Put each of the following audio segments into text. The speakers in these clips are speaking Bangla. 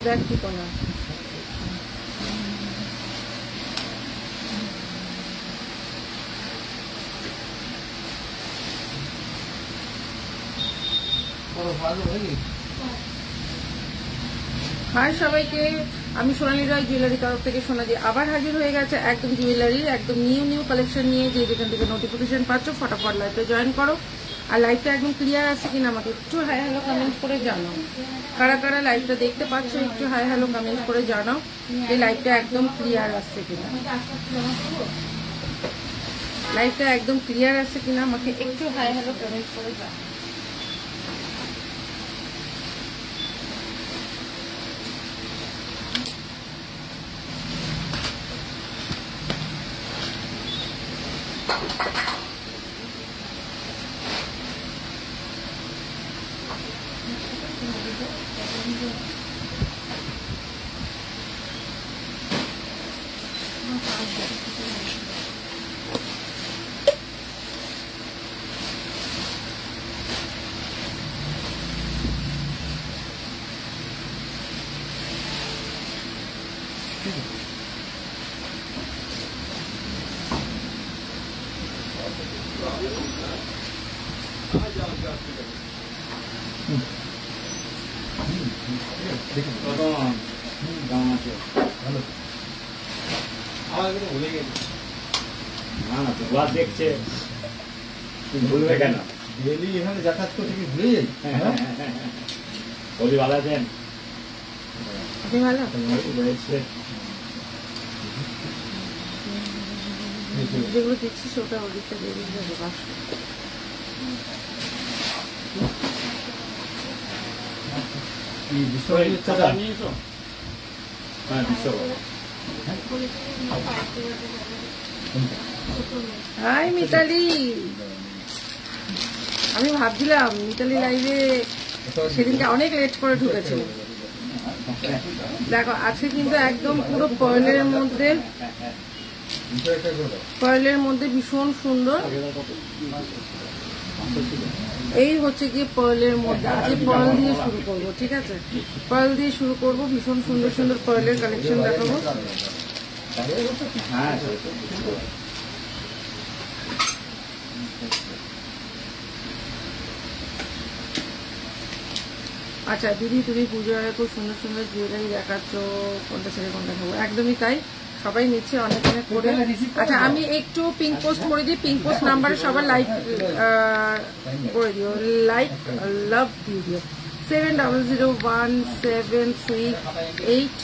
দেখ কি করা। হাই সবাইকে, আমি সোনালী রায় জুয়েলারি তরফ থেকে সোনাদি আবার হাজির হয়ে গেছে একদম জুয়েলারির একদম নিউ কালেকশন নিয়ে। যে যেখান থেকে নোটিফিকেশন পাচ্ছ ফটাফট লাইভে জয়েন করো। আর লাইভটা একদম ক্লিয়ার আছে কিনা আমাকে একটু হাই হ্যালো কমেন্ট করে জানাও। কারা কারা লাইভটা দেখতে পাচ্ছ একটু হাই হ্যালো কমেন্ট করে জানাও এই লাইভটা একদম ক্লিয়ার আসছে কিনা। লাইভটা একদম ক্লিয়ার আছে কিনা আমাকে একটু হাই হ্যালো কমেন্ট করে জানাও। দেখছে ভুলবে কেন? ডেলি এখানে যাতায়াত করতে কি ভুলে যাই? বলি ভালো আছেন? যেগুলো দেখছিস ওটা ওদিকটা বেরিয়ে যাবে বাস। হাই মিতালি, আমি ভাবছিলাম মিতালি লাইভে সেদিনকে অনেক লেট করে ঢুকেছিল। দেখো আজকে কিন্তু একদম পুরো পার্লের মধ্যে ভীষণ সুন্দর। এই হচ্ছে গিয়ে পার্লের মধ্যে আজকে পার্ল দিয়ে শুরু করবো, ঠিক আছে? পার্ল দিয়ে শুরু করবো, ভীষণ সুন্দর সুন্দর পার্লের কালেকশন দেখাবো। আচ্ছা দিদি, তুমি পুজোর আগে খুব সুন্দর সুন্দর জুয়েলারি দেখাচ্ছ, কোনটা ছেড়ে কোনটা খাবো? একদমই তাই, সবাই নিচ্ছে অনেক অনেক করে। আচ্ছা আমি একটু পিঙ্ক পোস্ট করে দিই, পিঙ্ক পোস্ট নাম্বারে সবার লাইক করে দিও, লাইক লাভ দিয়ে দিও। 7001738271,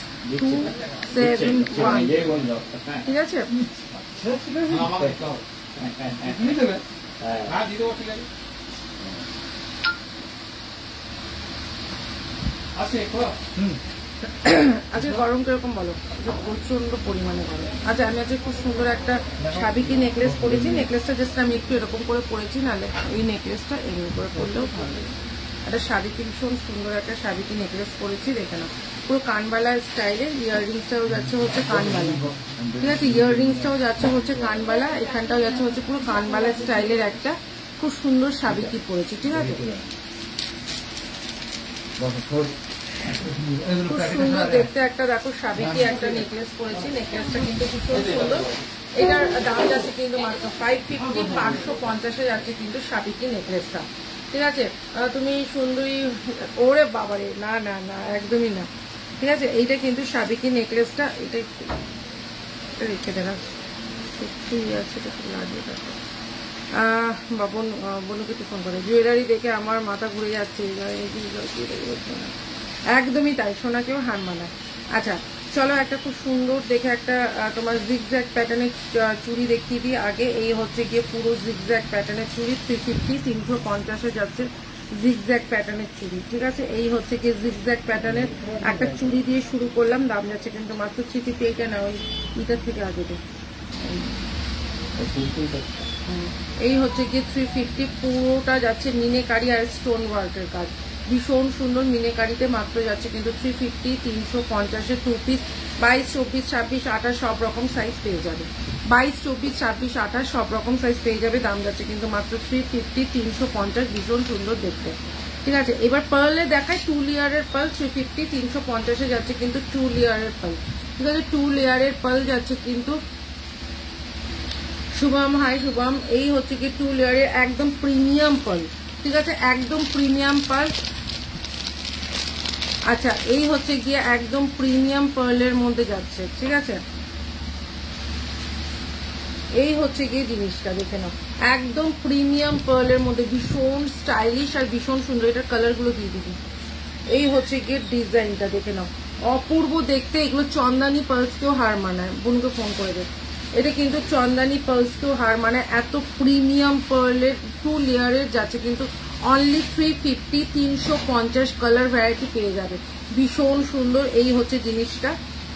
ঠিক আছে? আজকে গরম কিরকম বলো? প্রচন্ড পরিমাণে গরম। আচ্ছা আমি আজকে খুব সুন্দর একটা সাবিকি নেকলেস পরেছি। নেকলেসটা জাস্ট আমি একটু এরকম করে পরেছি, নাহলে এই নেকলেসটা এরকম করে পরলেও ভালো লাগে। একটা সাবিকি ভীষণ সুন্দর একটা সাবিকি নেকলেস পরেছি, দেখে নাও পুরো কানবালা স্টাইলের। ইয়াররিংসটাও যাচ্ছে হচ্ছে কানবালা, ঠিক আছে? ইয়াররিংসটাও যাচ্ছে হচ্ছে কানবালা, এখানটাও যাচ্ছে হচ্ছে পুরো কানবালা স্টাইলের একটা খুব সুন্দর সাবিকি পরেছি, ঠিক আছে? খুব সুন্দর দেখতে একটা দেখো সাবিকি একটা নেকলেস পরেছি। নেকলেসটা কিন্তু ভীষণ সুন্দর। এটার দাম যাচ্ছে কিন্তু মাত্র 550, 550-এ যাচ্ছে কিন্তু সাবিকি নেকলেসটা, ঠিক আছে? তুমি সুন্দরী, ওরে বাবারে, না না না একদমই না, ঠিক আছে? এইটা কিন্তু সাবিকি নেকলেসটা, এটা রেখে দেওয়া একটু আছে, এটা খুব লাগিয়ে দেখো। বাবন বনুকে একটু ফোন করে, জুয়েলারি দেখে আমার মাথা ঘুরে যাচ্ছে, একদমই তাই, সোনাকেও হার মানায়। আচ্ছা চলো একটা খুব সুন্দর দেখে একটা তোমার জিগজ্যাগ প্যাটার্নের চুড়ি দেখিয়ে দিই আগে। এই হচ্ছে গিয়ে পুরো জিগজ্যাগ প্যাটার্নের চুড়ি, 350, 350-এ যাচ্ছে জিগজ্যাগ প্যাটার্নের চুড়ি, ঠিক আছে? এই হচ্ছে গিয়ে জিগজ্যাগ প্যাটার্নের একটা চুড়ি দিয়ে শুরু করলাম, দাম যাচ্ছে কিন্তু মাত্র 350। এইটা না, ওই ইটার থেকে আগে দেখ, এই হচ্ছে গিয়ে 350, পুরোটা যাচ্ছে মিনেকারি আর স্টোন ওয়ার্কের কাজ, ভীষণ সুন্দর মিনেকারিতে মাত্র যাচ্ছে কিন্তু 350, 350-এ 2 পিস। 22, 24, 26, 28 সব রকম সাইজ পেয়ে যাবে। 22, 24, 26, 28 সব রকম সাইজ পেয়ে যাবে। দাম যাচ্ছে কিন্তু মাত্র 350, 350, ভীষণ সুন্দর দেখতে। ঠিক আছে। এবার পার্লে দেখায় 2 লেয়ারের পার্ল 350, 350 যাচ্ছে কিন্তু 2 লেয়ারের পার্ল। ঠিক আছে, 2 লেয়ারের পার্ল যাচ্ছে কিন্তু। শুভম, হাই শুভম। এই হচ্ছে কি 2 লেয়ারের একদম প্রিমিয়াম পার্ল। ঠিক আছে, একদম প্রিমিয়াম পার্ল। আচ্ছা, এই হচ্ছে গিয়ে একদম প্রিমিয়াম পার্লের মধ্যে যাচ্ছে। ঠিক আছে, এই হচ্ছে গিয়ে জিনিসটা দেখে নাও, একদম প্রিমিয়াম পার্লের মধ্যে ভীষণ স্টাইলিশ আর ভীষণ সুন্দর। এটার কালার গুলো দিয়ে দিবি। এই হচ্ছে গিয়ে ডিজাইনটা দেখে নাও, অপূর্ব দেখতে। এগুলো চন্দানি পার্লসকেও হার মানায়। বোনকে ফোন করে দেখ, এটা কিন্তু চন্দানি পার্লসকেও হার মানায়। এত প্রিমিয়াম পার্লের 2 লেয়ারের যাচ্ছে কিন্তু অনলি 350, 350 কালার ভ্যারাইটি পেয়ে যাবে। ভীষণ সুন্দর। এই হচ্ছে জিনিসটা,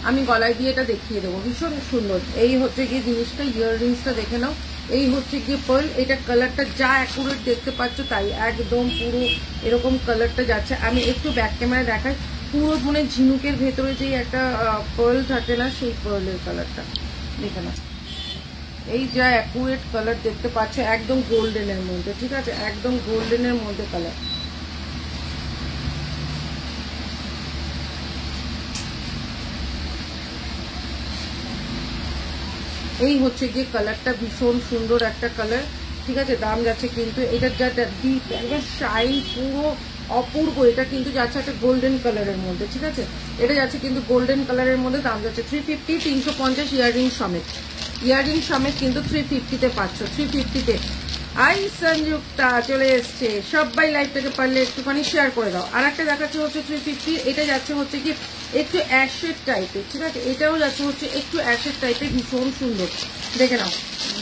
আমি গলায় দিয়ে এটা দেখিয়ে দেবো, ভীষণ সুন্দর। এই হচ্ছে গিয়ে জিনিসটা, ইয়াররিংসটা দেখে নাও। এই হচ্ছে গিয়ে পার্ল। এটা কালারটা যা অ্যাকুরেট দেখতে পাচ্ছ তাই, একদম পুরো এরকম কালারটা যাচ্ছে। আমি একটু ব্যাক ক্যামেরা দেখাই, পুরো মানে ঝিনুকের ভেতরে যে একটা পার্ল থাকে না, সেই পার্লের কালারটা দেখে নাও। এই যা অ্যাকুরেট কালার দেখতে পাচ্ছ, একদম গোল্ডেনের মধ্যে। ঠিক আছে, একদম গোল্ডেনের মধ্যে কালার। এই হচ্ছে গিয়ে কালারটা, ভীষণ সুন্দর একটা কালার। ঠিক আছে, দাম যাচ্ছে কিন্তু এটার যা ডিপ একদম শাইন, পুরো অপূর্ব। এটা কিন্তু যাচ্ছে একটা গোল্ডেন কালারের মধ্যে। ঠিক আছে, এটা যাচ্ছে কিন্তু গোল্ডেন কালারের মধ্যে। দাম যাচ্ছে 350, 350 ইয়াররিং সমেত। ইয়াররিং সমেত কিন্তু 350-তে পাচ্ছ। 350-তে আই সংযুক্তা চলে এসছে। সবাই লাইভটাকে পারলে একটুখানি শেয়ার করে দাও। আর একটা দেখাচ্ছে হচ্ছে 350, এটা যাচ্ছে হচ্ছে কি একটু অ্যাশেড টাইপের। ঠিক আছে, এটাও যাচ্ছে হচ্ছে একটু অ্যাশেড টাইপের, ভীষণ সুন্দর। দেখে নাও,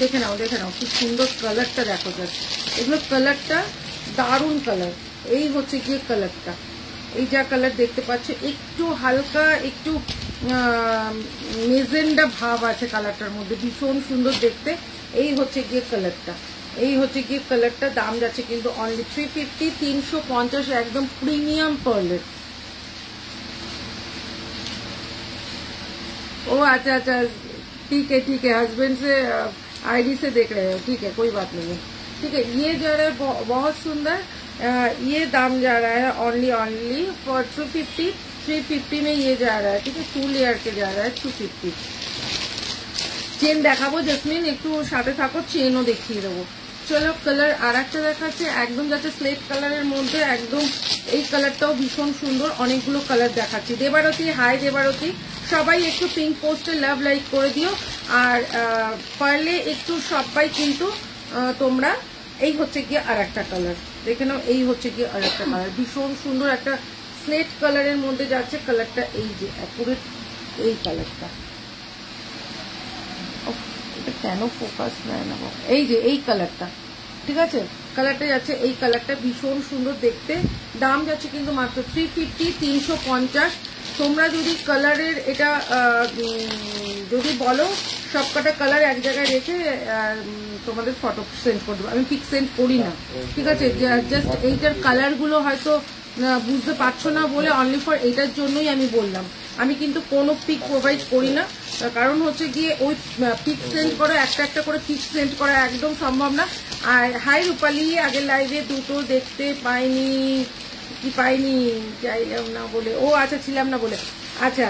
দেখে নাও, দেখে নাও কি সুন্দর কালারটা দেখো। যাচ্ছে এগুলো কালারটা দারুণ কালার। এই হচ্ছে গিয়ে কালারটা, এই যা কালার দেখতে পাচ্ছ, একটু হালকা একটু মেজেন্ডা ভাব আছে কালারটার মধ্যে, ভীষণ সুন্দর দেখতে। এই হচ্ছে গিয়ে কালারটা, এই হচ্ছে গিয়ে কালারটা। দাম যাচ্ছে কিন্তু অনলি 350, 350, একদম প্রিমিয়াম পার্লের। ओ अच्छा अच्छा, ठीक है, हस्बैंड से आईडी से देख रहे हो, ठीक है, कोई बात नहीं है। ठीक है, ये जा रहा है बहुत सुंदर। ये दाम जा रहा है ओनली फॉर 250, 350 में ये जा रहा है। ठीक है, 2 लेयर के जा रहा है 250। চেন দেখাবো জেসমিন, একটু সাথে থাকো, চেনও দেখিয়ে দেবো। চলো, কালার আর একটা দেখাচ্ছে, একদম যাচ্ছে স্লেট কালারের মধ্যে, একদম এই কালারটাও ভীষণ সুন্দর। অনেকগুলো কালার দেখাচ্ছি। দেবারতী, হাই দেবারতী। সবাই একটু পিঙ্ক পোস্টে লাভ লাইক করে দিও। আর পারলে একটু সবাই কিন্তু তোমরা, এই হচ্ছে গিয়ে আর একটা কালার দেখে নাও। এই হচ্ছে গিয়ে আর একটা কালার, ভীষণ সুন্দর একটা স্লেট কালারের মধ্যে যাচ্ছে কালারটা। এই যে অ্যাকুরেট এই কালারটা, এটা কেন ফোকাস নেয় না, এই যে এই কালারটা। ঠিক আছে, কালারটা যাচ্ছে এই কালারটা, ভীষণ সুন্দর দেখতে। দাম যাচ্ছে কিন্তু মাত্র 350, 350। তোমরা যদি কালারের এটা যদি বলো সবকটা কালার এক জায়গায় রেখে তোমাদের ফটো সেন্ড করে দেবো। আমি পিক সেন্ড করি না। ঠিক আছে, জাস্ট এইটার কালারগুলো হয়তো বুঝতে পারছো না বলে অনলি ফর এইটার জন্যই আমি বললাম। আমি কিন্তু কোনো পিক প্রোভাইড করি না, কারণ হচ্ছে গিয়ে ওই পিক সেন্ড করা, একটা একটা করে পিক সেন্ড করা একদম সম্ভব না। আর হাই রূপালী, আগের লাইভে দুটো দেখতে পাইনি, কি পাইনি, চাইলাম না বলে, ও আচ্ছা ছিলাম না বলে, আচ্ছা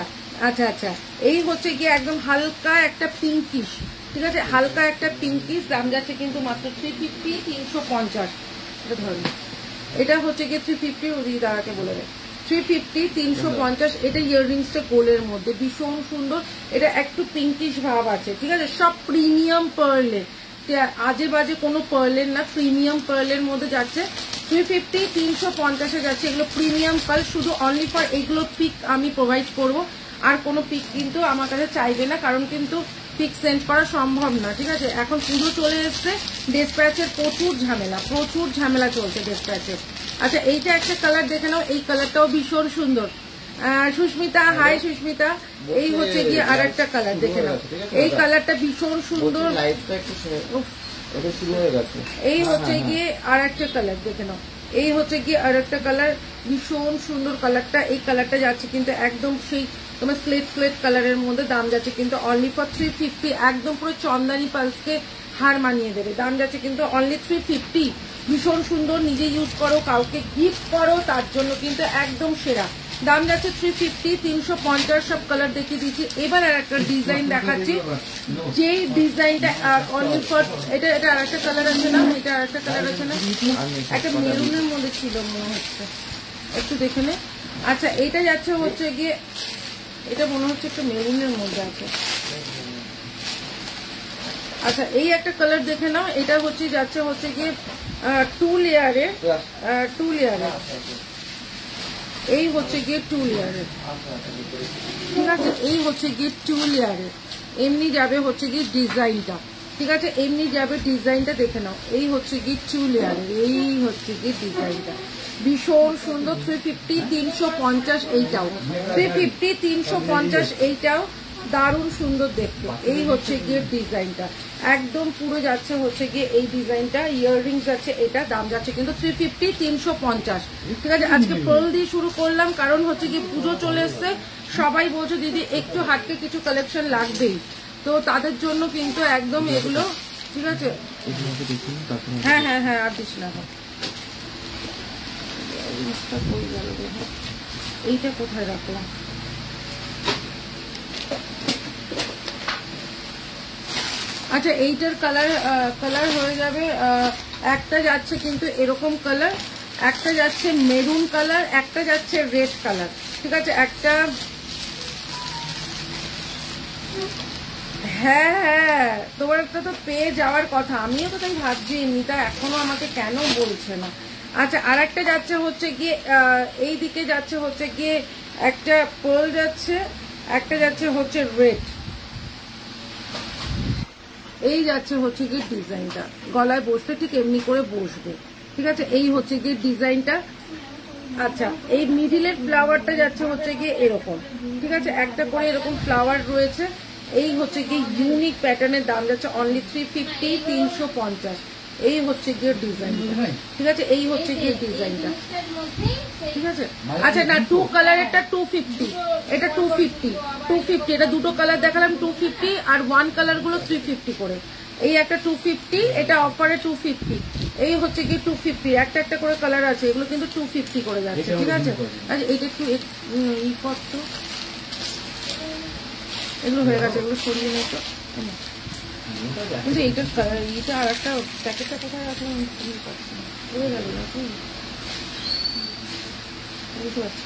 আচ্ছা আচ্ছা। এই হচ্ছে গিয়ে একদম হালকা একটা পিঙ্কিশ। ঠিক আছে, হালকা একটা পিঙ্কিশ। দাম যাচ্ছে কিন্তু মাত্র 350, 350। এটা ধরুন, এটা হচ্ছে গিয়ে 350, ওদিকে দাঁড়াকে বলে দেয় 350, 350। এটা ইয়াররিংসটা গোলের মধ্যে, ভীষণ সুন্দর। এটা একটু পিঙ্কিশ ভাব আছে। ঠিক আছে, সব প্রিমিয়াম পার্লের, আজে বাজে কোনো পার্লের না, প্রিমিয়াম পার্লের মধ্যে যাচ্ছে। 350, 350 যাচ্ছে। এগুলো প্রিমিয়াম পার্ল, শুধু অনলি ফর এইগুলো পিক আমি প্রোভাইড করব। আর কোনো পিক কিন্তু আমার কাছে চাইবে না, কারণ কিন্তু পিক সেন্ড করা সম্ভব না। ঠিক আছে, এখন পুজো চলে এসছে, ডেসপ্যাচের প্রচুর ঝামেলা চলছে ডেসপ্যাচের। আচ্ছা, এইটা একটা কালার দেখে নাও, এই কালারটাও ভীষণ সুন্দর। সুস্মিতা, হাই সুস্মিতা। এই হচ্ছে গিয়ে আর একটা কালার দেখে নাও, এই কালারটা ভীষণ সুন্দর। এই হচ্ছে গিয়ে আর একটা কালার দেখে নাও, এই হচ্ছে গিয়ে আর একটা কালার, ভীষণ সুন্দর কালারটা। এই কালারটা যাচ্ছে কিন্তু একদম সেই তোমার স্লেট কালারের মধ্যে। দাম যাচ্ছে কিন্তু অনলি ফর 350, একদম পুরো চন্দানি পালসকে হার মানিয়ে দেবে। দাম যাচ্ছে কিন্তু অনলি 350, ভীষণ সুন্দর, নিজে ইউজ করো, কাউকে গিফট করো, তার জন্য কিন্তু একদম সেরা। দাম যাচ্ছে 350, 350 সব কালার দেখিয়ে দিচ্ছি। এবার আর একটা ডিজাইন দেখাচ্ছি, যেই ডিজাইনটা অনলি ফর এটা আর একটা কালার আছে না, এটা আর একটা কালার আছে না, একটা মেরুনের মধ্যে ছিল মনে হচ্ছে, একটু দেখে নে। আচ্ছা এটা যাচ্ছে হচ্ছে গিয়ে, এটা মনে হচ্ছে একটু মেরুনের মধ্যে আছে। আচ্ছা এই একটা কালার দেখে নাও, এটা হচ্ছে যাচ্ছে হচ্ছে গিয়ে 2 লেয়ারের, 2 লেয়ারের, এই হচ্ছে গিয়ে 2 লেয়ারের, ঠিক আছে, এই হচ্ছে গিয়ে 2 লেয়ারের। এমনি যাবে হচ্ছে গিয়ে ডিজাইনটা, ঠিক আছে, এমনি যাবে ডিজাইনটা দেখে নাও। এই হচ্ছে গিয়ে 2 লেয়ারের, এই হচ্ছে গিয়ে ডিজাইনটা, ভীষণ সুন্দর। 350, 350 এইটাও, 350, 350 এইটাও দারুণ সুন্দর দেখতে। এই হচ্ছে গিয়ে ডিজাইনটা, একদম পুরো যাচ্ছে হচ্ছে গিয়ে এই ডিজাইনটা, ইয়াররিংস আছে, এটা দাম যাচ্ছে কিন্তু 350, 350, ঠিক আছে। আজকে পেarl দিয়ে শুরু করলাম, কারণ হচ্ছে গিয়ে পুজো চলে এসছে, সবাই বলছে দিদি একটু হাটকে কিছু কালেকশন লাগবেই, তো তাদের জন্য কিন্তু একদম এগুলো, ঠিক আছে। হ্যাঁ হ্যাঁ হ্যাঁ, আর দিস না, এইটা কোথায় রাখলাম, আচ্ছা এইটার কালার হয়ে যাবে, একটা যাচ্ছে কিন্তু এরকম কালার, একটা যাচ্ছে মেরুন কালার, একটা যাচ্ছে রেড কালার, ঠিক আছে। একটা হ্যাঁ হ্যাঁ, তোমার একটা তো পেয়ে যাওয়ার কথা, আমিও তো তাই ভাবছি, এমনিটা এখনো আমাকে কেন বলছে না। আচ্ছা আর একটা যাচ্ছে হচ্ছে গিয়ে এই দিকে যাচ্ছে হচ্ছে গিয়ে একটা পেarl যাচ্ছে, একটা যাচ্ছে হচ্ছে রেড, এই যাচ্ছে হচ্ছে গিয়ে ডিজাইনটা, গলায় বসতে ঠিক এমনি করে বসবে, ঠিক আছে, এই হচ্ছে গিয়ে ডিজাইনটা। আচ্ছা এই মিডিলের ফ্লাওয়ারটা যাচ্ছে হচ্ছে গিয়ে এরকম, ঠিক আছে, একটা করে এরকম ফ্লাওয়ার রয়েছে, এই হচ্ছে গিয়ে ইউনিক প্যাটার্নের, দাম যাচ্ছে অনলি 350, 350, এই হচ্ছে গিয়ে ডিজাইনটা, ঠিক আছে, এই হচ্ছে গিয়ে ডিজাইনটা, ঠিক আছে। আচ্ছা না 2 কালারেরটা 250, এটা 250, এটা দুটো কালার দেখালাম 250, আর 1 কালার গুলো 350 করে, এই একটা 250, এটা অফারে 250, এই হচ্ছে গিয়ে 250, একটা একটা করে কালার আছে, এগুলো কিন্তু 250 করে যাচ্ছে, ঠিক আছে। আচ্ছা এইটা একটু ই করত, এগুলো হয়ে গেছে, এগুলো সরিয়ে নিয়ে তো, কিন্তু এইটা আর একটা প্যাকেটটা কোথায় রাখলাম হয়ে গেল নাকি, বুঝতে পারছি।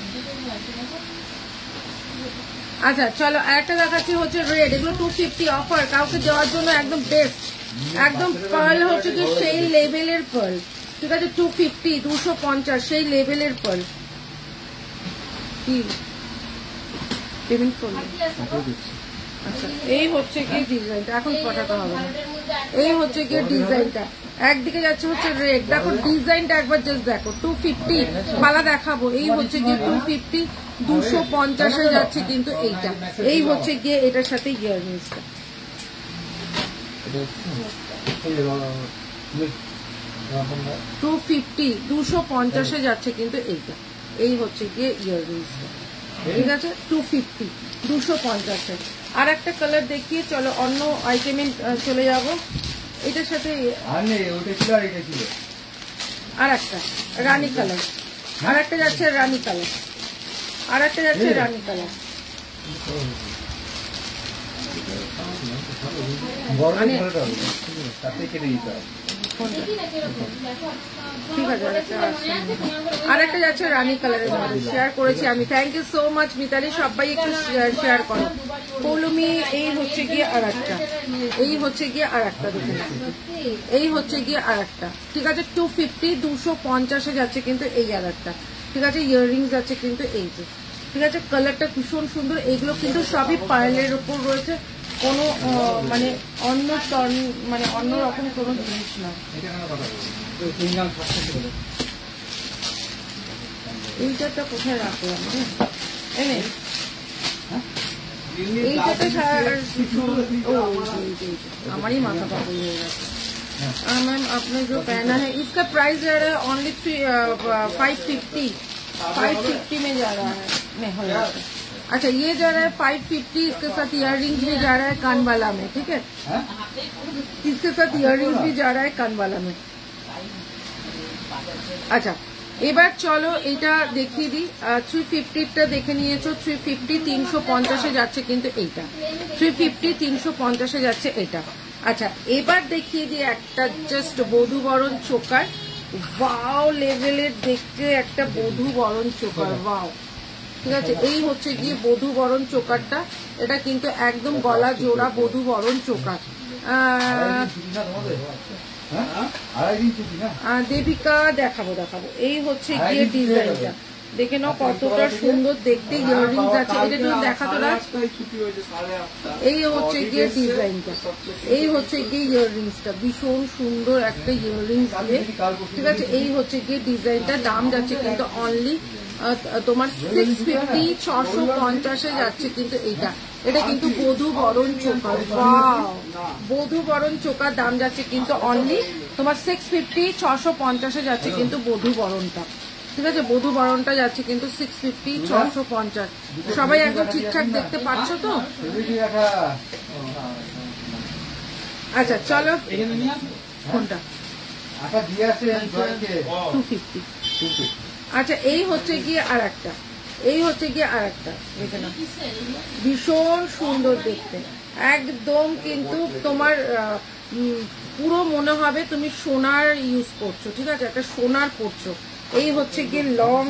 আচ্ছা চলো আরেকটা দেখাচ্ছি হচ্ছে রেড, এগুলো 250 অফার, কাউকে দেওয়ার জন্য একদম বেস্ট, একদম পার্ল হচ্ছে কি সেই লেভেলের পার্ল, ঠিক আছে, 250, 250 সেই লেভেলের পার্ল। কি পেমেন্ট করলে? আচ্ছা এই হচ্ছে কি ডিজাইনটা, এখন পাঠাতে হবে না, এই হচ্ছে কি ডিজাইনটা, একদিকে যাচ্ছে হচ্ছে রেড, দেখো ডিজাইনটা একবার জাস্ট দেখো, 250 মালা দেখাবো, এই হচ্ছে গিয়ে 250, 250 যাচ্ছে কিন্তু এইটা, এই হচ্ছে গিয়ে এটার সাথে ইয়াররিংসটা, 250, 250 যাচ্ছে কিন্তু এইটা, এই হচ্ছে গিয়ে ইয়াররিংসটা, ঠিক আছে, 250, 250। আর একটা কালার দেখিয়ে চলো অন্য আইটেমে চলে যাব, এটার সাথে আর একটা রানী কালার, আর একটা যাচ্ছে রানী কালার, আর একটা যাচ্ছে রানী কালার, ঠিক আছে, আর একটা যাচ্ছে রানী কালারের মধ্যে, শেয়ার করেছি আমি, thank you so much Mitali, সবাই একটু শেয়ার করো। পৌলমি এই হচ্ছে গিয়ে আর একটা, এই হচ্ছে গিয়ে আর একটা, দেখুন এই হচ্ছে গিয়ে আর একটা, ঠিক আছে, 250, 250 যাচ্ছে কিন্তু এই আর একটা, ঠিক আছে, ইয়াররিংস যাচ্ছে কিন্তু এই যে, ঠিক আছে, কালারটা ভীষণ সুন্দর, এইগুলো কিন্তু সবই পার্লের উপর রয়েছে, কোনো মানে অন্য মানে অন্যরকম কোনো জিনিস না। এইটাটা কোথায় রাখলাম, এইটাতে हमारी माथा पागल हो गया। मैम आपने जो पहना है इसका प्राइस जा रहा है ओनली 550 में जा रहा है, नहीं हो रहा है। अच्छा ये जा रहा है 550, इसके साथ इयररिंग्स भी जा रहा है कानवाला में, ठीक है, इसके साथ इयररिंग्स भी जा रहा है कानवाला में, আচ্ছা এবার চলো এটা দেখিয়ে দিই। 350টা দেখে নিয়েছো, 350 350-এ যাচ্ছে কিন্তু এইটা, 350 350-এ যাচ্ছে এটা। আচ্ছা এবার দেখিয়ে দিই একটা জাস্ট বধূবরণ চোকার, ওয়াও লেভেলের দেখতে একটা বধূবরণ চোকার, ওয়াও। ঠিক আছে, এই হচ্ছে গিয়ে বধূবরণ চোকারটা, এটা কিন্তু একদম গলা জোড়া বধূবরণ চোকার। দেবিকা দেখাবো, এই হচ্ছে গিয়ে ডিজাইনটা দেখে নাও কতটা সুন্দর দেখতে, ইয়াররিংস আছে, এটা একটু দেখাতো না। এই হচ্ছে গিয়ে ডিজাইনটা, এই হচ্ছে গিয়ে ইয়াররিংসটা, ভীষণ সুন্দর একটা ইয়াররিংস দিয়ে। ঠিক আছে, এই হচ্ছে গিয়ে ডিজাইনটা, দাম যাচ্ছে কিন্তু অনলি তোমার 650 650-এ যাচ্ছে কিন্তু এইটা। এটা কিন্তু বধূবরণ চোকার, ওয়াও বধূবরণ চোকার, দাম যাচ্ছে কিন্তু অনলি তোমার 650 650-এ যাচ্ছে কিন্তু বধূবরণটা। ঠিক আছে, বধূবরণটা যাচ্ছে কিন্তু 650 650। সবাই একদম ঠিকঠাক দেখতে পাচ্ছ তো? আচ্ছা চলো কোনটা 250। আচ্ছা এই হচ্ছে গিয়ে আর একটা, এই হচ্ছে গিয়ে আর একটা, দেখে না ভীষণ সুন্দর দেখতে, একদম কিন্তু তোমার পুরো মনে হবে তুমি সোনার ইউজ করছো। ঠিক আছে, একটা সোনার করছো। এই হচ্ছে গিয়ে লং,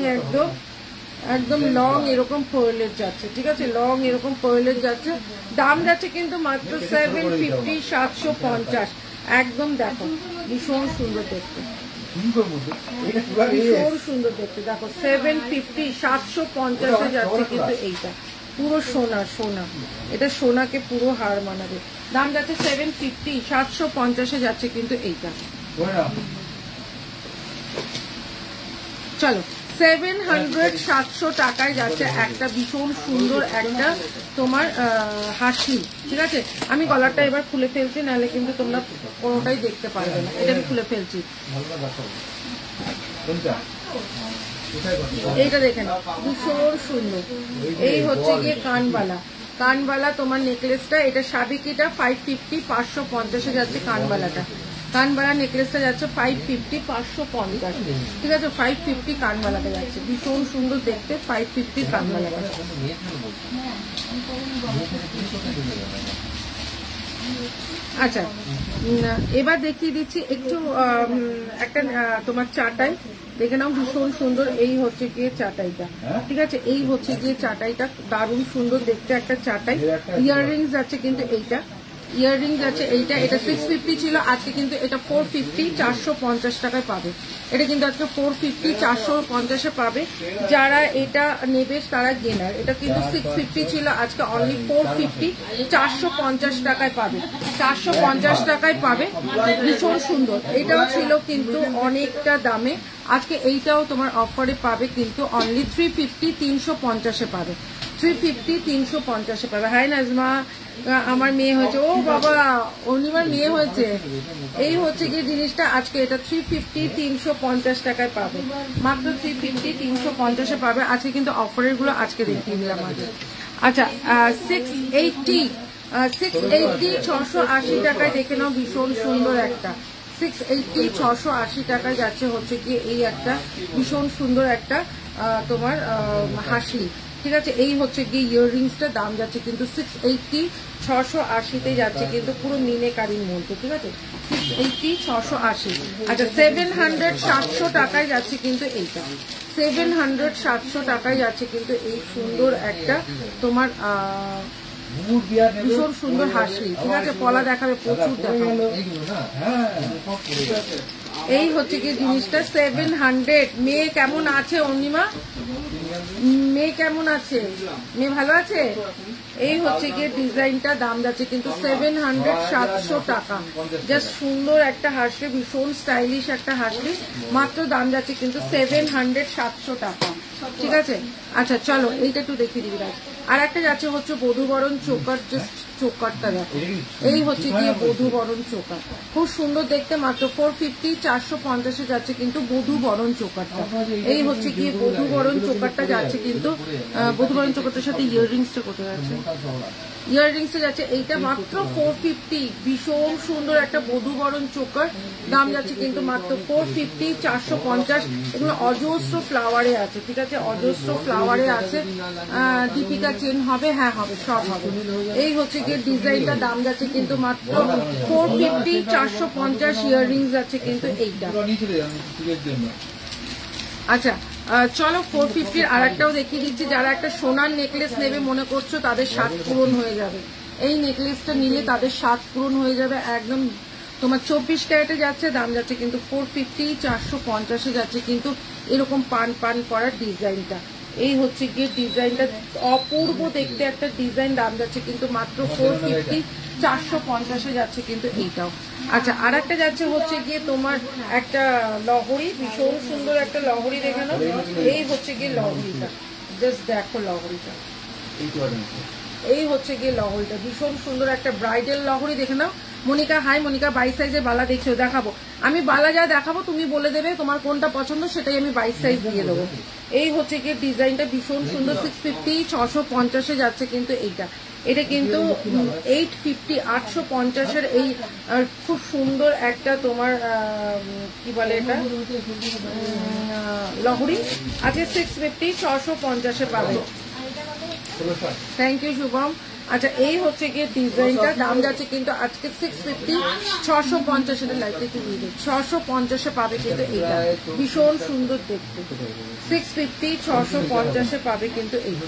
একদম লং এরকম ফয়েলের যাচ্ছে। ঠিক আছে, লং এরকম ফয়েলের যাচ্ছে, দাম যাচ্ছে কিন্তু মাত্র 750 750। একদম দেখো ভীষণ সুন্দর দেখতে, ভীষণ সুন্দর দেখতে, দেখো 750 750-এ যাচ্ছে কিন্তু এইটা, পুরো সোনা, সোনা এটা সোনাকে পুরো হার মানাবে, দাম যাচ্ছে 750 750-এ যাচ্ছে কিন্তু এইটা। চলো 700 700 টাকায় যাচ্ছে একটা ভীষণ সুন্দর একটা তোমার হাসি। ঠিক আছে, আমি গলাটা এবার খুলে ফেলছি, নাহলে কিন্তু তোমরা কোনোটাই দেখতে পারবে না। এটা আমি খুলে ফেলছি, এইটা দেখে নাও ভীষণ সুন্দর। এই হচ্ছে গিয়ে কানবালা, কানবালা তোমার নেকলেসটা, এটা সাবিকিটা 550 550-এ যাচ্ছে কানবালাটা, কানবালা নেকলেসটা যাচ্ছে 550 550। ঠিক আছে, 550 কানবালাটা যাচ্ছে, ভীষণ সুন্দর দেখতে 550 কানবালাটা। আচ্ছা এবার দেখিয়ে দিচ্ছি একটু একটা তোমার চাটাই দেখে নাও, ভীষণ সুন্দর। এই হচ্ছে গিয়ে চাটাইটা, ঠিক আছে, এই হচ্ছে গিয়ে চাটাইটা, দারুণ সুন্দর দেখতে একটা চাটাই। ইয়াররিংস আছে কিন্তু এইটা, ইয়াররিংস আছে এইটা, এটা 650 ছিল, আজকে কিন্তু এটা 450 450 টাকায় পাবে। এটা কিন্তু আজকে 450 450-এ পাবে, যারা এটা নেবে তারা গেনার। এটা কিন্তু 650 ছিল, আজকে অনলি 450 450 টাকায় পাবে, 450 টাকায় পাবে, ভীষণ সুন্দর। এটাও ছিল কিন্তু অনেকটা দামে, আজকে এইটাও তোমার অফারে পাবে কিন্তু অনলি 350 350-এ পাবে, 350 350-এ পাবে। হাই নাজমা, আমার মেয়ে হয়েছে, ও বাবা অনিমার মেয়ে হয়েছে। এই হচ্ছে গিয়ে জিনিসটা, আজকে এটা 350 350 টাকায় পাবে, মাত্র 350 350-এ পাবে। আজকে কিন্তু অফারের গুলো আজকে দেখিয়ে দিলাম আগে। আচ্ছা 680 680 টাকায় দেখে নাও, ভীষণ সুন্দর একটা 680 680 টাকায় যাচ্ছে হচ্ছে গিয়ে এই একটা ভীষণ সুন্দর একটা তোমার হাসি। ঠিক আছে, এই হচ্ছে গিয়ে ইয়াররিংসটা, দাম যাচ্ছে কিন্তু 680 680-তে যাচ্ছে কিন্তু পুরো মিনেকারির মধ্যে। ঠিক আছে, 680 680। আচ্ছা 700 700 টাকায় যাচ্ছে কিন্তু এইটা, 700 700 টাকায় যাচ্ছে কিন্তু এই সুন্দর একটা তোমার ভীষণ সুন্দর হাসি। ঠিক আছে, পলা দেখাবে, প্রচুর দেখাবে। এই হচ্ছে কি জিনিসটা 700। মেয়ে কেমন আছে অনিমা? মেয়ে কেমন আছে? মেয়ে ভালো আছে? এই হচ্ছে গিয়ে ডিজাইনটা, দাম যাচ্ছে কিন্তু 700 700 টাকা। জাস্ট সুন্দর একটা হাসি, ভীষণ স্টাইলিশ একটা হাসি, মাত্র দাম যাচ্ছে কিন্তু 700 700 টাকা। ঠিক আছে, আচ্ছা চলো এইটা একটু দেখিয়ে দিবি। আর একটা যাচ্ছে হচ্ছে বধূবরণ চোকার, জাস্ট চোকারটা দেখো, এই হচ্ছে গিয়ে বধূবরণ চোকার, খুব সুন্দর দেখতে, মাত্র 450 450-এ যাচ্ছে কিন্তু বধূবরণ চোকারটা। এই হচ্ছে গিয়ে বধূবরণ চোকারটা যাচ্ছে কিন্তু, বধূবরণ চোকারটার সাথে ইয়াররিংসটা কোথায় আছে? ইয়াররিংসে যাচ্ছে এইটা মাত্র 450, ভীষণ সুন্দর একটা বধূবরণ চোকার, দাম যাচ্ছে কিন্তু মাত্র 450, 450। এগুলো অজস্র ফ্লাওয়ারে আছে, ঠিক আছে, অজস্র ফ্লাওয়ারে আছে। দীপিকা চেন হবে, হ্যাঁ হবে, সব হবে। এই হচ্ছে গিয়ে ডিজাইনটা, দাম যাচ্ছে কিন্তু মাত্র 450, 450 ইয়াররিংস যাচ্ছে কিন্তু এইটা। আচ্ছা চলো 450 আর একটাও দেখিয়ে দিচ্ছি। যারা একটা সোনার নেকলেস নেবে মনে করছো তাদের স্বাদ পূরণ হয়ে যাবে, এই নেকলেসটা নিলে তাদের স্বাদ পূরণ হয়ে যাবে একদম। তোমার 24 ক্যারেটে যাচ্ছে, দাম যাচ্ছে কিন্তু 450, 450 যাচ্ছে কিন্তু এরকম পান পান করার ডিজাইনটা। এই হচ্ছে গিয়ে ডিজাইনটা, অপূর্ব দেখতে একটা ডিজাইন, দাম যাচ্ছে কিন্তু মাত্র 450, 450 যাচ্ছে কিন্তু এইটাও। আচ্ছা আর একটা যাচ্ছে হচ্ছে গিয়ে তোমার একটা লহরি, ভীষণ সুন্দর একটা লহরি, দেখে নাও। এই হচ্ছে গিয়ে লহরিটা, জাস্ট দেখো লহরিটা, এই হচ্ছে গিয়ে লহরিটা, ভীষণ সুন্দর একটা ব্রাইডাল লহরি, দেখে নাও। মনিকা হাই, মনিকা 22 সাইজের বালা দেখছো, দেখাবো আমি বালা যা দেখাবো তুমি বলে দেবে তোমার কোনটা পছন্দ, সেটাই আমি 22 সাইজ দিয়ে দেবো। এই হচ্ছে গিয়ে ডিজাইনটা, ভীষণ সুন্দর, 650, 650 যাচ্ছে কিন্তু এইটা। এটা কিন্তু 850, 850 এই খুব সুন্দর একটা তোমার কি বলে এটা লহরি আজকে 650, 650 পাবে। Thank you Shubham. আচ্ছা এই হচ্ছে গিয়ে ডিজাইনটা, দাম যাচ্ছে কিন্তু আজকে 650, 650 লাইটে একটু দিয়ে দিই, 650 পাবে কিন্তু এইটা, ভীষণ সুন্দর দেখতে। 650, 650 পাবে কিন্তু এইটা।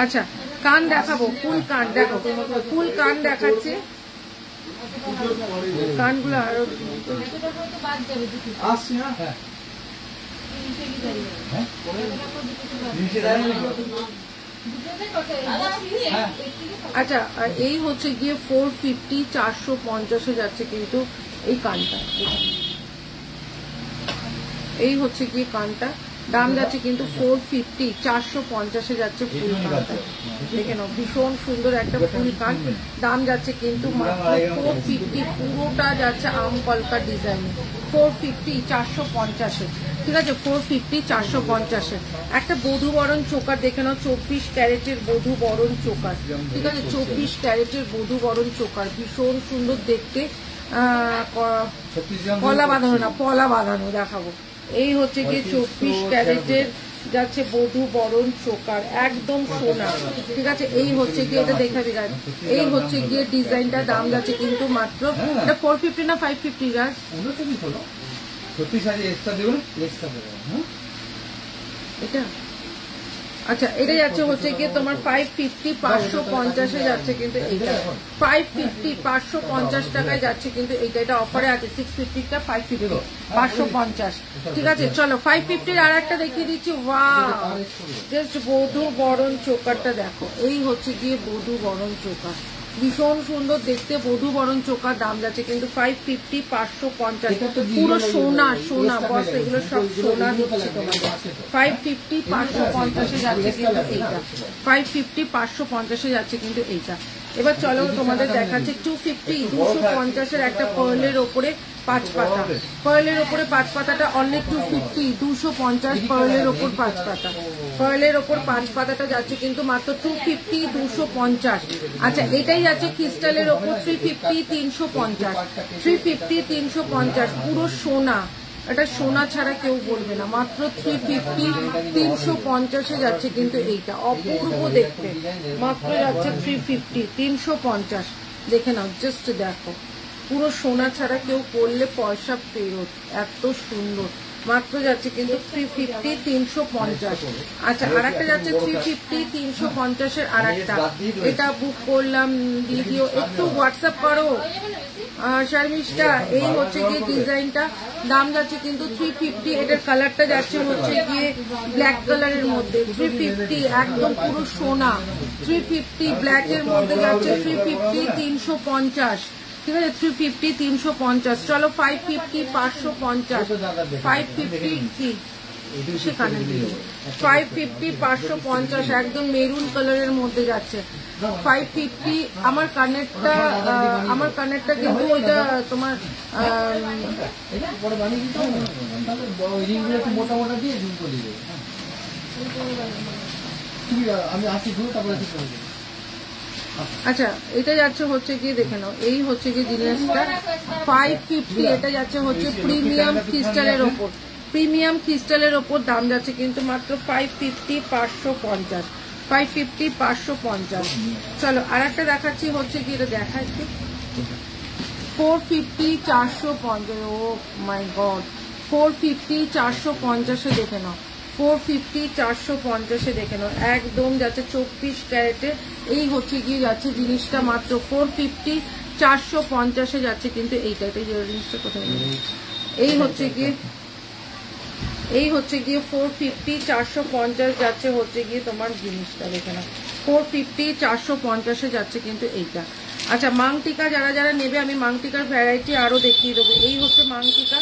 আচ্ছা কান দেখাবো, ফুল কান দেখো, ফুল কান দেখাচ্ছে, কানগুলো আরো আচ্ছা এই হচ্ছে গিয়ে 450, 450 যাচ্ছে কিন্তু এই কানটা। এই হচ্ছে গিয়ে কানটা, দাম যাচ্ছে কিন্তু 450, 450 যাচ্ছে ফুল কানটা, দেখে নাও, ভীষণ সুন্দর একটা ফুল কান, দাম যাচ্ছে কিন্তু মাত্র 450, পুরোটা যাচ্ছে আম কলকা ডিজাইন, 450, 450, ঠিক আছে, 450, 450। একটা বধূবরণ চোকার দেখে নাও, 24 ক্যারেটের বধূবরণ চোকার, ঠিক আছে, 24 ক্যারেটের বধূবরণ চোকার, ভীষণ সুন্দর দেখতে, কলা বাঁধানো না, পলা বাঁধানো দেখাবো। এই হচ্ছে গিয়ে 24 ক্যারেটের যাচ্ছে বধূবরণ চোকার, একদম সোনা, ঠিক আছে। এই হচ্ছে গিয়ে এটা দেখাবি গাছ, এই হচ্ছে গিয়ে ডিজাইনটা, দাম যাচ্ছে কিন্তু মাত্র, এটা 450 না 550 গাছ, এটা আচ্ছা এটা যাচ্ছে হচ্ছে গিয়ে তোমার 550, 550 যাচ্ছে কিন্তু এইটা, 550, 550 টাকায় যাচ্ছে কিন্তু এইটা, এটা অফারে আছে। 650টা 550, 550, ঠিক আছে। চলো 550 আর একটা দেখিয়ে দিচ্ছি। ওয়াও, জাস্ট বধূ বরণ চোকারটা দেখো, এই হচ্ছে গিয়ে বধূ বরণ চোকার, ভীষণ সুন্দর দেখতে বধূ বরণ চোকার, দাম যাচ্ছে কিন্তু 550, 550, পুরো সোনা সোনা বস, এগুলো সব সোনা দিচ্ছি তোমাকে। 550, 550 যাচ্ছে কিন্তু এইটা, 550, 550 যাচ্ছে কিন্তু এইটা। এবার চলো তোমাদের দেখাচ্ছে 250, 250 একটা পার্লের ওপরে 5 পাতা, পার্লের ওপরে 5 পাতাটা অনলি 250, 250 পার্লের ওপর 5 পাতা, পার্লের ওপর 5 পাতাটা যাচ্ছে কিন্তু মাত্র 250, 250। আচ্ছা এটাই যাচ্ছে ক্রিস্টালের ওপর 350, 350, 350, 350, পুরো সোনা, এটা সোনা ছাড়া কেউ বলবে না, মাত্র 350, 350 যাচ্ছে কিন্তু এইটা, অপূর্ব দেখতে, মাত্র যাচ্ছে 350, 350, দেখে নাও, জাস্ট দেখো, পুরো সোনা ছাড়া কেউ করলে পয়সা ফেরত, এত সুন্দর, মাত্র যাচ্ছে কিন্তু 350, 350। আচ্ছা আর একটা যাচ্ছে 350, 350 আর একটা, এটা বুক করলাম, ভিডিও একটু হোয়াটসঅ্যাপ করো শর্মিষ্ঠা। এই হচ্ছে গিয়ে ডিজাইনটা, দাম যাচ্ছে কিন্তু 350, এটার কালারটা যাচ্ছে হচ্ছে গিয়ে ব্ল্যাক কালারের মধ্যে, 350, একদম পুরো সোনা, 350 ব্ল্যাকের মধ্যে যাচ্ছে 350, 350, ঠিক আছে, 350, 350। চলো 550, 550, 550 সেখানে 550, 550 একদম মেরুন কালারের মধ্যে যাচ্ছে, 550। আমার কানেরটা কিন্তু ওইটা তোমার এটা পরে বানিয়ে দিতে হবে, তাহলে ওই রিংগুলো একটু মোটা মোটা দিয়ে ঝুম করে দিবে। তুমি আমি আসি ঘুরে তারপরে ঠিক করে দেবো। আচ্ছা, এটা যাচ্ছে হচ্ছে কি দেখে নাও, এই হচ্ছে কি জিনিসটা 550। এটা যাচ্ছে হচ্ছে প্রিমিয়াম ক্রিস্টালের ওপর, প্রিমিয়াম ক্রিস্টালের ওপর দাম যাচ্ছে কিন্তু মাত্র 550, 550, 550, 550। চলো আর একটা দেখাচ্ছি হচ্ছে কি, এটা দেখাচ্ছি 450, 450। ও মাই গড, 450, 450 দেখে নাও, 450, 450 দেখে নাও, একদম যাচ্ছে 24 ক্যারেটে। এই হচ্ছে গিয়ে যাচ্ছে জিনিসটা মাত্র 450, 450 যাচ্ছে কিন্তু এইটা। এটা ইয়াররিংসটা কোথায় গেল? এই হচ্ছে গিয়ে 450, 450 যাচ্ছে হচ্ছে গিয়ে তোমার জিনিসটা দেখে নাও, 450, 450 যাচ্ছে কিন্তু এইটা। আচ্ছা, মাংটিকা যারা নেবে, আমি মাংটিকার ভ্যারাইটি আরো দেখিয়ে দেবো। এই হচ্ছে মাংটিকা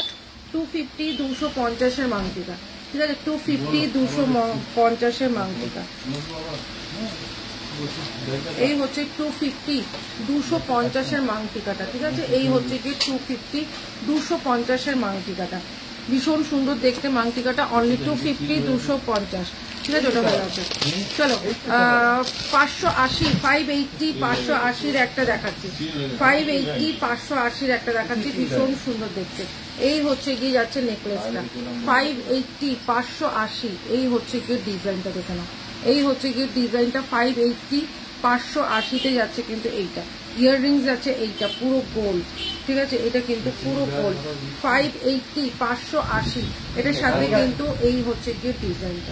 250, 250 মাংটিকা, ঠিক আছে, 250, 250 মাংটিকা। এই হচ্ছে 250, 250 মাংটিকাটা, ঠিক আছে। এই হচ্ছে কি 250, 250 মাংটিকাটা, ভীষণ সুন্দর দেখতে মাংটিকাটা, অনলি 250, 250, ঠিক আছে, ওটা হয়ে গেছে। চলো 580, 580, 580 একটা দেখাচ্ছি, 580, 580 একটা দেখাচ্ছি, ভীষণ সুন্দর দেখতে। এই হচ্ছে গিয়ে যাচ্ছে নেকলেসটা 580, 580। এই হচ্ছে গিয়ে ডিজাইনটা দেখে নাও, এই হচ্ছে গিয়ে ডিজাইনটা 580, 580 যাচ্ছে কিন্তু এইটা। ইয়াররিংস যাচ্ছে এইটা পুরো গোল্ড, ঠিক আছে, এটা কিন্তু পুরো গোল্ড 580, 580। এটার সাথে কিন্তু এই হচ্ছে গিয়ে ডিজাইনটা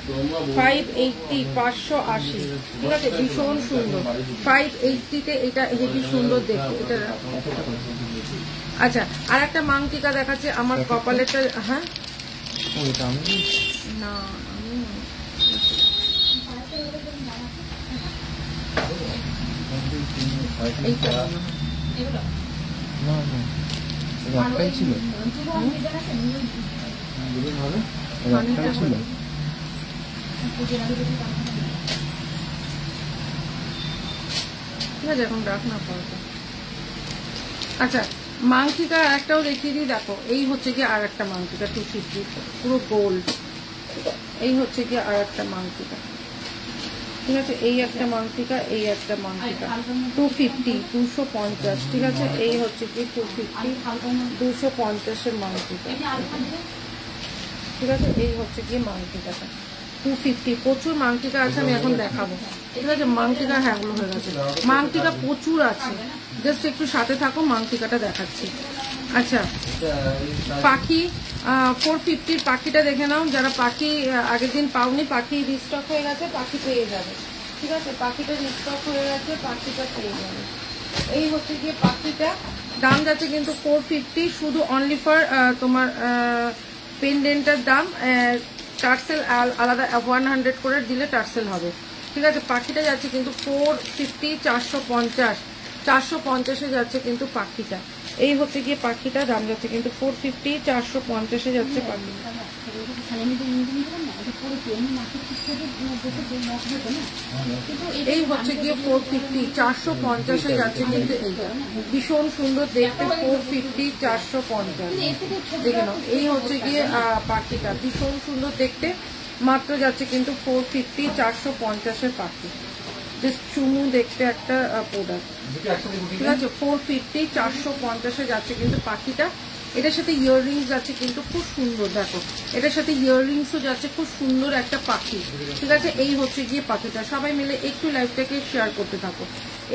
580, 580, ঠিক আছে, ভীষণ সুন্দর। 580-তে এটা হেভি সুন্দর দেখতে এটা। আচ্ছা, আর একটা মাংটিকা দেখাচ্ছে আমার কপালেরটা। হ্যাঁ না, এইটা একটাই ছিল, একটাই ছিল। ঠিক আছে, এখন রাখ না পড়া। আচ্ছা, মাংটিকা একটাও দেখিয়ে দিই, দেখো এই হচ্ছে কি আর একটা মাংটিকা 250 পুরো গোল্ড। এই হচ্ছে কি আর একটা মাংটিকা, ঠিক আছে, এই একটা মাংটিকা, এই একটা মাংটিকা 250, 250, ঠিক আছে। এই হচ্ছে কি 250, 250 মাংটিকা, ঠিক আছে। এই হচ্ছে কি মাংটিকাটা 250। প্রচুর মাংটিকা আছে, আমি এখন দেখাবো, ঠিক আছে। মাংটিকা হ্যাঁগুলো হয়ে গেছে, মাংটিকা প্রচুর আছে, জাস্ট একটু সাথে থাকো, মাংটিকাটা দেখাচ্ছি। আচ্ছা, পাখি 450 পাখিটা দেখে নাও, যারা পাখি আগের দিন পাওনি, পাখি রিস্টক হয়ে গেছে, পাখি পেয়ে যাবে, ঠিক আছে, পাখিটা রিস্টক হয়ে গেছে, পাখিটা পেয়ে যাবে। এই হচ্ছে গিয়ে পাখিটা, দাম যাচ্ছে কিন্তু 450, শুধু অনলি ফর তোমার পেন্ডেন্টের দাম টার্সেল আলাদা 100 করে দিলে টার্সেল হবে, ঠিক আছে। পাখিটা যাচ্ছে কিন্তু 450, 450, 450 যাচ্ছে কিন্তু পাখিটা। এই হচ্ছে গিয়ে পাখিটা, দাম যাচ্ছে কিন্তু 450, 450 যাচ্ছে পাখি। এই হচ্ছে গিয়ে 450, 450 যাচ্ছে কিন্তু এইটা, ভীষণ সুন্দর দেখতে 450, 450 দেখে নাও। এই হচ্ছে গিয়ে পাখিটা, ভীষণ সুন্দর দেখতে, মাত্র যাচ্ছে কিন্তু 450, 450 পাখি। জাস্ট চুমু দেখতে একটা প্রোডাক্ট, ঠিক আছে, 450, 450 যাচ্ছে কিন্তু পাখিটা। এটার সাথে ইয়াররিংস যাচ্ছে কিন্তু খুব সুন্দর, দেখো এটার সাথে ইয়াররিংসও যাচ্ছে, খুব সুন্দর একটা পাখি, ঠিক আছে। এই হচ্ছে গিয়ে পাখিটা, সবাই মিলে একটু লাইভটাকে শেয়ার করতে থাকো।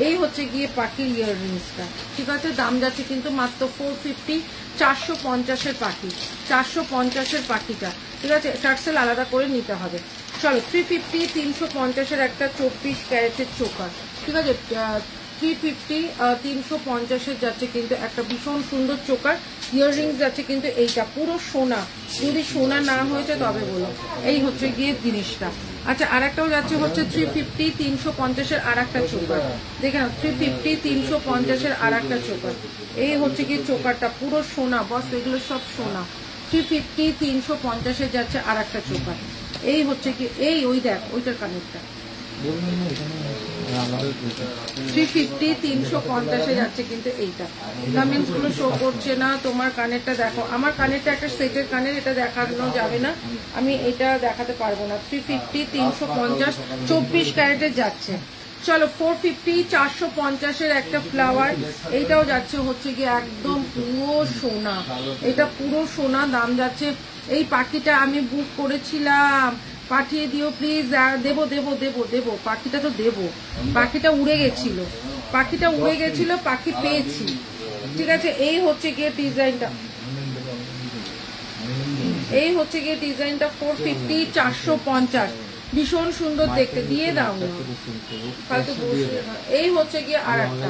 এই হচ্ছে গিয়ে পাখির ইয়াররিংসটা, ঠিক আছে, দাম যাচ্ছে কিন্তু মাত্র 450, 450 পাখি, 450 পাখিটা, ঠিক আছে, টার্সেল আলাদা করে নিতে হবে। চলো 350, 350 একটা 24 ক্যারেটের চোকার, ঠিক আছে, 350, 350 যাচ্ছে কিন্তু একটা ভীষণ সুন্দর চোকার। ইয়াররিংস যাচ্ছে কিন্তু এইটা পুরো সোনা, যদি সোনা না হয়েছে তবে বলো। এই হচ্ছে গিয়ে জিনিসটা। আচ্ছা, আর একটাও যাচ্ছে হচ্ছে 350, 350 আর একটা চোকার, দেখে নাও 350, 350 আর একটা চোকার। এই হচ্ছে গিয়ে চোকারটা পুরো সোনা, বস এগুলো সব সোনা। 350, 350 যাচ্ছে আর একটা চোকার। এই হচ্ছে কি, এই ওই দেখ ওইটার কানেরটা, 350 350 যাচ্ছে কিন্তু এইটা কমেন্টস গুলো শো করছে না। তোমার কানেরটা দেখো, আমার কানেরটা একটা সেটের কানের, এটা দেখানো যাবে না, আমি এটা দেখাতে পারবো না। 350 350 24 ক্যারেটের যাচ্ছে। চলো 450 450 একটা ফ্লাওয়ার, এইটাও যাচ্ছে হচ্ছে গিয়ে একদম পুরো সোনা, এটা পুরো সোনা, দাম যাচ্ছে। এই পাখিটা আমি বুক করেছিলাম, পাঠিয়ে দিও প্লিজ। দেবো দেবো দেবো দেবো, পাখিটা তো দেবো, পাখিটা উড়ে গেছিল, পাখিটা উড়ে গেছিল, পাখি পেয়েছি, ঠিক আছে। এই হচ্ছে গিয়ে ডিজাইনটা, এই হচ্ছে গিয়ে ডিজাইনটা 450 450, ভীষণ সুন্দর দেখতে, দিয়ে দাও না ফালতু বসে। এই হচ্ছে গিয়ে আর একটা,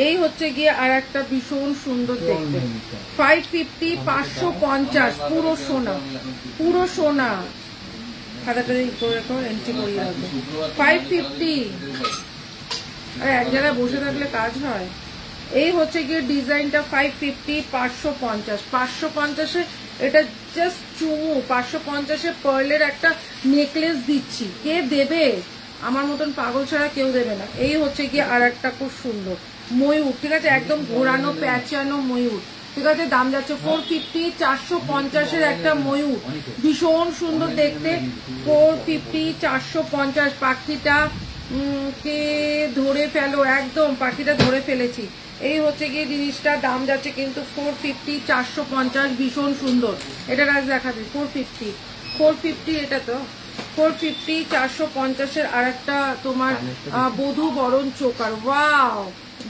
এই হচ্ছে গিয়ে আর একটা ভীষণ সুন্দর দেখতে 550 550, পুরো সোনা, পুরো সোনা, খাতাটা এন্ট্রি করিয়ে রাখবো 550। আরে এক জায়গায় বসে থাকলে কাজ হয়। এই হচ্ছে গিয়ে ডিজাইনটা 550 550 550, এটা জাস্ট চুমু 550 পার্লের একটা নেকলেস দিচ্ছি, কে দেবে? আমার মতন পাগল ছাড়া কেউ দেবে না। এই হচ্ছে গিয়ে আর একটা খুব সুন্দর ময়ূর, ঠিক আছে, একদম ঘোরানো প্যাঁচানো ময়ূর, ঠিক আছে, দাম যাচ্ছে 450 450 একটা ময়ূর, ভীষণ সুন্দর দেখতে 450 450। পাখিটা কে ধরে ফেলো, একদম পাখিটা ধরে ফেলেছি। এই হচ্ছে গিয়ে জিনিসটা, দাম যাচ্ছে কিন্তু 450 450, ভীষণ সুন্দর। এটা রাজ দেখাবি 450 450, এটা তো 450 450 আর একটা তোমার বধূ বরণ চোকার, ওয়াও,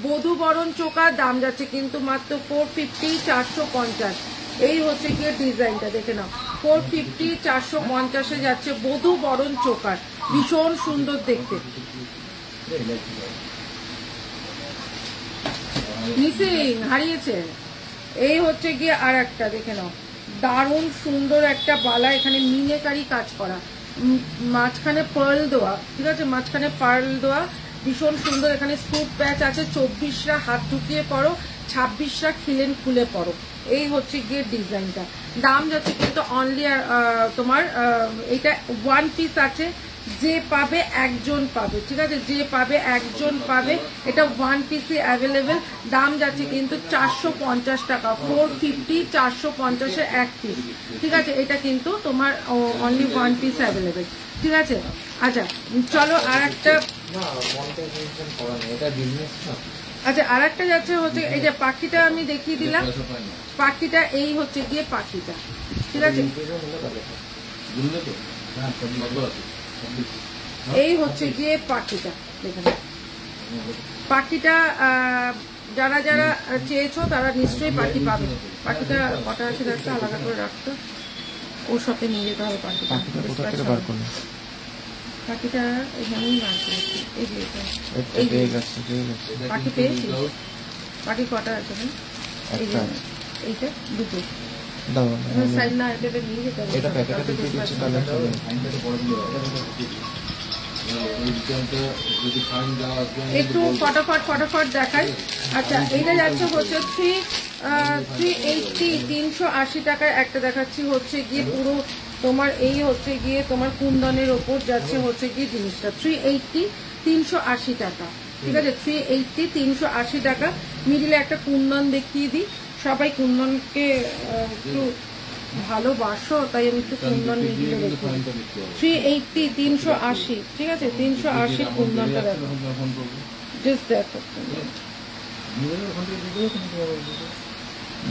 বধূ বরণ চোকার, দাম যাচ্ছে কিন্তু মাত্র 450 450। এই হচ্ছে গিয়ে ডিজাইনটা দেখে নাও, 450 450 যাচ্ছে বধূ বরণ চোকার, ভীষণ সুন্দর দেখতে। মিসিং হারিয়েছে। এই হচ্ছে গিয়ে আর একটা দেখে নাও, দারুণ সুন্দর একটা বালা, এখানে মিনেকারি কাজ করা, মাঝখানে পার্ল দেওয়া, ঠিক আছে, মাঝখানে পার্ল দেওয়া, ভীষণ সুন্দর। এখানে স্ক্রুপ প্যাচ আছে, 24রা হাত ঢুকিয়ে পড়ো, 26রা খিলেন খুলে পড়ো। এই হচ্ছে গিয়ে ডিজাইনটা, দাম যাচ্ছে কিন্তু অনলি তোমার এটা ওয়ান পিস আছে, যে পাবে একজন পাবে, ঠিক আছে, যে পাবে একজন পাবে, এটা ওয়ান পিসই অ্যাভেলেবেল, দাম যাচ্ছে কিন্তু 450 টাকা, 450 450 এক পিস, ঠিক আছে, এটা কিন্তু তোমার অনলি ওয়ান পিস অ্যাভেলেবেল, ঠিক আছে। আচ্ছা চলো আর একটা, আচ্ছা আর একটা যাচ্ছে হচ্ছে এই যে পাখিটা আমি দেখিয়ে দিলাম, পাখিটা এই হচ্ছে গিয়ে পাখিটা, ঠিক আছে, এই হচ্ছে গিয়ে পাখিটা, দেখুন পাখিটা যারা যারা চেয়েছো তারা নিশ্চয়ই পাখি পাবে। পাখিটা কটা আছে রাখতে, আলাদা করে রাখতো, ওর সাথে নিয়ে যেতে হবে পাখিটা, পাখিটা এখানেই বার করেছি, এই যে পাখি পেয়েছি, পাখি কটা আছে, এইটা দুটো সাইড না, এটা নিয়ে যেতে হবে, একটু ফটাফট ফটাফট দেখাই। আচ্ছা এইটা যাচ্ছে হচ্ছে 380 380 টাকার একটা দেখাচ্ছি, হচ্ছে গিয়ে পুরো তোমার এই হচ্ছে গিয়ে তোমার কুন্দনের ওপর যাচ্ছে হচ্ছে গিয়ে জিনিসটা 380 380 টাকা, ঠিক আছে, 380 380 টাকা। মিডিলে একটা কুন্দন দেখিয়ে দিই, সবাই কুন্দনকে একটু ভালোবাসো তাই আমি একটু কুন্দন মিডিলে দেখি, 380 380, ঠিক আছে, 380 কুন্দনটা দেখো, জাস্ট দেখো,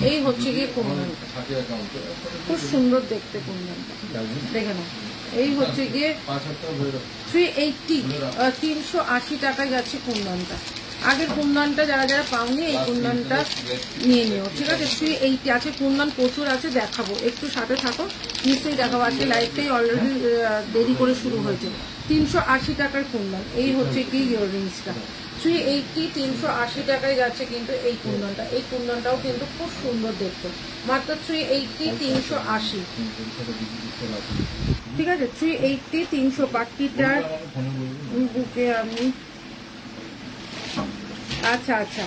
এই হচ্ছে গিয়ে কুন্দনটা, খুব সুন্দর দেখতে কুন্দনটা, দেখে নাও। এই হচ্ছে গিয়ে 380 380 টাকায় যাচ্ছে কুন্দনটা। আগের কুন্দনটা যারা যারা পাওনি এই কুন্দনটা নিয়ে নিও, ঠিক আছে, 380 আছে, কুন্দন প্রচুর আছে, দেখাবো, একটু সাথে থাকো, নিশ্চয়ই দেখাবো, আজকে লাইভটাই অলরেডি দেরি করে শুরু হয়েছে। 380 টাকার কুন্দন, এই হচ্ছে কি ইয়াররিংসটা 380 380 টাকায় যাচ্ছে কিন্তু এই কুন্দনটা, এই কুন্দনটাও কিন্তু খুব সুন্দর দেখতে, মাত্র 380 380, ঠিক আছে, 380 300। পাখিটার বুকে আমি আচ্ছা আচ্ছা,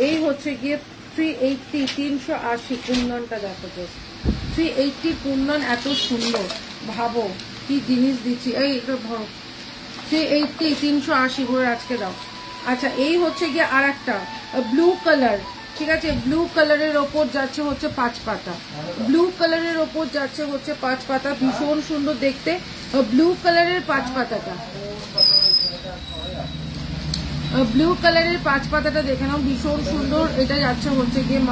এই হচ্ছে গিয়ে 380 380 কুন্দনটা দেখো, 380 কুন্দন এত সুন্দর, ভাবো কি জিনিস দিচ্ছি, এই এটা ধরো 380 380 করে আজকে দাও। আচ্ছা এই হচ্ছে গিয়ে আর একটা ব্লু কালার, ঠিক আছে, ব্লু কালারের ওপর যাচ্ছে হচ্ছে 5 পাতা, ব্লু কালারের ওপর যাচ্ছে হচ্ছে 5 পাতা, ভীষণ সুন্দর দেখতে ব্লু কালারের 5 পাতাটা, ব্লু কালারের 5 পাতাটা দেখে নাও, ভীষণ সুন্দর। এটা যাচ্ছে হচ্ছে গিয়ে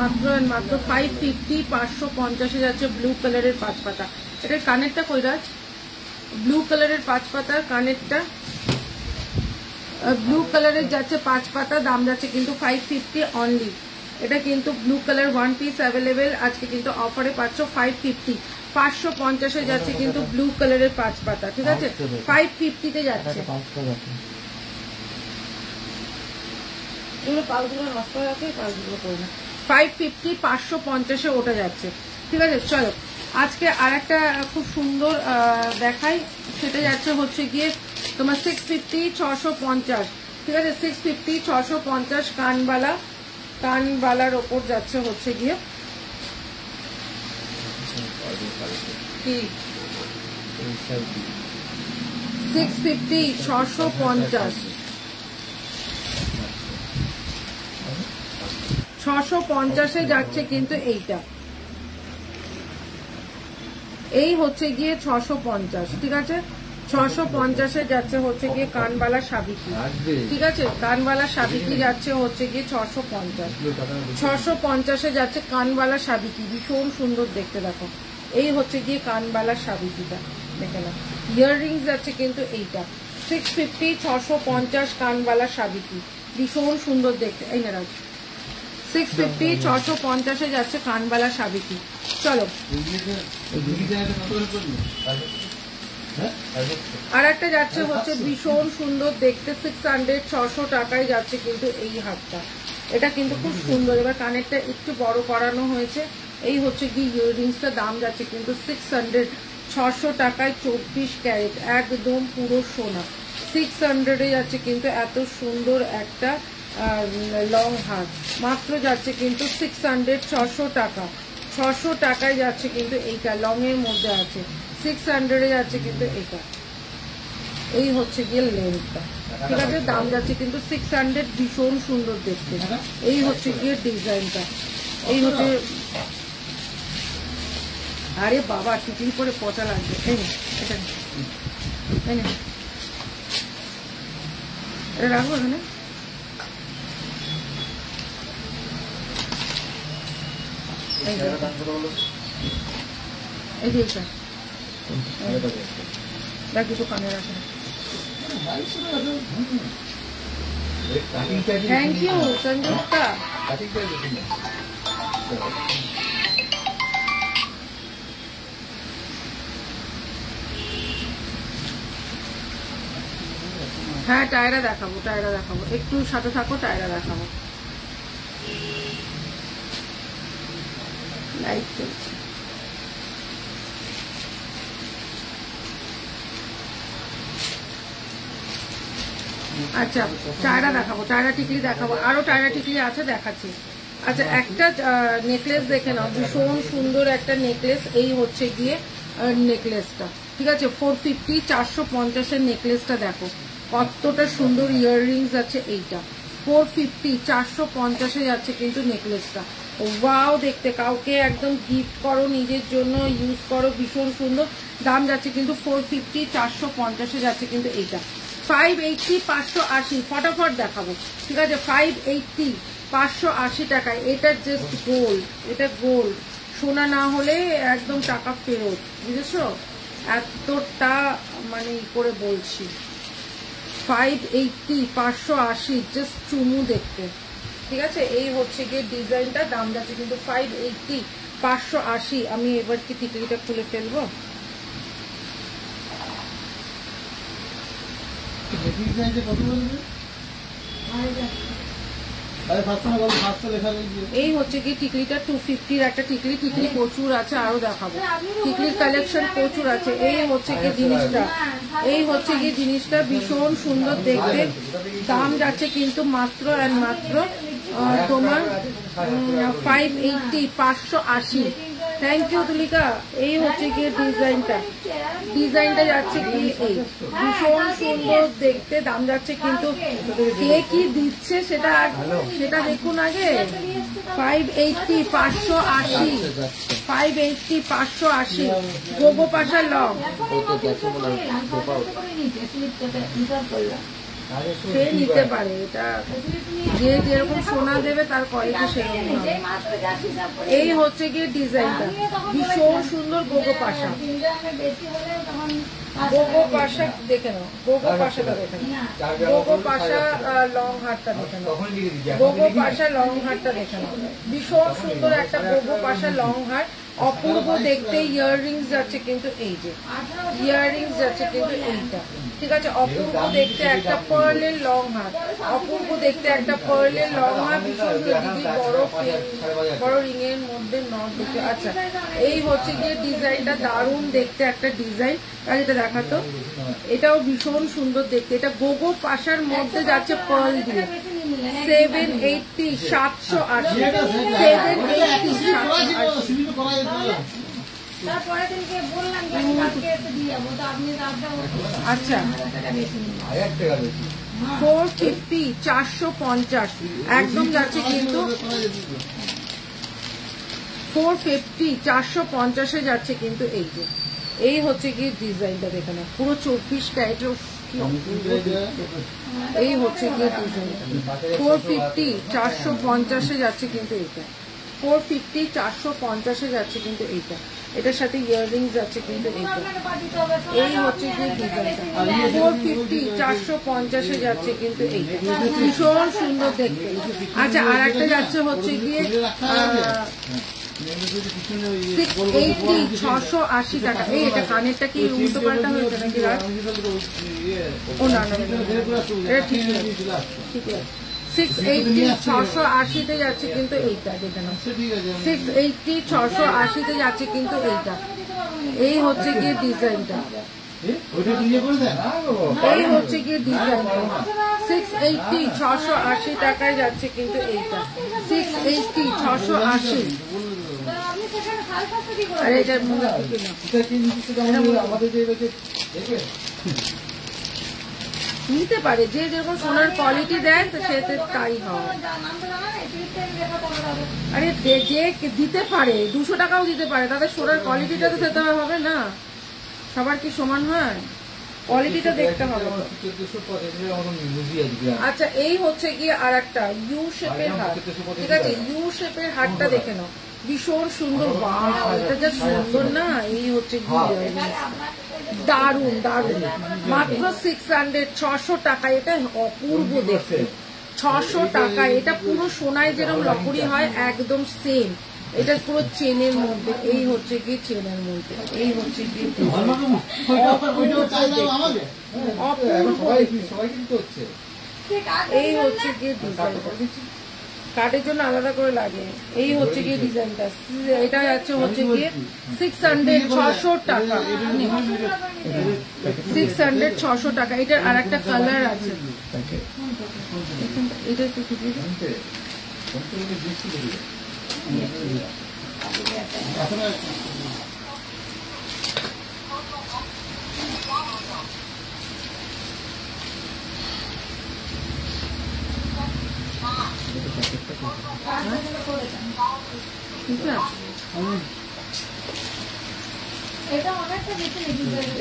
মাত্র 550 550 যাচ্ছে ব্লু কালারের 5 পাতা। এটার কানেরটা কইরাজ, ব্লু কালারের 5 পাতার কানেরটা ব্লু কালারের যাচ্ছে 5 পাতা, দাম যাচ্ছে কিন্তু 550 অনলি। এটা কিন্তু ব্লু কালার 1 পিস অ্যাভেলেবেল, আজকে কিন্তু অফারে পাচ্ছ 550, 550 যাচ্ছে কিন্তু ব্লু কালারের 5 পাতা, ঠিক আছে, 550 তে যাচ্ছে। এগুলো পালগুলো নষ্ট হয়ে যাচ্ছে, পালগুলো করে না, 550 550 ওটা যাচ্ছে, ঠিক আছে। চলো আজকে আর একটা খুব সুন্দর দেখাই, সেটা যাচ্ছে হচ্ছে গিয়ে তোমার 650 650, ঠিক আছে, 650 650 কানবালা, কানবালার ওপর যাচ্ছে হচ্ছে গিয়ে কি 650 650 650 যাচ্ছে কিন্তু এইটা, এই হচ্ছে গিয়ে 650, ঠিক আছে, 650 যাচ্ছে হচ্ছে গিয়ে কানবালা সাবিকি, ঠিক আছে, কানবালা সাবিকি যাচ্ছে হচ্ছে গিয়ে 650, 650 যাচ্ছে কানবালা সাবিকি, ভীষণ সুন্দর দেখতে, দেখো এই হচ্ছে গিয়ে কানবালা সাবিকিটা দেখে না, ইয়াররিংস যাচ্ছে কিন্তু এইটা 650 650 কানবালা সাবিকি, ভীষণ সুন্দর দেখতে, এই না রাজ 650 650 যাচ্ছে কানবালা সাবিকি। চলো আর একটা যাচ্ছে হচ্ছে ভীষণ সুন্দর দেখতে 600 600 টাকায় যাচ্ছে কিন্তু এই হাতটা, এটা কিন্তু খুব সুন্দর। এবার কানেরটা একটু বড় করানো হয়েছে, এই হচ্ছে কি ইয়াররিংসটা, দাম যাচ্ছে কিন্তু 600 600 টাকায় 24 ক্যারেট একদম পুরো সোনা, 600 যাচ্ছে কিন্তু এত সুন্দর একটা লং হাত, মাত্র যাচ্ছে কিন্তু 600 600 টাকা, 600 টাকায় যাচ্ছে কিন্তু এইটা লং এর মধ্যে আছে, 600 যাচ্ছে কিন্তু এটা, এই হচ্ছে গিয়ে লেন্থটা, ঠিক আছে, দাম যাচ্ছে কিন্তু 600, ভীষণ সুন্দর দেখতে, এই হচ্ছে গিয়ে ডিজাইনটা, এই হচ্ছে, আরে বাবা টিকিট করে পচা লাগবে, এই এটা এটা রাখবো এখানে, এই যে দেখ দুটো কানে রাখে, থ্যাংক ইউ সঞ্জুক্তা। হ্যাঁ টায়রা দেখাবো, টায়রা দেখাবো, একটু সাথে থাকো, টায়রা দেখাবো, লাইট চলছে। আচ্ছা টায়রা দেখাবো, টায়রা টিকলি দেখাবো, আরো টায়রা টিকলি আছে দেখাচ্ছি। আচ্ছা একটা নেকলেস দেখে নাও, ভীষণ সুন্দর একটা নেকলেস, এই হচ্ছে গিয়ে নেকলেসটা, ঠিক আছে, 450 450 নেকলেসটা দেখো কতটা সুন্দর, ইয়াররিংস আছে, এইটা 450 450 যাচ্ছে কিন্তু নেকলেসটা, ওয়াও দেখতে, কাউকে একদম গিফট করো, নিজের জন্য ইউজ করো, ভীষণ সুন্দর, দাম যাচ্ছে কিন্তু 450 450 যাচ্ছে কিন্তু এইটা, 580 580 ফটাফট দেখাবো, ঠিক আছে, 580 580 টাকায়, এটা জাস্ট গোল্ড, এটা গোল্ড, সোনা না হলে একদম টাকা ফেরত, বুঝেছো, এতটা মানে করে বলছি, 580 580 জাস্ট চুমু দেখতে, ঠিক আছে, এই হচ্ছে গিয়ে ডিজাইনটা, দাম যাচ্ছে কিন্তু 580 580। আমি এবার কি টিকলিটা খুলে ফেলবো, এই হচ্ছে কি টিকলিটা 250 একটা টিকলি, টিকলি প্রচুর আছে, আরো দেখাবো, টিকলির কালেকশন প্রচুর আছে, এই হচ্ছে কি জিনিসটা, এই হচ্ছে কি জিনিসটা, ভীষণ সুন্দর দেখতে, দাম যাচ্ছে কিন্তু মাত্র আর মাত্র তোমার 580 580 থ্যাংক ইউ তুলিকা। এই হচ্ছে গিয়ে ডিজাইনটা যাচ্ছে কি এই ভীষণ সুন্দর দেখতে, দাম যাচ্ছে কিন্তু কে কি দিচ্ছে সেটা দেখুন আগে। 580 580 580 580 গোগো পাশার লং। সে নিতে পারে, এটা যে যেরকম সোনা দেবে তার কোয়ালিটি সেরকম হবে। এই হচ্ছে গিয়ে ডিজাইনটা ভীষণ সুন্দর গোগো পাশা। গোগো পাশা দেখে নাও, গোগো পাশাটা দেখে নাও, গোগো পাশা লং হারটা দেখে নাও, গোগো পাশা লং হারটা দেখে নাও। ভীষণ সুন্দর একটা গোগো পাশা লং হার, অপূর্ব দেখতে। ইয়াররিংস যাচ্ছে কিন্তু এই যে ইয়াররিংস যাচ্ছে কিন্তু এইটা, ঠিক আছে। অপূর্ব দেখতে একটা পার্লের লং হার, অপূর্ব দেখতে একটা পার্লের লং হার। ভীষণ দিদি বড় রিং এর মধ্যে নট দেখতে। আচ্ছা, এই হচ্ছে গিয়ে ডিজাইনটা দারুণ দেখতে একটা ডিজাইন। আর এটা দেখাতো, এটাও ভীষণ সুন্দর দেখতে। এটা গোগো পাশার মধ্যে যাচ্ছে পার্ল দিয়ে। 780 780 780 780। আচ্ছা 450 450 একদম যাচ্ছে কিন্তু 450 450 যাচ্ছে কিন্তু এই যে এই হচ্ছে কি ডিজাইনটা দেখে না, পুরো 24 ক্যারেটের। এই হচ্ছে কি ডিজাইনটা 450 450 যাচ্ছে কিন্তু এইটা, 450 450 যাচ্ছে কিন্তু এইটা। এটার সাথে ইয়াররিংস যাচ্ছে কিন্তু এইটা। এই হচ্ছে গিয়ে ডিজাইনটা 450 450 যাচ্ছে কিন্তু এইটা, ভীষণ সুন্দর দেখতে। আচ্ছা, আর একটা যাচ্ছে হচ্ছে গিয়ে 680 680 টাকা। এই এটা কানেরটা কি উল্টো পাল্টা হয়েছে নাকি? ও না না, এটা ঠিক আছে, ঠিক আছে। 680 680 যাচ্ছে কিন্তু এইটা, দেখে নাও 680 680 যাচ্ছে কিন্তু এইটা। এই হচ্ছে গিয়ে ডিজাইনটা, এই হচ্ছে গিয়ে ডিজাইনটা 680 680 টাকায় যাচ্ছে কিন্তু এইটা, 680 680। আরে এটা নিতে পারে, যে যেরকম সোনার কোয়ালিটি দেয় তো সেতে তাই হয়। আরে যে দিতে পারে 200 টাকাও দিতে পারে, তাদের সোনার কোয়ালিটিটা তো দিতে হবে না, সবার কি সমান হয়? কোয়ালিটিটা দেখতে হবে। আচ্ছা, এই হচ্ছে গিয়ে আর একটা ইউ শেপের হার, ঠিক আছে। ইউ শেপের হারটা দেখে নাও, ভীষণ সুন্দর। এটা যা সুন্দর না, এই হচ্ছে দারুন দারুন। মাত্র 600 600 টাকা। এটা অপূর্ব দেখতে, 600 টাকা। এটা পুরো সোনায় যেরকম লকড়ি হয় একদম সেম, এটা পুরো চেনের মধ্যে। এই হচ্ছে কি চেনের মধ্যে, এই হচ্ছে কি এই হচ্ছে কি ডিজাইনটা, কাটের জন্য আলাদা করে লাগে। এই হচ্ছে গিয়ে ডিজাইনটা, এটা যাচ্ছে হচ্ছে গিয়ে 600 600 টাকা, 600 600 টাকা। এটার আর একটা কালার আছে, এটা একটু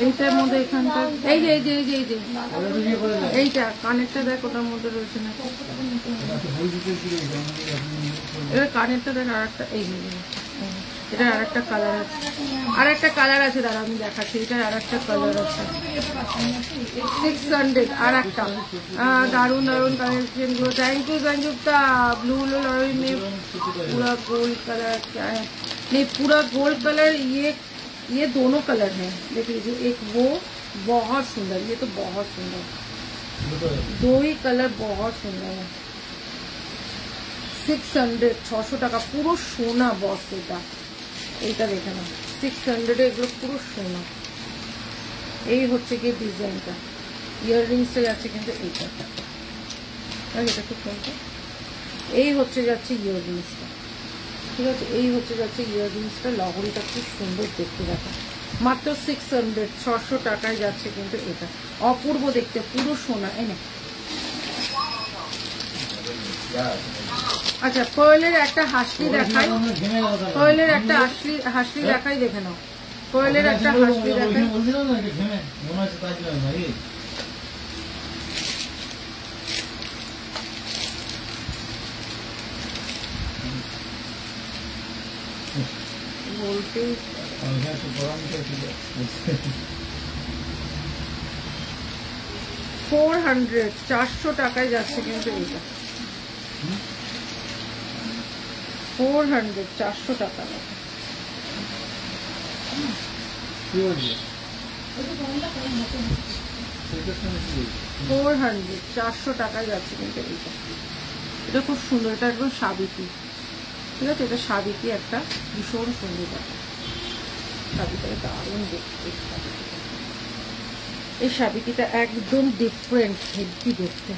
এইটার মধ্যে এখানটা এই যে এই যে এই যে এই যে এইটা কানেরটা দেখ, ওটার মধ্যে রয়েছে না। এবার কানেরটা দেখ, আর একটা এই এটা আর একটা কালার আছে, আর একটা কালার আছে, দাঁড়া আমি দেখাচ্ছি। এটার আর একটা কালার আছে 600 আর একটা। दारुण दारुण collection Gulo. Thank you Sanyukta. Blue में पूरा गोल्ड कलर क्या है, नहीं पूरा गोल्ड कलर। ये दोनों कलर हैं, देख लीजिए। एक वो बहुत सुंदर, ये तो बहुत सुंदर, दो ही कलर बहुत सुंदर है। 600 600 টাকা পুরো সোনা বস। এটা দেখে না 600 এগুলো পুরো সোনা। এই হচ্ছে কি ডিজাইনটা, ইয়াররিংসটা যাচ্ছে কিন্তু এইটা, এটা খুব সুন্দর। এই হচ্ছে যাচ্ছে ইয়াররিংসটা, ঠিক আছে। এই হচ্ছে যাচ্ছে ইয়াররিংসটা, লহরিটা খুব সুন্দর দেখতে, দেখো মাত্র 600, 600 টাকায় যাচ্ছে কিন্তু এটা, অপূর্ব দেখতে, পুরো সোনা। এনে আচ্ছা পার্লের একটা হাসলি দেখাই, পার্লের একটা হাসলি দেখাই, দেখে নাও পার্লের একটা হাসলি দেখাই। বলতে 400, 400 টাকায় যাচ্ছে কিন্তু এটা, 400, 400 টাকা। 400, 400 টাকায় যাচ্ছে কিন্তু এটা, এটা খুব সুন্দর, এটা একদম সাবিকি, ঠিক আছে, এটা সাবিকি একটা ভীষণ সুন্দর ব্যাপার, সাবিকিটা দারুণ দেখতে, এই সাবিকিটা একদম ডিফারেন্ট, হেভি দেখতে,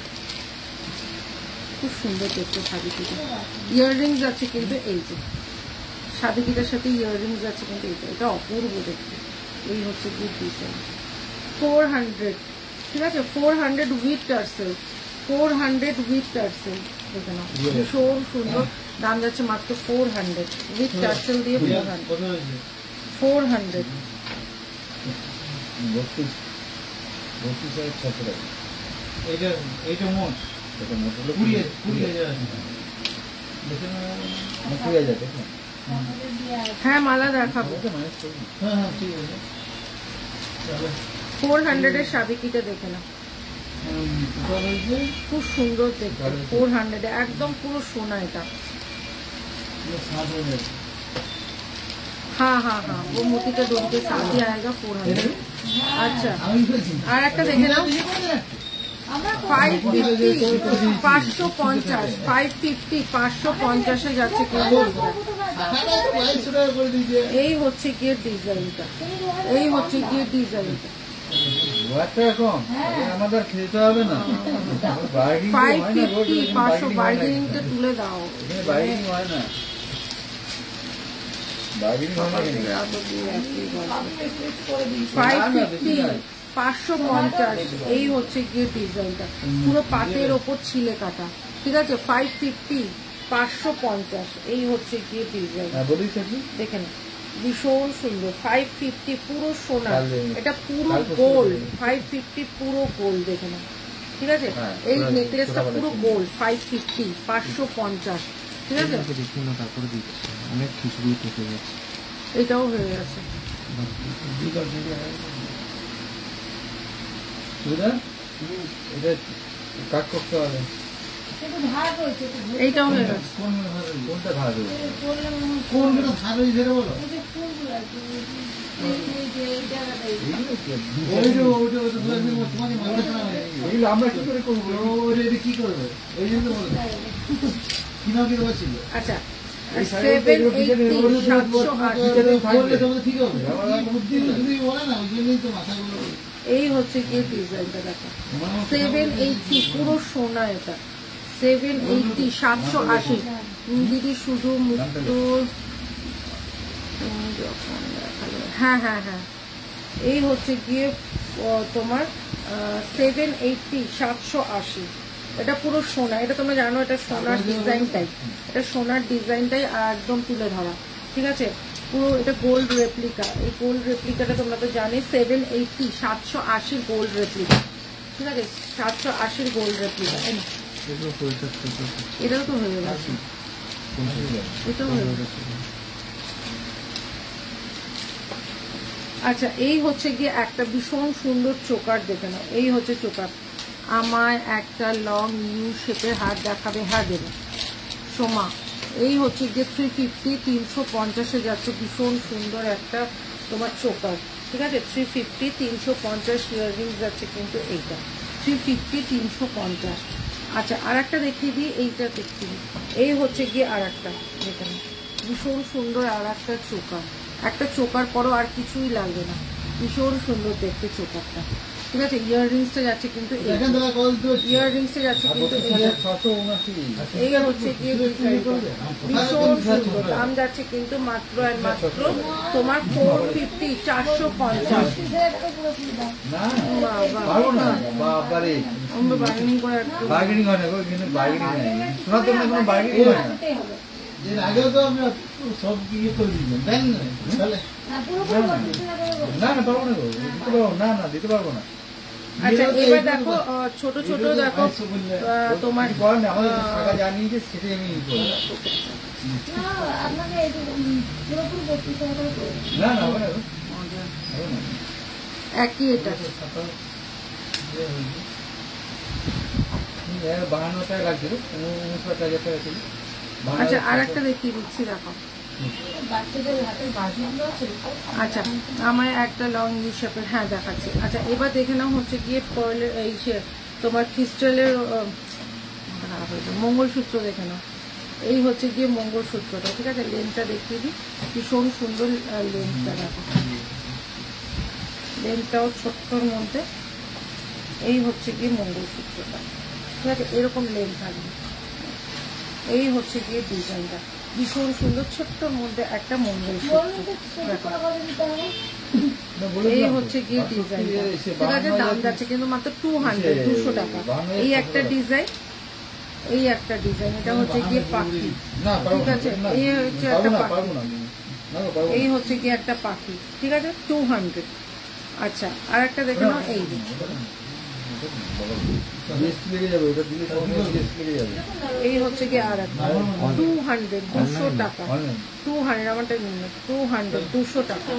খুব সুন্দর দেখতে সাবিকিটা। ইয়াররিংস আছে কিন্তু এই যে সাবিকিটার সাথে ইয়াররিংস আছে কিন্তু এটা অপূর্ব দেখতে। এই হচ্ছে গুড ডিজাইন, 400, ঠিক আছে, 400 উইথ টার্সেল, 400 উইথ টার্সেল, দেখে নাও ভীষণ সুন্দর, দাম যাচ্ছে মাত্র 400 উইথ টার্সেল দিয়ে, 400। হ্যাঁ মালা দেখাবো, 400 এর সাবিকিটা দেখে না, খুব সুন্দর দেখতে, 400 একদম পুরো সোনা এটা। हाँ हाँ हाँ वो मोती का डोर के साथ ही आएगा 400। अच्छा और একটা দেখে নাও 550, 550, 550, 550 এ যাচ্ছে কিন্তু এই হচ্ছে গিয়ে ডিজাইনটা, এই হচ্ছে গিয়ে ডিজাইনটা, আমাদের খেতে হবে না, 550, 500 বার্গেনিংটা তুলে দাও, বার্গেনিং হয় না, 550, এই হচ্ছে গিয়ে ডিজাইনটা, পুরো পাটের ওপর ছিলে কাটা, ঠিক আছে, 550, 550, এই হচ্ছে গিয়ে ডিজাইন, দেখেন ভীষণ সুন্দর, 550 পুরো সোনা, এটা পুরো গোল্ড, 550 পুরো গোল্ড, দেখে না, ঠিক আছে, এই নেকলেসটা পুরো গোল্ড, 550, 550, ঠিক আছে, অনেক খিচুড়ি থেকে যাচ্ছে, এটাও হয়ে গেছে, এটা কাট করতে হবে, এইটাও হয়ে গেছে, কোনটা ধার রয়েছে, কোনটা ধার রয়েছে সেটা বলো, আমরা কি করে করবো, কি করবো, ওই জন্য বলো কিনা কি ছিল, আচ্ছা 780, 780, এই হচ্ছে গিয়ে ডিজাইনটা দেখো, 780 পুরো সোনা, এটা 780, 780 দিদি শুধু মুক্ত, হ্যাঁ হ্যাঁ হ্যাঁ, এই হচ্ছে গিয়ে তোমার 780, 780, এটা পুরো সোনা, এটা তোমরা জানো এটা সোনার ডিজাইনটাই, এটা সোনার ডিজাইনটাই একদম তুলে ধরা, ঠিক আছে, পুরো এটা গোল্ড রেপ্লিকা, এই গোল্ড রেপ্লিকাটা তোমরা তো জানি 780, 780 গোল্ড রেপ্লিকা, ঠিক আছে, 780 গোল্ড রেপ্লিকা, এটাও তো হয়ে গেছে, এটাও হয়ে গেছে। আচ্ছা এই হচ্ছে গিয়ে একটা ভীষণ সুন্দর চোকার, দেখে নাও, এই হচ্ছে চোকার, আমায় একটা লং ইউ শেপের হাত দেখাবে, হ্যাঁ দেবে সোমা, এই হচ্ছে গিয়ে 350, 350 যাচ্ছে, ভীষণ সুন্দর একটা তোমার চোকার, ঠিক আছে, 350, 350 ইয়াররিংস যাচ্ছে কিন্তু এইটা 350, 350। আচ্ছা আর একটা দেখিয়ে দিই, এইটা দেখিয়ে দিই, এই হচ্ছে গিয়ে আর একটা, দেখে নাও ভীষণ সুন্দর আর একটা চোকার, একটা চোকার পরও আর কিছুই লাগবে না, ভীষণ সুন্দর দেখতে চোকারটা, ঠিক আছে। ইয়াররিংসটা যাচ্ছে কিন্তু ইয়াররিংসটা যাচ্ছে কিন্তু এই হচ্ছে গিয়ে ভীষণ সুন্দর। দাম যাচ্ছে কিন্তু মাত্র আর মাত্র তোমার 450, 450। বার্গেনিং করে একটু বার্গেনিং হয় না গো, কিন্তু বার্গেনিং নাই, শোনার জন্য কোনো বার্গেনিং হয় না। এর আগেও তো আমরা সব ইয়ে করে দিলাম, দেন না তাহলে না না পারবো না গো, দিতে পারবো না, না দিতে পারবো না। আচ্ছা এবার দেখো ছোট ছোট দেখো তোমার আমাদের টাকা জানিয়ে যে সেটাই আমি না না হবে না গো, হবে না। একই এটা 52 টাকা লাগছিল, 59,000 টাকা ছিল। আচ্ছা আর একটা দেখিয়ে দিচ্ছি দেখো। আচ্ছা আমার একটা লং ইউ শেপের, হ্যাঁ দেখাচ্ছি। আচ্ছা এবার দেখে নাও হচ্ছে গিয়ে পার্লের এই তোমার ক্রিস্টালের মঙ্গলসূত্র দেখে নাও। এই হচ্ছে গিয়ে মঙ্গলসূত্রটা, ঠিক আছে। লেন্থটা দেখিয়ে দিই, ভীষণ সুন্দর লেন্থটা দেখো, লেন্থটাও ছোট্টর মধ্যে। এই হচ্ছে গিয়ে মঙ্গলসূত্রটা, ঠিক আছে, এরকম লেন্থ থাকবে। এই হচ্ছে গিয়ে ডিজাইনটা ভীষণ সুন্দর, ছোট্টর মধ্যে একটা মঙ্গলসূত্র। এই হচ্ছে গিয়ে ডিজাইনটা, ঠিক আছে। দাম যাচ্ছে কিন্তু মাত্র 200, 200 টাকা। এই একটা ডিজাইন, এই একটা ডিজাইন, এটা হচ্ছে গিয়ে পাখি, ঠিক আছে। এই হচ্ছে একটা পাখি, এই হচ্ছে গিয়ে একটা পাখি, ঠিক আছে, 200। আচ্ছা আর একটা দেখে নাও, এই এই হচ্ছে গিয়ে আর একটা 200, 200 টাকা, 200 আমারটা 200, 200 টাকা।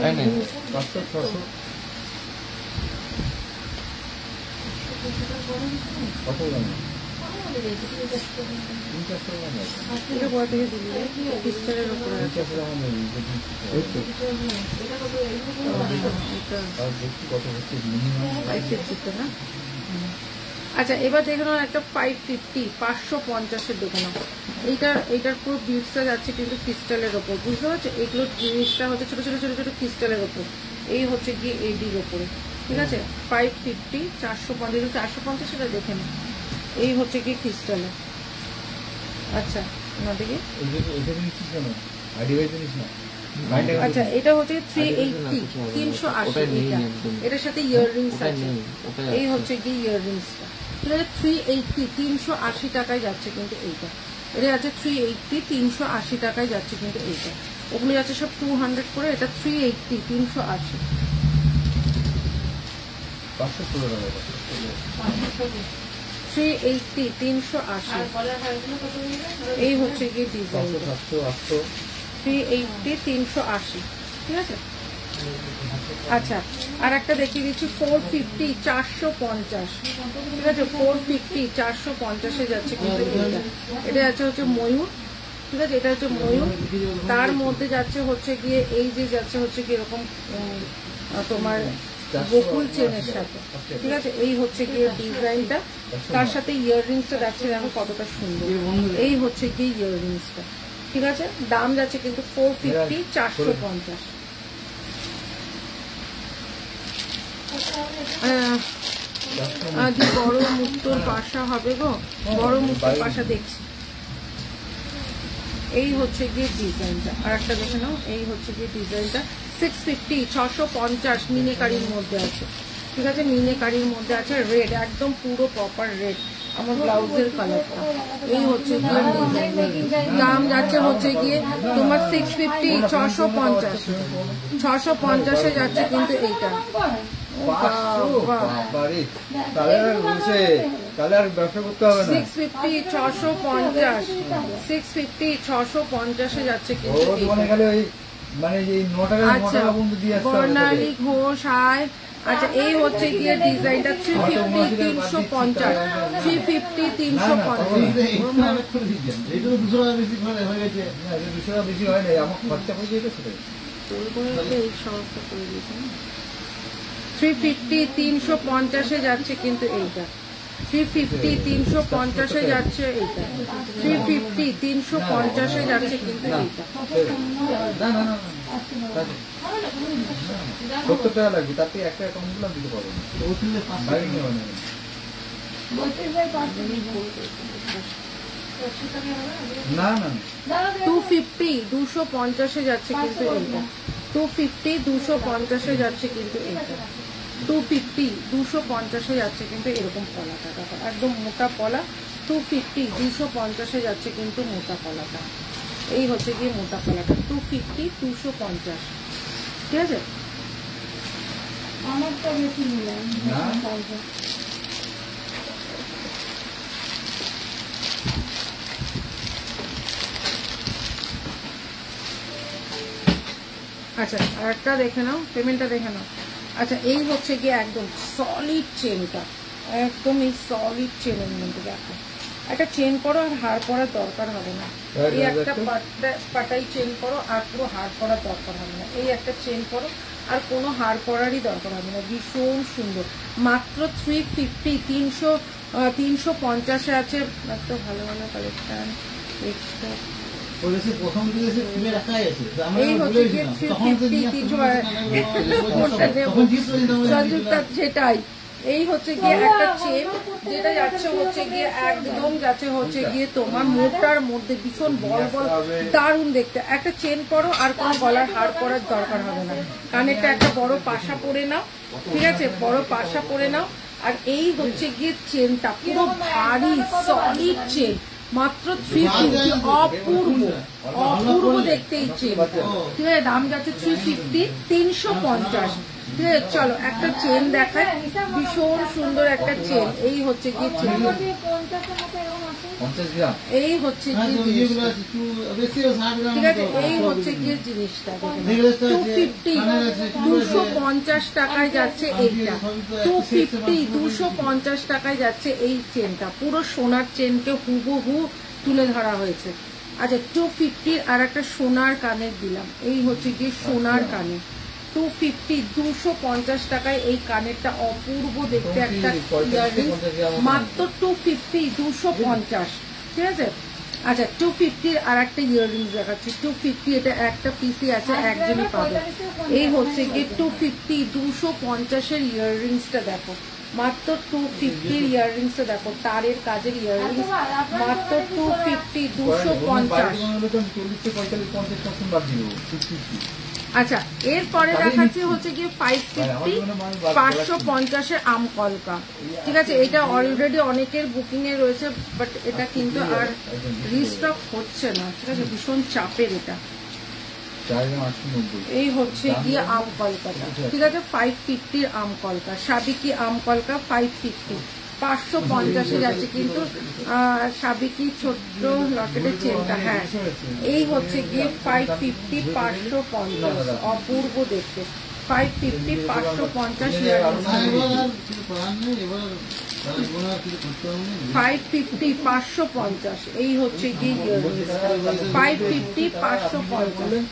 এটা কোথা থেকে দিলি? ক্রিস্টালের উপরে না। আচ্ছা এবার দেখে নাও একটা 550, 550-এর দেখে নাও। এইটার পুরো বিটসটা যাচ্ছে কিন্তু ক্রিস্টালের ওপর, বুঝতে পারছো? এগুলো জিনিসটা হচ্ছে ছোট ছোট ছোট ছোট ক্রিস্টালের ওপর। এই হচ্ছে গিয়ে এডির ওপরে, ঠিক আছে। 550, 450, 450 সেটা দেখে নাও। এই হচ্ছে গিয়ে ক্রিস্টালের। আচ্ছা না দেখি, আচ্ছা এটা হচ্ছে 380, 380। এটার সাথে ইয়াররিংস আছে, এই হচ্ছে গিয়ে ইয়াররিংসটা, ঠিক আছে। 380, 380 টাকায় যাচ্ছে কিন্তু এইটা। এটা আছে 380, 380 টাকায় যাচ্ছে কিন্তু এইটা। ওগুলো যাচ্ছে সব 200 করে, এটা 380, 380। 380, 380। এই হচ্ছে গিয়ে ডিজাইন 380, 380, ঠিক আছে। আচ্ছা আর একটা দেখিয়ে দিচ্ছি 450, 450, ঠিক আছে। 450, 450-এ যাচ্ছে কিন্তু এটা যাচ্ছে হচ্ছে ময়ূর, ঠিক আছে। এটা হচ্ছে ময়ূর, তার মধ্যে যাচ্ছে হচ্ছে গিয়ে এই যে যাচ্ছে হচ্ছে কি এরকম তোমার গোকুল চেনের সাথে, ঠিক আছে। এই হচ্ছে গিয়ে ডিজাইনটা, তার সাথে ইয়াররিংসটা যাচ্ছে দেখো কতটা সুন্দর। এই হচ্ছে গিয়ে ইয়াররিংসটা, ঠিক আছে। দাম যাচ্ছে কিন্তু 450, 450। বড় মুক্তোর পাশা হবে গো, বড় মুক্তোর পাশা দেখছি। এই হচ্ছে গিয়ে ডিজাইনটা, আর একটা দেখে নাও। এই হচ্ছে গিয়ে ডিজাইনটা 650, 650 মিনেকারির মধ্যে আছে, ঠিক আছে। মিনেকারির মধ্যে আছে রেড, একদম পুরো প্রপার রেড, আমার ব্লাউজের কালারটা। এই হচ্ছে গিয়ে ডিজাইন, দাম যাচ্ছে হচ্ছে গিয়ে তোমার 650, 650, 650-এ যাচ্ছে কিন্তু এইটা। 650, 650-650-এ যাচ্ছে কিন্তু। আচ্ছা বর্ণালী ঘোষ, হাই। আচ্ছা এই হচ্ছে গিয়ে ডিজাইনটা 350, 350, 350, 350। বেশি হয় না, আমার খরচা হয়ে যেত সেটাই। 350, 350-এ যাচ্ছে কিন্তু এইটা, 350 350-এ যাচ্ছে এইটা, 350 350-এ যাচ্ছে কিন্তু এইটা। না না না 70 টাকা লাগবে, তাতে একটা অ্যাকাউন্ট গুলো দিতে পারবো না। বার্গেনিং হবে না। 250 250-এ যাচ্ছে কিন্তু এইটা, 250 250-এ যাচ্ছে কিন্তু এইটা, 250 250-এ যাচ্ছে কিন্তু এরকম পলাটা, দেখো একদম মোটা পলা, 250 250-এ যাচ্ছে কিন্তু মোটা পলাটা। এই হচ্ছে গিয়ে মোটা পলাটা 250 250, ঠিক আছে। অনেকটা বেশি নিলাম। আচ্ছা আর একটা দেখে নাও, পেমেন্টটা দেখে নাও। আচ্ছা এই হচ্ছে গিয়ে একদম সলিড চেনটা, একদম এই সলিড চেনের মধ্যে দেখো একটা চেন করো আর হার পরার দরকার হবে না, এই একটা পাটাই চেন করো আর পুরো হার পরার দরকার হবে না, এই একটা চেন করো আর কোনো হার পরারই দরকার হবে না। ভীষণ সুন্দর, মাত্র 350 350-এ আছে। এত ভালো ভালো কালেকশন এক্সট্রা। এই হচ্ছে গিয়ে 350 সেটাই। এই হচ্ছে গিয়ে একটা চেন যেটা যাচ্ছে হচ্ছে গিয়ে একদম যাচ্ছে হচ্ছে গিয়ে তোমার মোটার মধ্যে ভীষণ বল বল দারুণ দেখতে। একটা চেন পরো আর কোনো গলার হার পরার দরকার হবে না, কানেরটা একটা বড় পাশা পরে নাও, ঠিক আছে, বড় পাশা পরে নাও। আর এই হচ্ছে গিয়ে চেনটা পুরো ভারী সলিড চেন, মাত্র 350, অপূর্ব অপূর্ব দেখতে এই চেন, ঠিক আছে। দাম যাচ্ছে 350 350, ঠিক আছে। চলো একটা চেন দেখায়, ভীষণ সুন্দর একটা চেন। এই হচ্ছে গিয়ে চেন, এই হচ্ছে গিয়ে ঠিক আছে, এই হচ্ছে গিয়ে জিনিসটা 250 250 টাকায় যাচ্ছে এইটা, 250 250 টাকায় যাচ্ছে এই চেনটা, পুরো সোনার চেনকে হুবহু তুলে ধরা হয়েছে। আচ্ছা 250 আর একটা সোনার কানের দিলাম, এই হচ্ছে গিয়ে সোনার কানের 250 250 টাকায় এই কানেরটা অপূর্ব দেখতে একটা ইয়াররিংস, মাত্র 250 250, ঠিক আছে। আচ্ছা 250 আর একটা ইয়াররিংস দেখাচ্ছি, 250 এটা একটা পিসি আছে, একজনই পাবে। এই হচ্ছে গিয়ে 250 250-এর ইয়াররিংসটা দেখো, মাত্র 250 ইয়াররিংসটা দেখো, তারের কাজের ইয়াররিংস, মাত্র 250 250। আচ্ছা এরপরে দেখাচ্ছি হচ্ছে গিয়ে 550 550-এর আমকলকা, ঠিক আছে। এটা অলরেডি অনেকের বুকিং এ রয়েছে, বাট এটা কিন্তু আর রিস্টক হচ্ছে না, ঠিক আছে, ভীষণ চাপের এটা। এই হচ্ছে গিয়ে আমকলকাটা, ঠিক আছে, 550-র আমকলকা, সাবিকি আমকলকা 550 550-এ যাচ্ছে কিন্তু সাবিকি ছোট্ট লকেটের চেনটা। হ্যাঁ এই হচ্ছে গিয়ে 550 550, অপূর্ব দেখতে 550 550 550 550। এই হচ্ছে গিয়ে 550 550।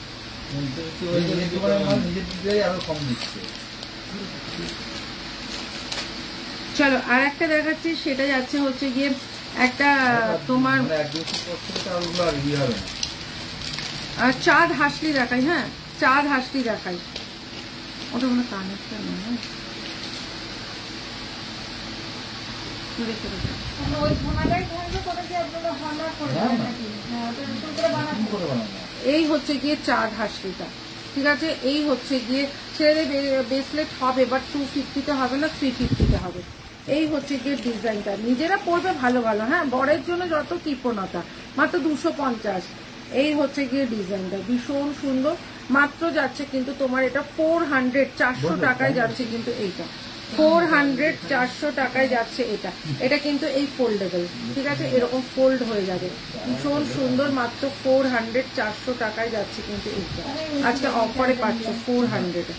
চলো আর একটা দেখাচ্ছি, সেটা যাচ্ছে হচ্ছে গিয়ে একটা তোমার চাঁদ হাসলি দেখাই, হ্যাঁ চাঁদ হাসলি দেখাই, ওটা মনে কানেরটা নয়, এই হচ্ছে গিয়ে চাঁদ হাসলিটা, ঠিক আছে। এই হচ্ছে গিয়ে ছেলেদের ব্রেসলেট হবে, বাট 250-তে হবে না, 350-তে হবে। এই হচ্ছে গিয়ে ডিজাইনটা, নিজেরা পরবে ভালো ভালো, হ্যাঁ বরের জন্য যত কৃপণতা, মাত্র 250। এই হচ্ছে গিয়ে ডিজাইনটা ভীষণ সুন্দর, মাত্র যাচ্ছে কিন্তু তোমার এটা 400 400 টাকায় যাচ্ছে কিন্তু এইটা, 400 400 টাকায় যাচ্ছে এটা। এটা কিন্তু এই ফোল্ডেবল, ঠিক আছে, এরকম ফোল্ড হয়ে যাবে, ভীষণ সুন্দর, মাত্র 400 400 টাকায় যাচ্ছে কিন্তু এইটা। আজকে অফারে পাচ্ছ 400-এ।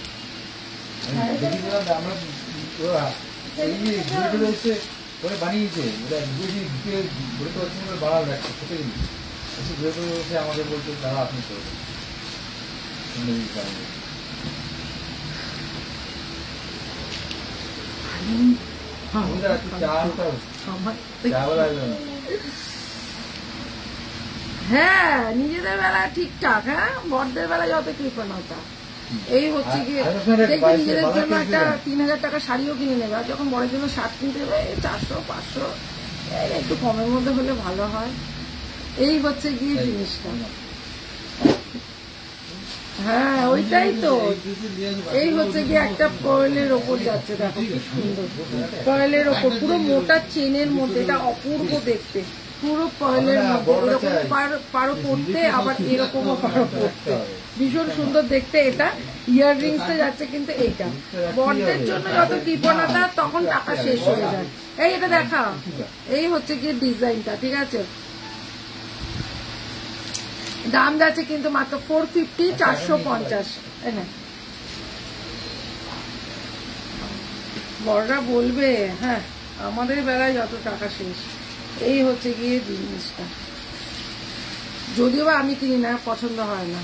আমাদের বলছে দাদা আপনি করবেন, হ্যাঁ নিজেদের বেলা ঠিকঠাক, হ্যাঁ বড়দের বেলা যত কৃপণতা। এই হচ্ছে গিয়ে দেখবি নিজেদের জন্য একটা 3000 টাকা শাড়িও কিনে নেবে, আর যখন বড়ের জন্য শার্ট কিনতে হবে 400-500, একটু কমের মধ্যে হলে ভালো হয়। এই হচ্ছে গিয়ে জিনিসটা। হ্যাঁ ওইটাই তো। এই হচ্ছে গিয়ে একটা পার্লের ওপর যাচ্ছে, দেখো কি সুন্দর পার্লের ওপর, পুরো মোটা চেনের মধ্যে, এটা অপূর্ব দেখতে, পুরো পার্লের মধ্যে। এরকম পারো পড়তে, আবার এরকমও পারো পড়তে, ভীষণ সুন্দর দেখতে। এটা ইয়াররিংসে যাচ্ছে কিন্তু এইটা বড়দের জন্য যত কৃপণতা, তখন টাকা শেষ হয়ে যায়। এই এটা দেখা, এই হচ্ছে গিয়ে ডিজাইনটা, ঠিক আছে। দাম যাচ্ছে কিন্তু মাত্র 450, 450। বড়রা বলবে হ্যাঁ আমাদের বেলায় যত টাকা শেষ। এই হচ্ছে গিয়ে জিনিসটা, যদিও বা আমি কিনি না, পছন্দ হয় না,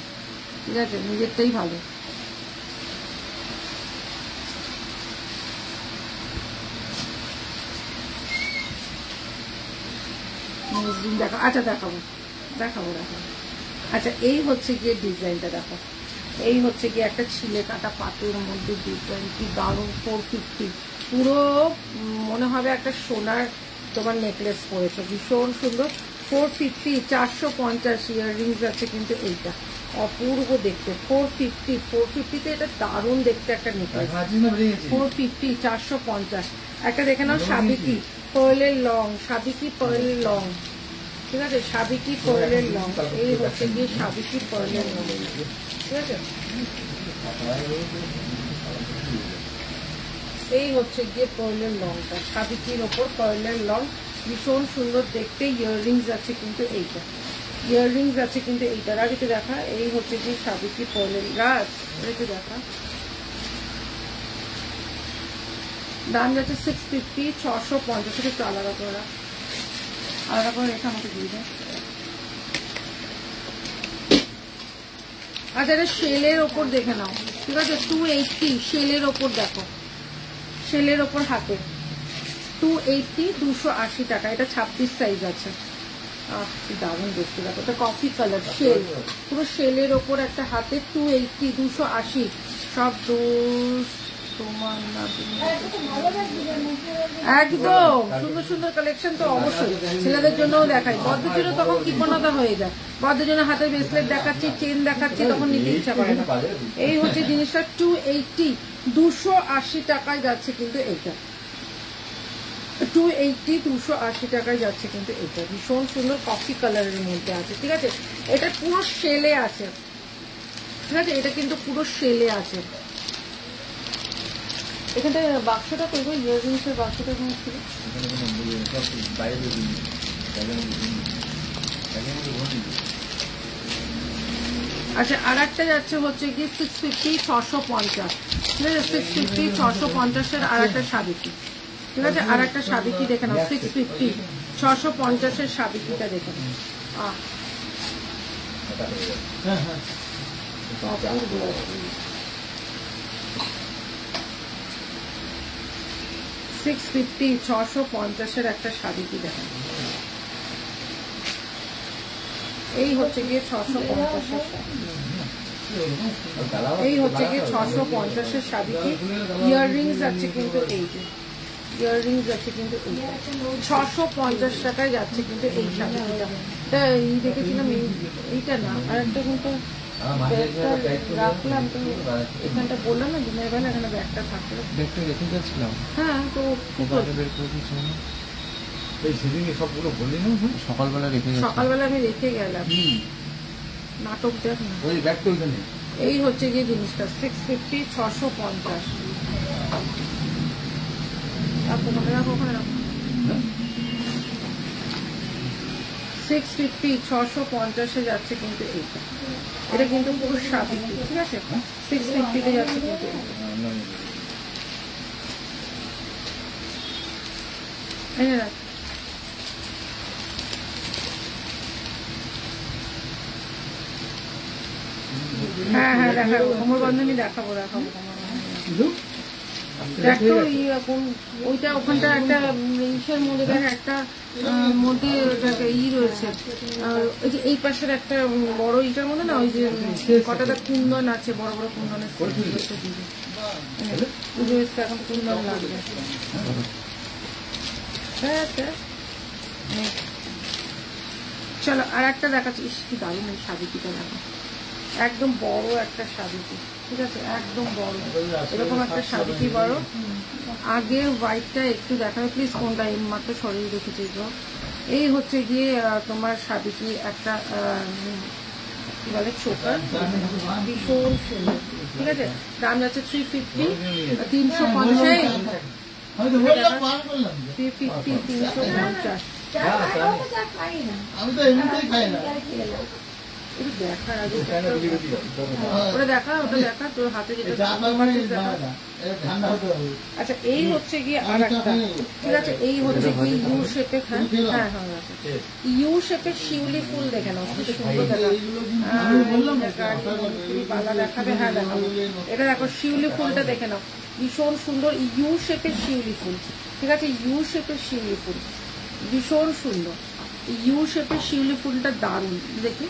ঠিক আছে, নিজেরটাই ভালো। দেখো, আচ্ছা দেখাবো। আচ্ছা এই হচ্ছে গিয়ে ডিজাইনটা দেখো, এই হচ্ছে গিয়ে একটা ছিলে কাটা পাতের মধ্যে ডিজাইন, কি দারুণ। 450, পুরো মনে হবে একটা সোনার তোমার নেকলেস পরেছো, ভীষণ সুন্দর। 450, 450 ইয়াররিংস আছে কিন্তু এইটা অপূর্ব দেখতে। 450-তে এটা দারুণ দেখতে একটা নেকলেস। 450, 450। একটা দেখে নাও সাবিকি পার্লের লং, সাবিকি পার্লের লং, ঠিক আছে, সাবিকি পার্লের লং। এই হচ্ছে গিয়ে সাবিকি পার্লের লং, ঠিক আছে। এই হচ্ছে গিয়ে পার্লের লংটা, সাবিকির ওপর পার্লের লং, ভীষণ সুন্দর দেখতে। ইয়াররিংস আছে কিন্তু এইটা, ইয়াররিংস আছে কিন্তু এইটার আগে দেখা। এই হচ্ছে গিয়ে সাবিকি পার্লের গাছ, রেখে দেখা। দাম যাচ্ছে 650, 650। একটু আলাদা করে রেখে আমাকে দিয়ে দেয়। আচ্ছা এটা শেলের ওপর দেখে নাও, ঠিক আছে। 280 শেলের ওপর, দেখো শেলের ওপর হাতে 280, 280 টাকা। এটা 26 সাইজ আছে। কি দারুণ দেখতে, দেখো এটা কফি কালার শেল, পুরো শেলের ওপর একটা হাতে 280, 280 সব তোমার না। একদম সুন্দর সুন্দর কালেকশন তো অবশ্যই ছেলেদের জন্যও দেখাই, বড়দের জন্য তখন কৃপণতা হয়ে যায়। বড়দের জন্য হাতের ব্রেসলেট দেখাচ্ছি, চেন দেখাচ্ছি, তখন নিতে ইচ্ছা করে না। এই হচ্ছে জিনিসটা 280, 280 টাকায় যাচ্ছে কিন্তু এইটা। 280, 280 টাকায় যাচ্ছে কিন্তু এটা, ভীষণ সুন্দর কফি কালারের মধ্যে আছে, ঠিক আছে। এটা পুরো শেলে আছে, ঠিক আছে, এটা কিন্তু পুরো শেলে আছে। এখানটা বাক্সটা করবো, ইয়াররিংসের বাক্সটা এখানে ছিল। আচ্ছা আর একটা যাচ্ছে হচ্ছে কি 650, 650, ঠিক আছে। 650, 650-এর আর একটা সাবিকি, ঠিক আছে। আর একটা সাবিকি দেখে নাও, 650, 650-এর সাবিকিটা দেখে নাও। 650, 650-এর একটা সাবিকি দেখে নাও। এই হচ্ছে গিয়ে 650-এর সাবিকি, এই হচ্ছে গিয়ে 650-এর সাবিকি। ইয়াররিংস আছে কিন্তু এইটা, ইয়াররিংস আছে কিন্তু এইটা 650 টাকায় যাচ্ছে কিন্তু এই সাবিকিটা। এটা এই দেখেছিলাম, এইটা না, আর একটা কিন্তু রাখলাম তো এখানটা, বললাম না দিনের বেলা এখানে ব্যাগটা থাকলো, ব্যাগটা রেখে গেছিলাম। হ্যাঁ তো সকালবেলা আমি রেখে গেলাম, নাটক দেখ না। এই হচ্ছে গিয়ে জিনিসটা 650, 650। ওখানে রাখো, ওখানে রাখো। 650, 650-এ যাচ্ছে কিন্তু এইটা। এটা কিন্তু পুরো সাবিকি, ঠিক আছে। 650-তে যাচ্ছে কিন্তু এনে রাখ। হ্যাঁ হ্যাঁ দেখাবো, কোমর বন্ধনী দেখাবো, দেখাবো কোমর বন্ধনী। দেখ তো এখন ওইটা ওখানটা একটা ইসের মধ্যে দেখ একটা মধ্যে রয়েছে, ওই যে এই পাশের একটা বড় ইটার মধ্যে না ওই যে কটাটা কুন্দন আছে, বড় বড় কুন্দনের পুজো এসছে, এখন কুন্দন লাগবে। চলো আর একটা দেখাচ্ছি, কি দারুণ এই সাবিকিটা দেখো, একদম বড় একটা সাবিকি, ঠিক আছে, একদম বড় এরকম একটা সাবিকি বড়। আগে হোয়াইটটা একটু দেখাবে প্লিজ, কোনটা এই মাত্র সরিয়ে রেখেছি। এই হচ্ছে গিয়ে তোমার সাবিকি একটা কি বলে চোকার, ভীষণ সুন্দর, ঠিক আছে, দাম যাচ্ছে 350, 350, 350, 350। আমি তো এমনিতেই খাই না। দেখার আগে ওটা দেখা, ওটা দেখা তোর হাতে যেটা। আচ্ছা এই হচ্ছে গিয়ে আর একটা, ঠিক আছে, এই হচ্ছে কি ইউ শেপে, হ্যাঁ হ্যাঁ ইউ শেপের শিউলি ফুল দেখে নাও, কি সুন্দর দেখা, পালা দেখাবে, হ্যাঁ দেখাবো, এটা দেখো শিউলি ফুলটা দেখে নাও, ভীষণ সুন্দর ইউ শেপের শিউলি ফুল, ঠিক আছে, ইউ শেপের শিউলি ফুল ভীষণ সুন্দর, ইউ শেপের শিউলি ফুলটা দারুণ, দেখি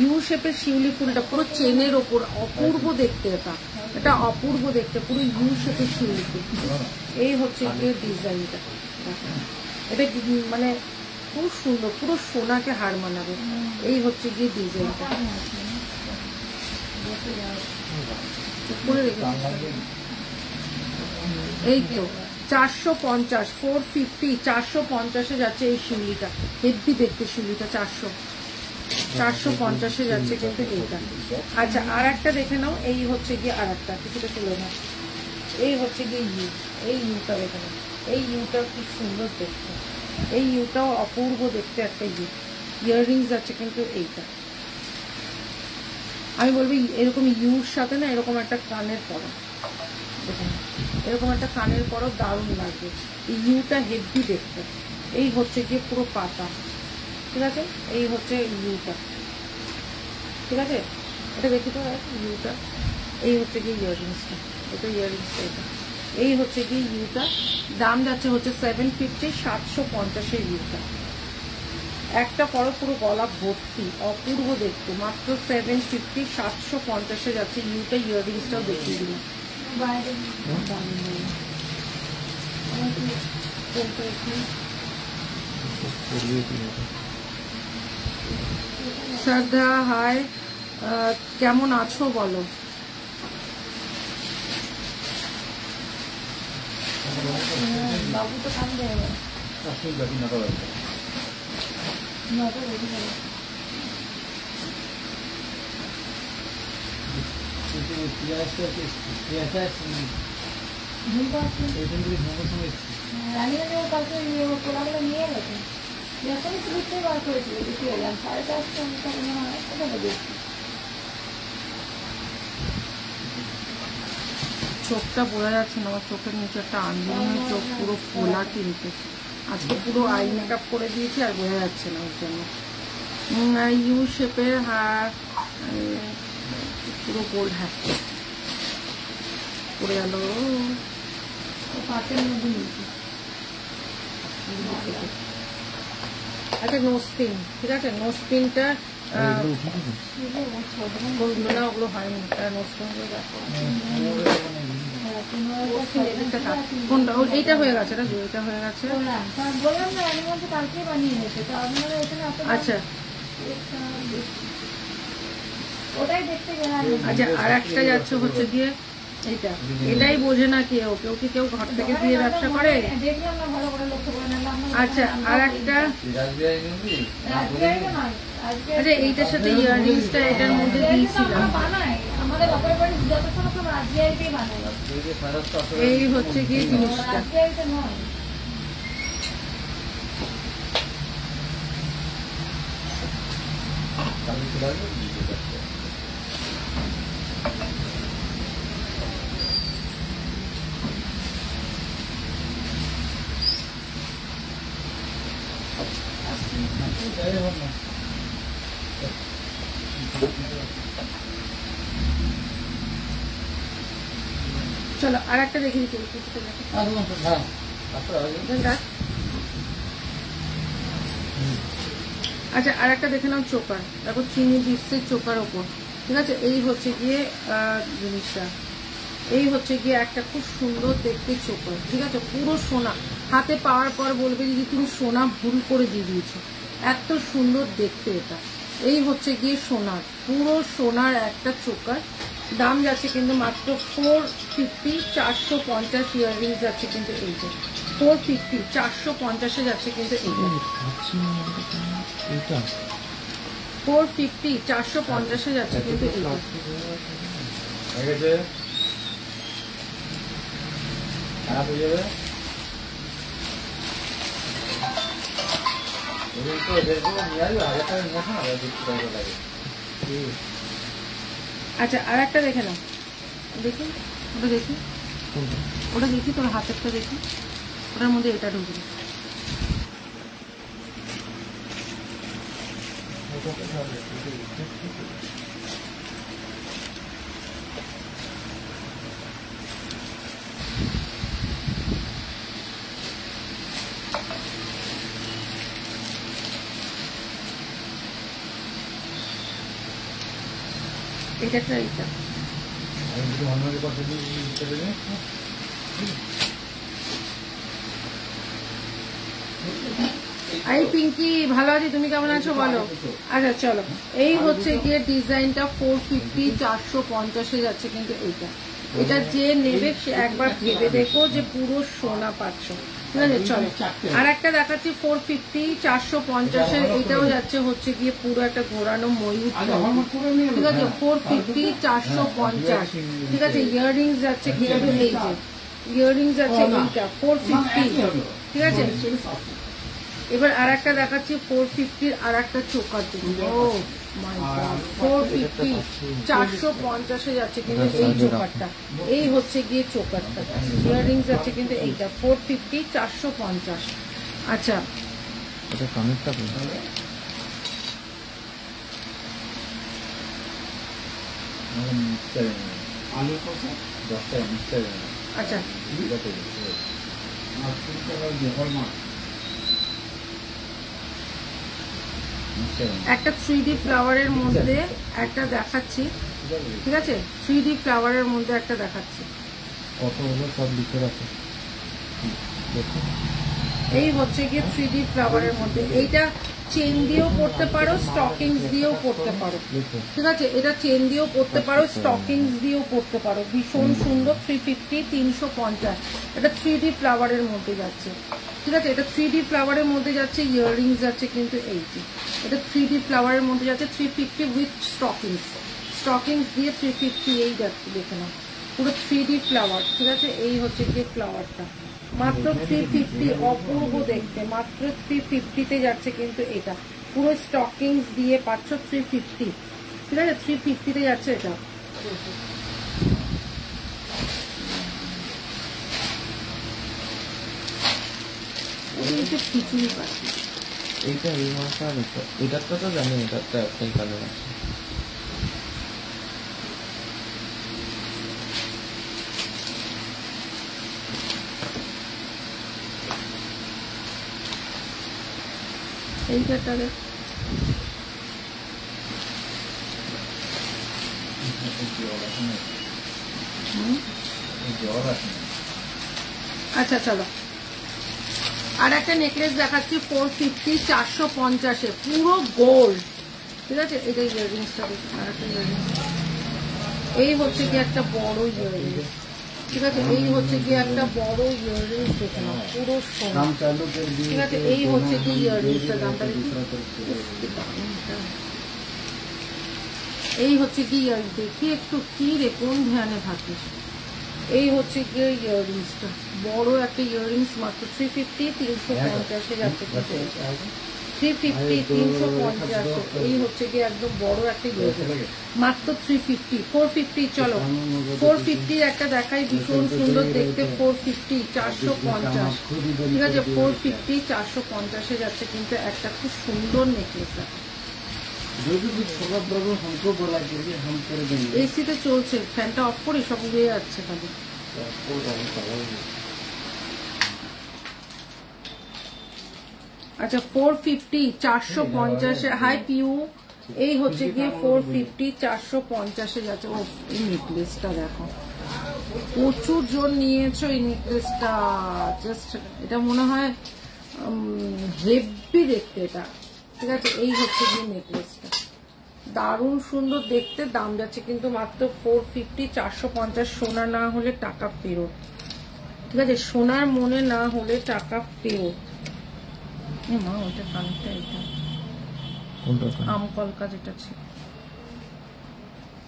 ইউ শেপের শিউলি ফুলটা পুরো চেনের ওপর, অপূর্ব দেখতে, এটা অপূর্ব দেখতে, পুরো ইউ শেপের শিউলি ফুল। এই হচ্ছে এর ডিজাইনটা, এটা মানে খুব সুন্দর, পুরো সোনাকে হার মানাবে। এই হচ্ছে গিয়ে ডিজাইনটা, এই তো 450, 450, 450 যাচ্ছে এই শিউলিটা, হেভি দেখতে শিউলিটা, 450 যাচ্ছে কিন্তু এইটা। আচ্ছা আর একটা দেখে নাও, এই হচ্ছে গিয়ে আর একটা, কিছুটা তুলে নাও, এই হচ্ছে গিয়ে ইউ, এই ইউটা দেখে নাও, এই ইউটা খুব সুন্দর দেখতে, এই ইউটাও অপূর্ব দেখতে একটা ইউ, ইয়াররিংস আছে কিন্তু এইটা, আমি বলবো এরকম ইউর সাথে না এরকম একটা কানের পরা, দেখুন এরকম একটা কানের পরও দারুণ লাগবে, এই ইউটা হেভি দেখতে। এই হচ্ছে গিয়ে পুরো পাতা, ঠিক আছে, এই হচ্ছে ইউটা, ঠিক আছে, এটা দেখি তো ইউটা, এই হচ্ছে গিয়ে ইয়াররিংসটা, এটা ইয়াররিংসটা, এটা এই হচ্ছে গিয়ে ইউটা, দাম যাচ্ছে হচ্ছে 750, 750 ইউটা, একটা পরো পুরো গলা ভর্তি, অপূর্ব দেখতে, মাত্র 750, 750 যাচ্ছে ইউটা, ইয়াররিংসটাও দেখিয়ে দিলাম। শ্রদ্ধা হাই, কেমন আছো বলো? বাবু তো কান্দে নিয়ে গেছে, যখনই বুঝতে বার করেছিল দেখি এলাম 4:30 চোখটা বোঝা যাচ্ছে না, আমার চোখের নিচে একটা আন্দোলনের চোখ পুরো ফোলা, কিন্তু আজকে পুরো আই মেকআপ করে দিয়েছি আর বোঝা যাচ্ছে না ওর জন্য। ইউ শেপের হার পুরো গোল্ড হ্যাঁ পড়ে গেল পাটের মধ্যে নিয়েছি। আচ্ছা নোজপিন, ঠিক আছে, নোজপিনটা না ওগুলো হয়নি, নোজপিনগুলো দেখো কোনটা, এইটা হয়ে গেছে না, এটা হয়ে গেছে। আচ্ছা আচ্ছা আর একটা যাচ্ছে হচ্ছে দিয়ে এইটা, এটাই বোঝে না কেউ, কেউ কি কেউ ঘর থেকে দিয়ে ব্যবসা করে। আচ্ছা আর একটা, আচ্ছা এইটার সাথে ইয়াররিংসটা এটার মধ্যে দিয়েছিলাম, এই হচ্ছে কি জিনিসটা, চলো আর একটা দেখে দিচ্ছি। আচ্ছা আর একটা দেখে নাও চোকার, দেখো চিনি বিস্কের চোকার ওপর, ঠিক আছে। এই হচ্ছে গিয়ে জিনিসটা, এই হচ্ছে গিয়ে একটা খুব সুন্দর দেখতে চোকার, ঠিক আছে। পুরো সোনা, হাতে পাওয়ার পর বলবে যে তুমি সোনা ভুল করে দিয়ে দিয়েছো, এত সুন্দর দেখতে এটা। এই হচ্ছে গিয়ে সোনার, পুরো সোনার একটা চোকার। দাম যাচ্ছে কিন্তু মাত্র 450, 450 ইয়াররিংস যাচ্ছে কিন্তু এইটা 450, 450-এ যাচ্ছে কিন্তু এইটা 450, 450-এ যাচ্ছে কিন্তু এইটা। আচ্ছা আর একটা দেখে নাও, দেখি ওটা, দেখি ওটা, দেখি তোর হাতেরটা দেখি, ওটার মধ্যে এটা ঢুকবে। এটা একটা, এটা আই পিঙ্কি ভালো আছি, তুমি কেমন আছো বলো। আচ্ছা চলো, এই হচ্ছে গিয়ে ডিজাইনটা 450, 450-এ যাচ্ছে কিন্তু এইটা। এটা যে নেবে সে একবার ভেবে দেখো যে পুরো সোনা পাচ্ছ, ঠিক আছে। চলো আর একটা দেখাচ্ছি 450, 450-এ, এটাও যাচ্ছে হচ্ছে গিয়ে পুরো একটা ঘোরানো ময়ূর, ঠিক আছে। 450, 450, ঠিক আছে। ইয়াররিংস যাচ্ছে কিন্তু এই যে ইয়াররিংস যাচ্ছে এইটা 450, ঠিক আছে। এবার আর একটা দেখাচ্ছি 450-র আর একটা চোকার দেবো। ও মাই গড, 450, 450-এ যাচ্ছে কিন্তু এই চোকারটা। এই হচ্ছে গিয়ে চোকারটা, ইয়াররিংস যাচ্ছে কিন্তু এইটা 450, 450। আচ্ছা এটা কানেরটা আচ্ছা একটা 3D ফ্লাওয়ারের মধ্যে একটা দেখাচ্ছি, ঠিক আছে। 3D ফ্লাওয়ারের মধ্যে একটা দেখাচ্ছি, কতগুলো সব লিখে রাখো। এই হচ্ছে গিয়ে 3D ফ্লাওয়ারের মধ্যে। এইটা চেন দিয়েও পড়তে পারো, স্টকিংস দিয়েও পড়তে পারো, ঠিক আছে। এটা চেন দিয়েও পড়তে পারো, স্টকিংস দিয়েও পড়তে পারো। ভীষণ সুন্দর, 350, 350। এটা 3D ফ্লাওয়ারের মধ্যে যাচ্ছে, ঠিক আছে। এটা 3D ফ্লাওয়ারের মধ্যে যাচ্ছে, ইয়াররিংস যাচ্ছে কিন্তু এইটি। এটা 3D ফ্লাওয়ারের মধ্যে যাচ্ছে 350 উইথ স্টকিংস, স্টকিংস দিয়ে 350। এই যাচ্ছে দেখে নাও, পুরো 3D ফ্লাওয়ার, ঠিক আছে। এই হচ্ছে গিয়ে ফ্লাওয়ারটা মাত্র 350, অপূর্ব দেখতে, মাত্র 350-তে যাচ্ছে কিন্তু এটা। পুরো স্টকিংস দিয়ে পাচ্ছ 350, ঠিক আছে। 350-তে যাচ্ছে এটা। একটু খিচুড়ি পাচ্ছি, এইটা এই মাসটা এটার তো জানি, এটার তো একটাই কালার আছে। এইটারে আচ্ছা চলো আর একটা নেকলেস দেখাচ্ছি 450, 450-এ, পুরো গোল্ড, ঠিক আছে। এটা ইয়াররিংসটা দেখুন, আর একটা ইয়াররিংস। এই হচ্ছে কি একটা বড় ইয়াররিংস, ঠিক আছে। এই হচ্ছে কি একটা বড় ইয়াররিংস, দেখে নাও পুরো সোনা, ঠিক আছে। এই হচ্ছে কি ইয়াররিংসটার দামটা দেখি, এই হচ্ছে কি ইয়াররিংস, দেখি একটু কি রে, কোন ধ্যানে থাকিস। এই হচ্ছে গিয়ে ইয়াররিংসটা, বড় একটা ইয়াররিংস, মাত্র 350, 350-এ যাচ্ছে কিন্তু 350, 350। এই হচ্ছে গিয়ে একদম বড় একটা ইয়াররিংস, মাত্র 350, 450। চলো 450 একটা দেখাই, ভীষণ সুন্দর দেখতে, 450, 450, ঠিক আছে। 450, 450-এ যাচ্ছে কিন্তু একটা খুব সুন্দর নেকলেস। এসিতে চলছে, ফ্যানটা অফ করে সব উড়ে যাচ্ছে খালি। আচ্ছা 450 450 হাই পিউ, এই হচ্ছে গিয়ে 450 450 যাচ্ছে। ও এই নেকলেসটা দেখো, প্রচুর জন নিয়েছো এই নেকলেসটা, জাস্ট এটা মনে হয় হেভি দেখতে এটা, ঠিক আছে। এই হচ্ছে গিয়ে নেকলেসটা, দারুণ সুন্দর দেখতে। দাম যাচ্ছে কিন্তু মাত্র 450 450। সোনা না হলে টাকা ফেরত, ঠিক আছে, সোনার মনে না হলে টাকা ফেরত। মা ওটা কানেরটা, এটা আমকলকা যেটা ছিল,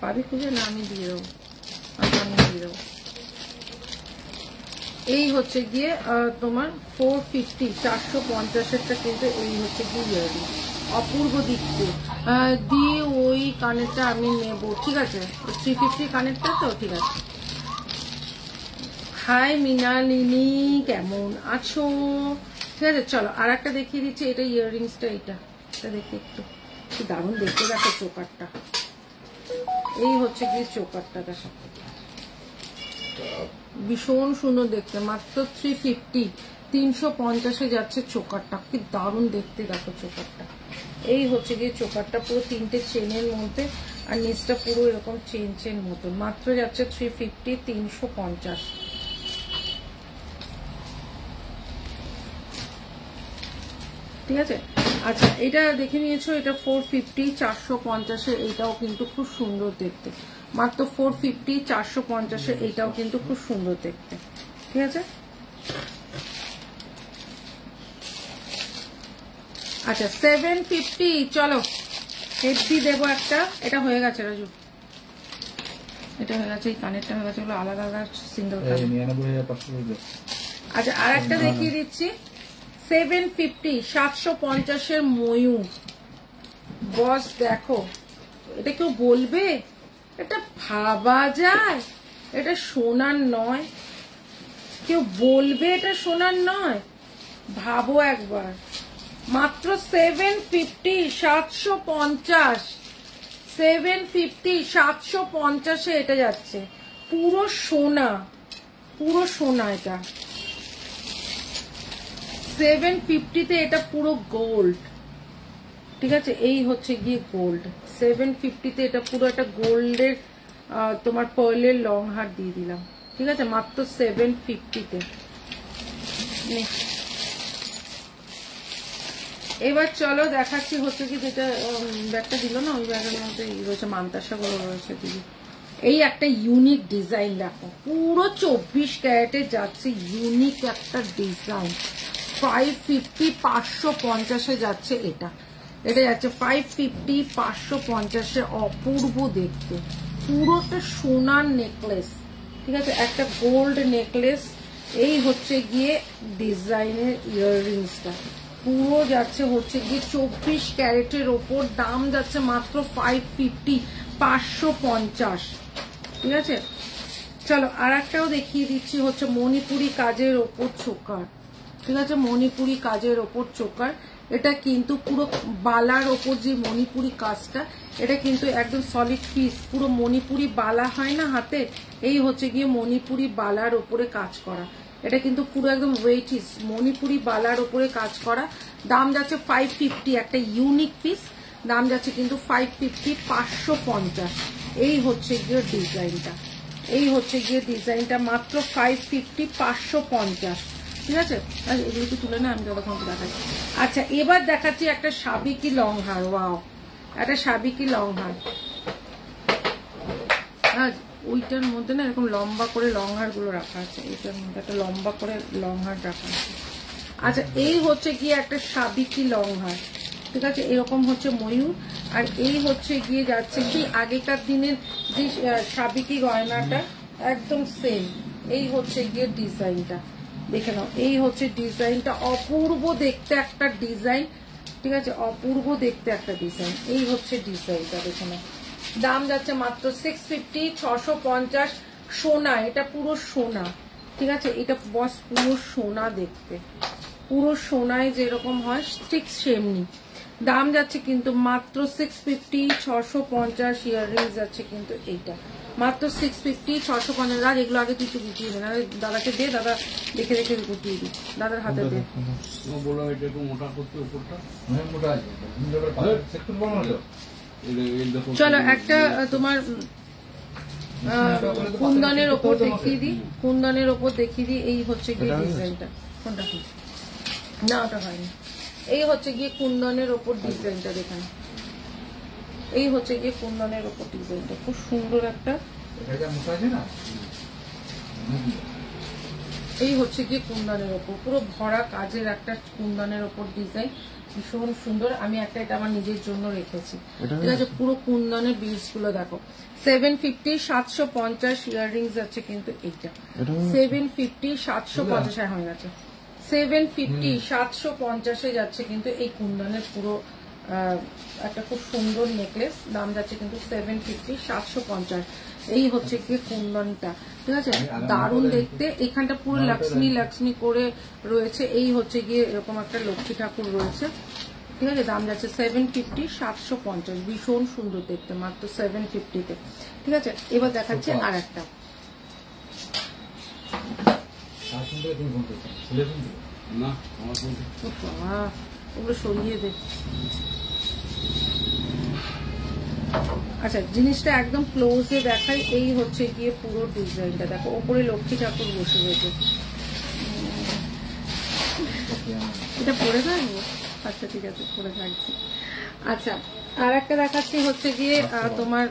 পাবি খুঁজে না? আমি দিয়ে দেবো, আমি দিয়ে দেবো। এই হচ্ছে গিয়ে তোমার 450 450-এরটা কিন্তু এই হচ্ছে গিয়ে ইয়ারিং, অপূর্ব দিচ্ছে দিয়ে ওই কানেরটা আমি নেব, ঠিক আছে। 350 কানেরটা তো, ঠিক আছে। হাই মৃণালিনী, কেমন আছো? ঠিক আছে, চলো আর একটা দেখিয়ে দিচ্ছি। এটা ইয়াররিংসটা, এটা দেখি একটু, কি দারুণ দেখতে দেখো চোকারটা। এই হচ্ছে গিয়ে চোকারটা, দেখো ভীষণ সুন্দর দেখতে, মাত্র 350 350-এ যাচ্ছে চোকারটা, কি দারুণ দেখতে দেখো চোকারটা। এই হচ্ছে গিয়ে চোকারটা, পুরো 3টে চেনের মধ্যে, আর নিচটা পুরো এরকম চেন মতো, মাত্র যাচ্ছে 350 350। ঠিক আছে, আচ্ছা এটা দেখে নিয়েছো, এটা 450 450-এ, এইটাও কিন্তু খুব সুন্দর দেখতে, মাত্র 450 450-এ, এইটাও কিন্তু খুব সুন্দর দেখতে, ঠিক আছে। আচ্ছা 750, চলো হেভি দেবো একটা। এটা হয়ে গেছে রাজু, এটা হয়ে গেছে, এই কানেরটা হয়ে গেছে, ওগুলো আলাদা আলাদা সিঙ্গেল। আচ্ছা আর একটা দেখিয়ে দিচ্ছি, 750 750-এর ময়ূর বস, দেখো এটা কেউ বলবে এটা ভাবা যায় এটা সোনার নয়? কেউ বলবে এটা সোনার নয়? ভাবো একবার, মাত্র 750 750 750 750-এ এটা যাচ্ছে, পুরো সোনা, পুরো সোনা। এটা 750-তে এটা পুরো গোল্ড, ঠিক আছে। এই হচ্ছে গিয়ে গোল্ড, 750-তে এটা পুরো একটা গোল্ডের তোমার পার্লের লং হার দিয়ে দিলাম, ঠিক আছে, মাত্র 750-তে। এবার চলো দেখাচ্ছি হচ্ছে কি, যেটা ব্যাগটা দিল না, ওই ব্যাগের মধ্যে রয়েছে মান্তাসা গুলো রয়েছে দিদি। এই একটা ইউনিক ডিজাইন দেখো, পুরো 24 ক্যারেটে যাচ্ছে, ইউনিক একটা ডিজাইন। 550 550-এ যাচ্ছে এটা, এটা যাচ্ছে 550 550-এ, অপূর্ব দেখতে, পুরোটা সোনার নেকলেস, ঠিক আছে, একটা গোল্ড নেকলেস। এই হচ্ছে গিয়ে ডিজাইনের ইয়াররিংসটা, পুরো যাচ্ছে হচ্ছে গিয়ে 24 ক্যারেটের ওপর, দাম যাচ্ছে মাত্র 550 550, ঠিক আছে। চলো আর একটাও দেখিয়ে দিচ্ছি, হচ্ছে মণিপুরি কাজের ওপর চোকার, ঠিক আছে, মণিপুরি কাজের ওপর চোকার। এটা কিন্তু পুরো বালার ওপর যে মণিপুরি কাজটা, এটা কিন্তু একদম সলিড পিস, পুরো মণিপুরি বালা হয় না হাতে, এই হচ্ছে গিয়ে মণিপুরি বালার ওপরে কাজ করা। এটা কিন্তু পুরো একদম ওয়েটিস মণিপুরি বালার ওপরে কাজ করা। দাম যাচ্ছে 550, একটা ইউনিক পিস, দাম যাচ্ছে কিন্তু 550 550। এই হচ্ছে গিয়ে ডিজাইনটা, এই হচ্ছে গিয়ে ডিজাইনটা, মাত্র 550 550, ঠিক আছে। আর এগুলো কি তুলে না, আমি যতক্ষণ দেখাচ্ছি। আচ্ছা এবার দেখাচ্ছি একটা সাবিকি লং হার, ওয়াও, একটা সাবিকি লং হার। হ্যাঁ ওইটার মধ্যে না এরকম লম্বা করে লং হার গুলো রাখা আছে, এইটার মধ্যে একটা লম্বা করে লং হার রাখা আছে। আচ্ছা এই হচ্ছে গিয়ে একটা সাবিকি লং হার, ঠিক আছে, এরকম হচ্ছে ময়ূর। আর এই হচ্ছে গিয়ে যাচ্ছে কি আগেকার দিনের যে সাবিকি গয়নাটা, একদম সেম। এই হচ্ছে গিয়ে ডিজাইনটা, দেখে নাও, এই হচ্ছে ডিজাইনটা, অপূর্ব দেখতে একটা ডিজাইন, ঠিক আছে, অপূর্ব দেখতে একটা ডিজাইন। এই হচ্ছে ডিজাইনটা, দেখে নাও, দাম যাচ্ছে মাত্র 650 650। সোনা, এটা পুরো সোনা, ঠিক আছে, এটা বস পুরো সোনা দেখতে, পুরো সোনায় যেরকম হয় ঠিক সেমনি। দাম যাচ্ছে কিন্তু মাত্র 650 650। ইয়াররিংস যাচ্ছে কিন্তু এইটা মাত্র 650, 650। আর এগুলো আগে তুই গুটিয়ে দে, দাদাকে দে, দাদা দেখে দেখে গুটিয়ে দি, দাদার হাতে দে। বললাম এটা একটু মোটা করতে উপরটা, মোটা আছে একটু বড় হলো। চলো একটা তোমার কুন্দনের ওপর দেখিয়ে দিই, কুন্দনের ওপর দেখিয়ে দিই। এই হচ্ছে গিয়ে ডিজাইনটা, কোনটা না ওটা হয়নি। এই হচ্ছে গিয়ে কুন্দনের ওপর ডিজাইনটা দেখেন, এই হচ্ছে গিয়ে কুন্দনের ওপর ডিজাইনটা, খুব সুন্দর একটা। এই হচ্ছে গিয়ে কুন্দনের ওপর পুরো ভরা কাজের একটা কুন্দনের ওপর ডিজাইন, ভীষণ সুন্দর। আমি একটা এটা আমার নিজের জন্য রেখেছি, ঠিক আছে। পুরো কুন্দনের বিলস গুলো দেখো, 750, 750 ইয়াররিংস আছে কিন্তু এইটা 750, 750 হয়ে গেছে। 750, 750 যাচ্ছে কিন্তু এই কুন্দনের পুরো একটা খুব সুন্দর নেকলেস, দাম যাচ্ছে কিন্তু 750, 750। এই হচ্ছে গিয়ে কুন্দনটা, ঠিক আছে, দারুণ দেখতে। এখানটা পুরো লক্ষ্মী লক্ষ্মী করে রয়েছে। এই হচ্ছে গিয়ে এরকম একটা লক্ষ্মী ঠাকুর রয়েছে, ঠিক আছে। দাম যাচ্ছে 750, 750, ভীষণ সুন্দর দেখতে, মাত্র 750-তে, ঠিক আছে। এবার দেখাচ্ছে আর একটা, না আমার ওগুলো সরিয়ে দে। আচ্ছা, জিনিসটা একদম ক্লোজে দেখাই। এই হচ্ছে গিয়ে পুরো ডিজাইনটা দেখো, ওপরে লক্ষ্মী ঠাকুর বসে রয়েছে। এটা পরে থাকবো, আচ্ছা ঠিক আছে পরে থাকছি। আচ্ছা, আর একটা দেখাচ্ছি হচ্ছে গিয়ে তোমার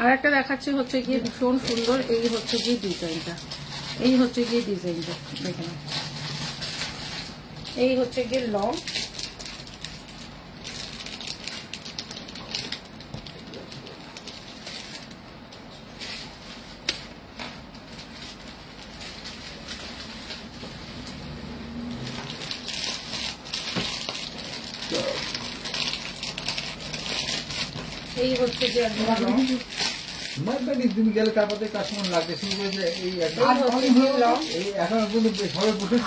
আর একটা দেখাচ্ছি হচ্ছে গিয়ে ভীষণ সুন্দর। এই হচ্ছে গিয়ে ডিজাইনটা, এই হচ্ছে গিয়ে ডিজাইনটা দেখে নাও। এই হচ্ছে গিয়ে লং, এই হচ্ছে গিয়ে একদম লং। তুমি গেলে তারপরে কাস্টমার লাগবে শুরু করেছে। এই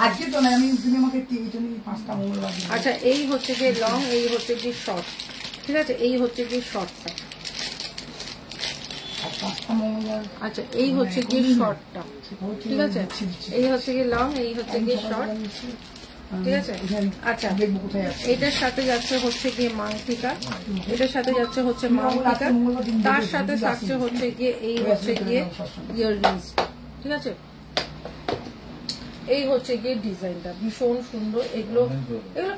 আজকে তো না, আমি তুমি আমাকে 5টা মঙ্গল লাগবে। আচ্ছা, এই হচ্ছে গিয়ে লং, এই হচ্ছে গিয়ে শর্ট, ঠিক আছে। এই হচ্ছে গিয়ে শর্টটা, আর 5টা মঙ্গল। আচ্ছা এই হচ্ছে গিয়ে শর্টটা, ঠিক আছে। এই হচ্ছে গিয়ে লং, এই হচ্ছে গিয়ে শর্ট, ঠিক আছে। আচ্ছা, এটার সাথে যাচ্ছে হচ্ছে গিয়ে মাংটিকা, এটার সাথে যাচ্ছে হচ্ছে মাংটিকা, তার সাথে থাকছে হচ্ছে গিয়ে এই হচ্ছে গিয়ে ইয়াররিংস, ঠিক আছে। এই হচ্ছে গিয়ে ডিজাইনটা ভীষণ সুন্দর। এগুলো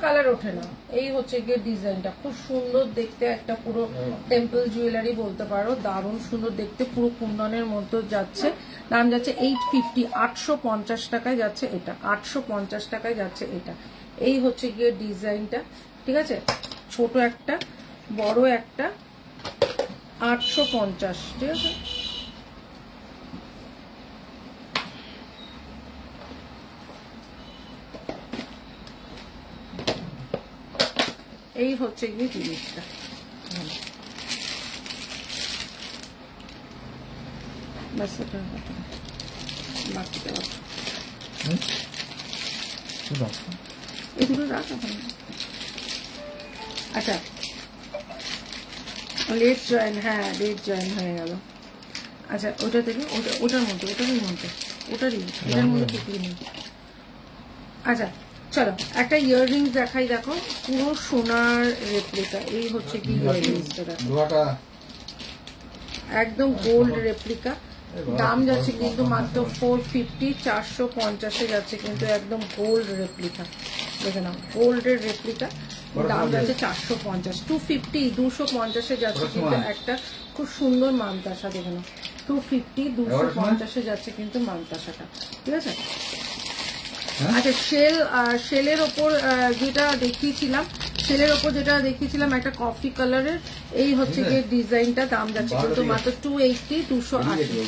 কালার ওঠে না। এই হচ্ছে গিয়ে ডিজাইনটা খুব সুন্দর দেখতে, একটা পুরো টেম্পল জুয়েলারি বলতে পারো, দারুণ সুন্দর দেখতে, পুরো কুন্দনের মধ্যে যাচ্ছে। দাম যাচ্ছে 850, 850 টাকায় যাচ্ছে এটা, 850 টাকায় যাচ্ছে এটা। এই হচ্ছে গিয়ে ডিজাইনটা, ঠিক আছে। ছোট একটা, বড় একটা, 850, ঠিক আছে। এই হচ্ছে গিয়ে জিনিসটা, এগুলো রাখ। আচ্ছা, লেট জয়েন, হ্যাঁ লেট জয়েন হয়ে গেল। আচ্ছা, ওটা থেকে ওটার মধ্যে, এটার মধ্যে টিকলি নেই। আচ্ছা চলো, একটা ইয়াররিংস দেখাই, দেখো পুরো সোনার রেপ্লিকা। এই হচ্ছে কি ইয়াররিংসটা দেখো, একদম গোল্ড রেপ্লিকা। দাম যাচ্ছে কিন্তু মাত্র 450, 450 যাচ্ছে কিন্তু একদম গোল্ড রেপ্লিকা, দেখে নাও গোল্ডের রেপ্লিকা। দাম যাচ্ছে 450, 250, 250 যাচ্ছে কিন্তু একটা খুব সুন্দর মানতাসা, দেখে নাও 250, 250 যাচ্ছে কিন্তু মানতাসাটা, ঠিক আছে। আচ্ছা, শেলের ওপর যেটা দেখিয়েছিলাম একটা কফি কালারের, এই হচ্ছে গিয়ে ডিজাইনটা। দাম যাচ্ছে কিন্তু মাত্র 280, 280।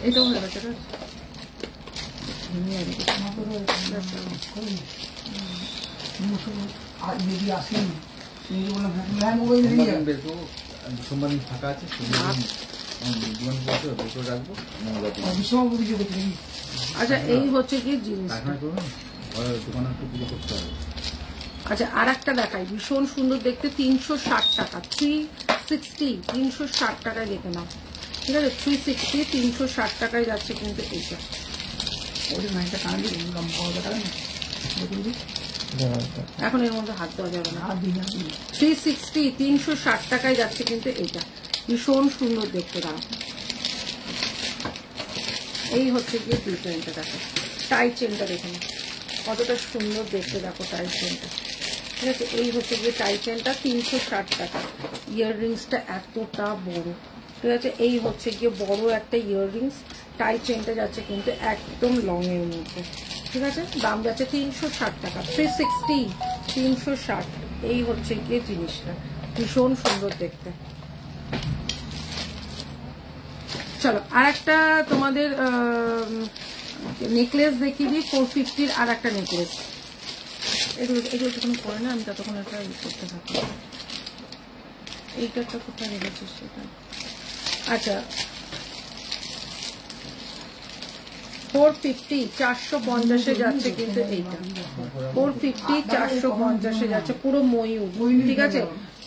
এটাও হয়ে গেছে, আর যদি আসেন মোবাইল সোমবার দিন ফাঁকা আছে, জীবন বলতে দুটো রাখবো, বিশ্বকর্মা পুজো করতে নাকি? আচ্ছা এই হচ্ছে কি জিনিস, পায়খানা করবেন, দোকানে একটু পুজো করতে হবে। আচ্ছা আর একটা দেখাই, ভীষণ সুন্দর দেখতে, 360 টাকা, 360, 360 টাকায় দেখে নাও, ঠিক আছে, 360, 360 টাকায় যাচ্ছে কিন্তু এইটা। ওদের নাইটা কান দিয়ে দেখাবেন না, দেখুন দিই এখন এর মধ্যে হাত দেওয়া যাবে না। হাত দিই, হাত দিই। 360, 360 টাকায় যাচ্ছে কিন্তু এইটা, ভীষণ সুন্দর দেখতে। দাঁড়াও, এই হচ্ছে গিয়ে ডিজাইনটা, দেখো টাই চেনটা দেখে নাও কতটা সুন্দর দেখতে, দেখো টাই চেনটা, ঠিক আছে। এই হচ্ছে গিয়ে টাই চেনটা 360 টাকা, ইয়াররিংসটা এতটা বড়, ঠিক আছে। এই হচ্ছে গিয়ে বড় একটা ইয়াররিংস, টাই চেনটা যাচ্ছে কিন্তু একদম লং এর মধ্যে, ঠিক আছে। দাম যাচ্ছে 360 টাকা, 360, 360। এই হচ্ছে গিয়ে জিনিসটা, ভীষণ সুন্দর দেখতে। চলো আর একটা তোমাদের নেকলেস দেখিয়ে দিই, 450-র আর একটা নেকলেস। এগুলো যখন করে না আমি ততক্ষণ একটা ইউজ করতে থাকি। এইটা একটা কোথায় রেখেছিস সেটা? আচ্ছা 450, 450-এ যাচ্ছে কিন্তু এইটা, 450, 450-এ যাচ্ছে, পুরো ময়ূর, ঠিক আছে,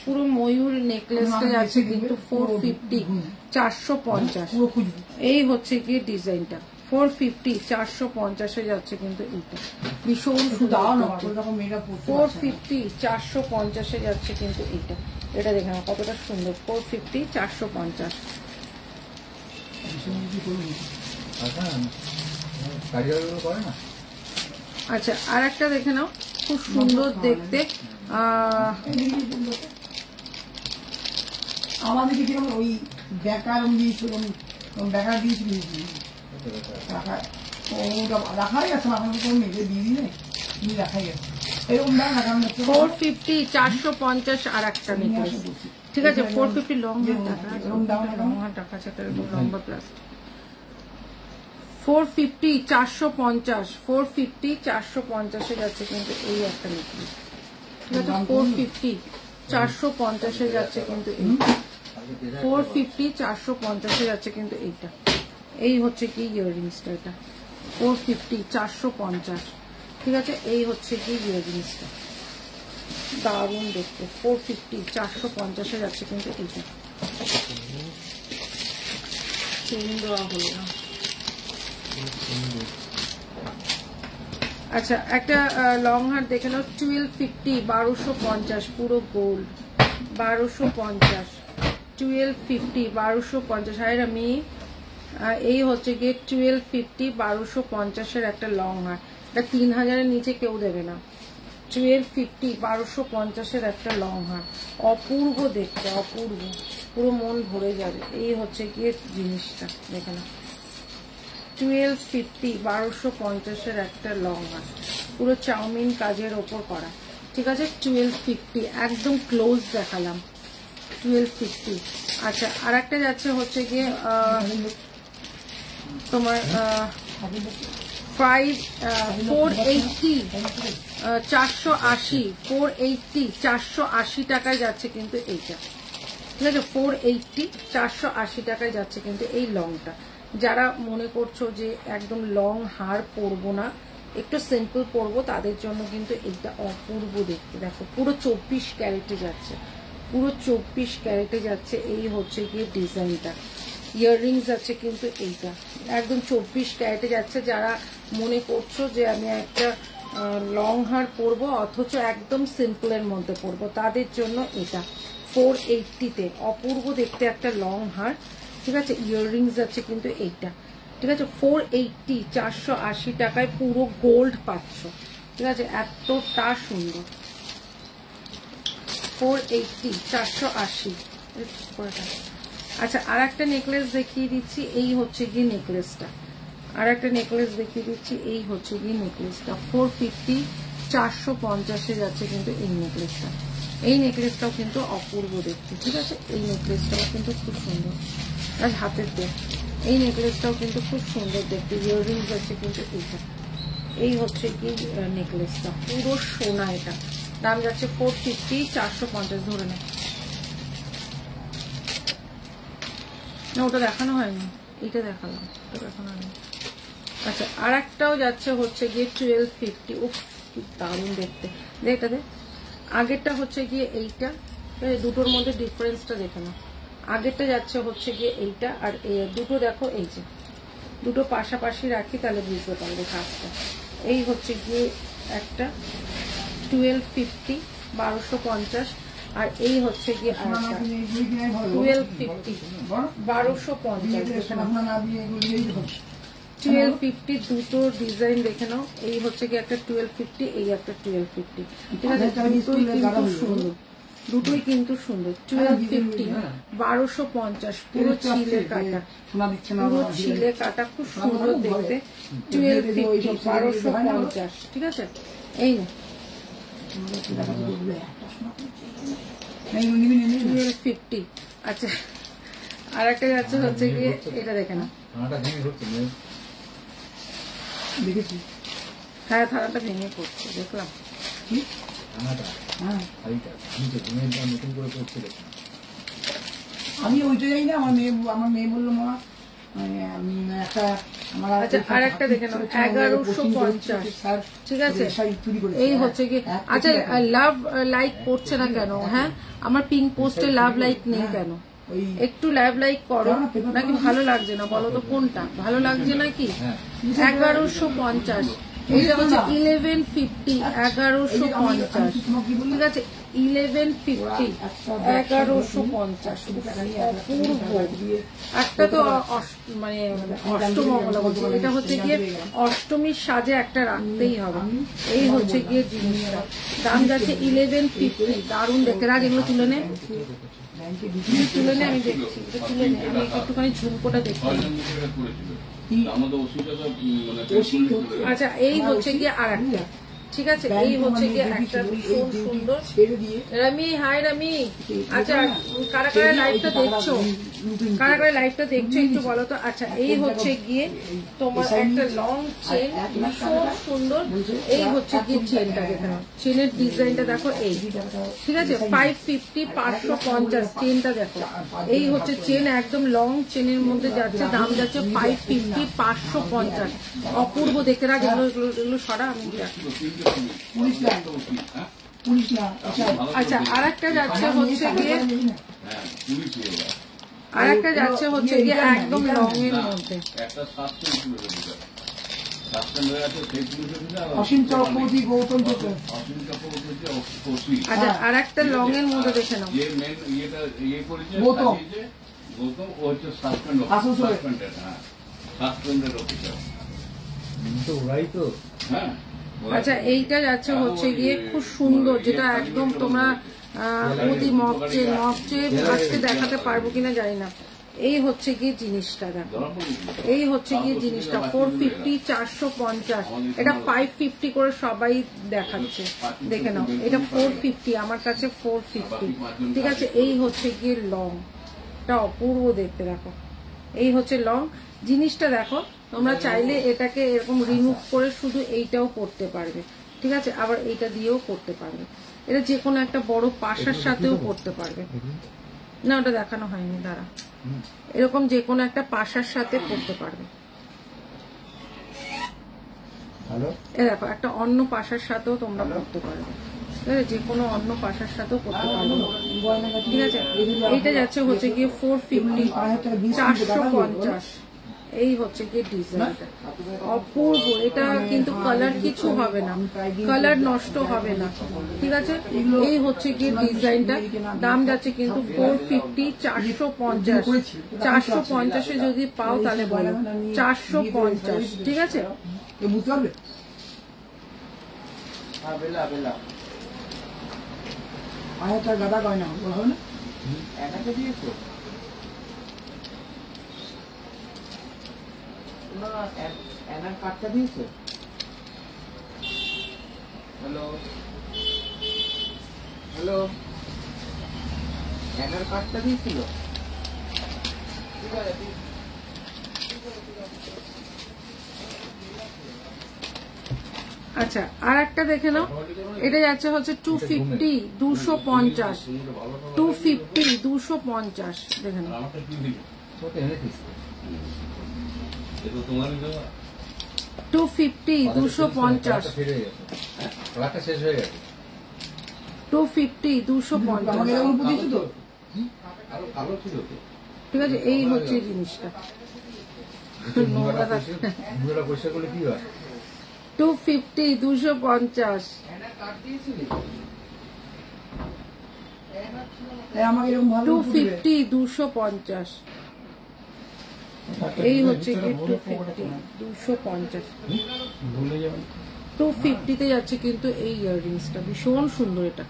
পুরো ময়ূর নেকলেসটা যাচ্ছে কিন্তু 450, 450। এই হচ্ছে কি ডিজাইনটা, 450, 450-এ যাচ্ছে কিন্তু এইটা, ভীষণ সুন্দর। 450, 450-এ যাচ্ছে কিন্তু এইটা, এটা দেখে না কতটা সুন্দর, 450, 450। আচ্ছা আর একটা দেখে নাও, খুব সুন্দর দেখতে, আমাদের কিরকম ওই বেকার দিয়েছিল, বেকার দিয়েছিল টাকা, ওটা রাখাই গেছে, এখন কোনো মেয়েদের দিয়ে দিই নেই, রাখাই গেছে এরকম দাম রাখা। 450, 450 আর একটা নেকলেস, ঠিক আছে। 450 লং হার টাকা আছে, লম্বা প্লাস 450, 450, 450, 450-এ যাচ্ছে কিন্তু এই একটা নেকলেস, ঠিক আছে। 450, 450-এ যাচ্ছে কিন্তু এই, 450, 450-এ যাচ্ছে কিন্তু এইটা। এই হচ্ছে কি ইয়াররিংসটা, এটা 450, 450, ঠিক আছে। এই হচ্ছে কি ইয়াররিংসটা, দারুণ দেখতে, 450, 450-এ যাচ্ছে কিন্তু এইটা। সুন্দর হলো না। আচ্ছা একটা লং হার দেখে নাও, 1250, 1250, পুরো গোল্ড, 1250, 1250, 1250। হাই রামি, এই হচ্ছে গিয়ে 1250, 1250-এর একটা লং হার, এটা 3000-এর নিচে কেউ দেবে না। 1250, 1250-এর একটা লং হার, অপূর্ব দেখতে, অপূর্ব, পুরো মন ভরে যাবে। এই হচ্ছে গিয়ে জিনিসটা দেখে না, 1250, 1250-এর একটা লং হার, পুরো চাউমিন কাজের ওপর করা, ঠিক আছে। 1250 একদম ক্লোজ দেখালাম, 1250। আচ্ছা আর একটা যাচ্ছে হচ্ছে গিয়ে তোমার 480, 480, 480, 480 টাকায় যাচ্ছে কিন্তু এইটা, ঠিক আছে। 480, 480 টাকায় যাচ্ছে কিন্তু এই লংটা। যারা মনে করছো যে একদম লং হার পরবো না, একটু সিম্পল পরবো, তাদের জন্য কিন্তু এইটা অপূর্ব দেখতে। দেখো পুরো 24 ক্যারেটে যাচ্ছে, পুরো 24 ক্যারেটে যাচ্ছে। এই হচ্ছে গিয়ে ডিজাইনটা, ইয়াররিংস আছে কিন্তু এইটা একদম 24 ক্যারেটে যাচ্ছে। যারা মনে করছো যে আমি একটা লং হার পরবো অথচ একদম সিম্পলের মধ্যে পরবো, তাদের জন্য এটা 480-তে অপূর্ব দেখতে একটা লং হার, ঠিক আছে। ইয়াররিংস আছে কিন্তু এইটা, ঠিক আছে। 480, 480 টাকায় পুরো গোল্ড পাচ্ছ, ঠিক আছে, এতটা সুন্দর। 480, 480। আচ্ছা আর একটা নেকলেস দেখিয়ে দিচ্ছি, এই হচ্ছে গিয়ে নেকলেসটা, আর একটা নেকলেস দেখিয়ে দিচ্ছি, এই হচ্ছে গিয়ে নেকলেসটা। 450, 450-এ যাচ্ছে কিন্তু এই নেকলেসটা। এই নেকলেসটাও কিন্তু অপূর্ব দেখতে, ঠিক আছে। এই নেকলেসটাও কিন্তু খুব সুন্দর, আর হাতের দেখ, এই নেকলেসটাও কিন্তু খুব সুন্দর দেখতে। ইয়াররিংস আছে কিন্তু এইটা, এই হচ্ছে কি নেকলেসটা, পুরো সোনা। এটা দাম যাচ্ছে 450, 450 ধরে নেয়। না ওটা দেখানো হয়নি, এইটা দেখালাম, ওটা দেখানো হয়নি। আচ্ছা আর একটাও যাচ্ছে হচ্ছে গিয়ে 1250। উফ কি দারুণ দেখতে, দেখটা দে। আগেরটা হচ্ছে গিয়ে এইটা, দুটোর মধ্যে ডিফারেন্সটা দেখে না। আগেরটা যাচ্ছে হচ্ছে গিয়ে এইটা, আর দুটো দেখো এই যে দুটো পাশাপাশি রাখি তাহলে বুঝতে পারবে কাজটা। এই হচ্ছে গিয়ে একটা 1250 1250, আর এই হচ্ছে গিয়ে আরেকটা 1250 1250। 1250 দুটো ডিজাইন দেখে নাও। এই হচ্ছে কি একটা 1250, এই একটা 1250। ঠিক আছে, দুটোই কিন্তু সুন্দর, দুটোই কিন্তু সুন্দর। 1250 1250 পুরো ছিলে কাটা, পুরো ছিলে কাটা, খুব সুন্দর দেখতে। 1250 1250। ঠিক আছে, এই না 1250। আচ্ছা আর একটা যাচ্ছে হচ্ছে গিয়ে এটা দেখে না। দেখেছি, হ্যাঁ থানাটা ভেঙে পড়ছে দেখলাম। আমি ওইটা জানি না, আমার মেয়ে বললো মা একটা আমার। আচ্ছা আর একটা দেখে নাও 1150। ঠিক আছে, এই হচ্ছে কি। আচ্ছা লাভ লাইক করছে না কেন? হ্যাঁ আমার পিঙ্ক পোস্টে লাভ লাইক নেই কেন? একটু লাভ লাইক করো, নাকি ভালো লাগছে না বলো তো? কোনটা ভালো লাগছে নাকি? 1150। এইটা হচ্ছে 1150 1150। ঠিক আছে 1150 1150। অপূর্ব একটা তো মানে অষ্টমঙ্গলা বলছে, এটা হচ্ছে গিয়ে অষ্টমীর সাজে একটা রাখতেই হবে। এই হচ্ছে গিয়ে জিনিসটা, দাম যাচ্ছে 1150। দারুণ দেখতে। রাখ এগুলো তুলে নে, তুলে নে, আমি দেখছি তুলে নে। আমি একটুখানি ঝুমকোটা দেখি। আচ্ছা এই হচ্ছে গিয়ে আর একটা। ঠিক আছে এই হচ্ছে গিয়ে একটা ভীষণ সুন্দর। রামি হাই রামি। আচ্ছা কারা কারা লাইভটা দেখছো, কারা কারা লাইভটা দেখছো একটু বলো তো। আচ্ছা এই হচ্ছে গিয়ে তোমার একটা লং চেন, ভীষণ সুন্দর। এই হচ্ছে গিয়ে চেনটা দেখে নাও, চেনের ডিজাইনটা দেখো এই। ঠিক আছে 550 550 চেনটা দেখো। এই হচ্ছে চেন, একদম লং চেনের মধ্যে যাচ্ছে, দাম যাচ্ছে 550 550। অপূর্ব দেখতে। রাখ এগুলো এগুলো সরা, আমি আচ্ছা আর একটা যাচ্ছে হচ্ছে গিয়ে, আর একটা যাচ্ছে হচ্ছে গিয়ে একদম লং এর মধ্যে। আচ্ছা আর একটা লং এর মধ্যে দেখে নাও। আচ্ছা এইটা যাচ্ছে হচ্ছে গিয়ে খুব সুন্দর, যেটা একদম তোমরা মোদি মপচে আজকে দেখাতে পারবো কিনা জানি না। এই হচ্ছে গিয়ে জিনিসটা দেখো, এই হচ্ছে গিয়ে জিনিসটা 450 450। এটা 550 করে সবাই দেখাচ্ছে, দেখে নাও। এটা 450, আমার কাছে 450। ঠিক আছে এই হচ্ছে গিয়ে লং, এটা অপূর্ব দেখতে। দেখো এই হচ্ছে লং জিনিসটা। দেখো তোমরা চাইলে এটাকে এরকম রিমুভ করে শুধু এইটাও করতে পারবে। ঠিক আছে আবার এইটা দিয়েও করতে পারবে। এটা যে কোনো একটা বড় পাশার সাথেও করতে পারবে। না ওটা দেখানো হয়নি, দাঁড়া। এরকম যে কোনো একটা পাশার সাথে করতে পারবে। এ দেখো একটা অন্য পাশার সাথেও তোমরা করতে পারবে, যে কোনো অন্য পাশার সাথেও করতে পারবে। ঠিক আছে এইটা যাচ্ছে হচ্ছে গিয়ে 450 450। এই হচ্ছে গিয়ে ডিজাইনটা অপূর্ব। এটা কিন্তু কালার কিছু হবে না, কালার নষ্ট হবে না। ঠিক আছে এই হচ্ছে গিয়ে ডিজাইনটা, দাম যাচ্ছে কিন্তু 450 450। 450-এ যদি পাও তাহলে বলো 450। ঠিক আছে বুঝতে পারবে। আরেকটা গাদা গয়না হবে না, এটাকে দিয়েছো এনার কার্ডটা দিয়েছো? হ্যালো হ্যালো, এনার কার্ডটা দিয়েছিল? ঠিক আছে আচ্ছা আর একটা দেখে নাও। এটা যাচ্ছে হচ্ছে 250 250 250 250 দেখে নাও। কত এনেছিস? এটা তোমার দেওয়া 250 250 শেষ হয়ে গেছে, খেলাটা শেষ হয়ে গেছে। 250 আমাকে 250 এরকম বুঝিয়েছো তো? আরো ভালো ছিল তো। ঠিক আছে, এই হচ্ছে জিনিসটা। নোংরা থাকে। মুড়োটা পরিষ্কার করলে কি হয়? 250 250 তাই আমাকে এরকম ভালো 250 250 এই হচ্ছে কি 250 250 ভুলে যাবেন 250 তে যাচ্ছে কিন্তু এই ইয়াররিংসটা ভীষণ সুন্দর। এটা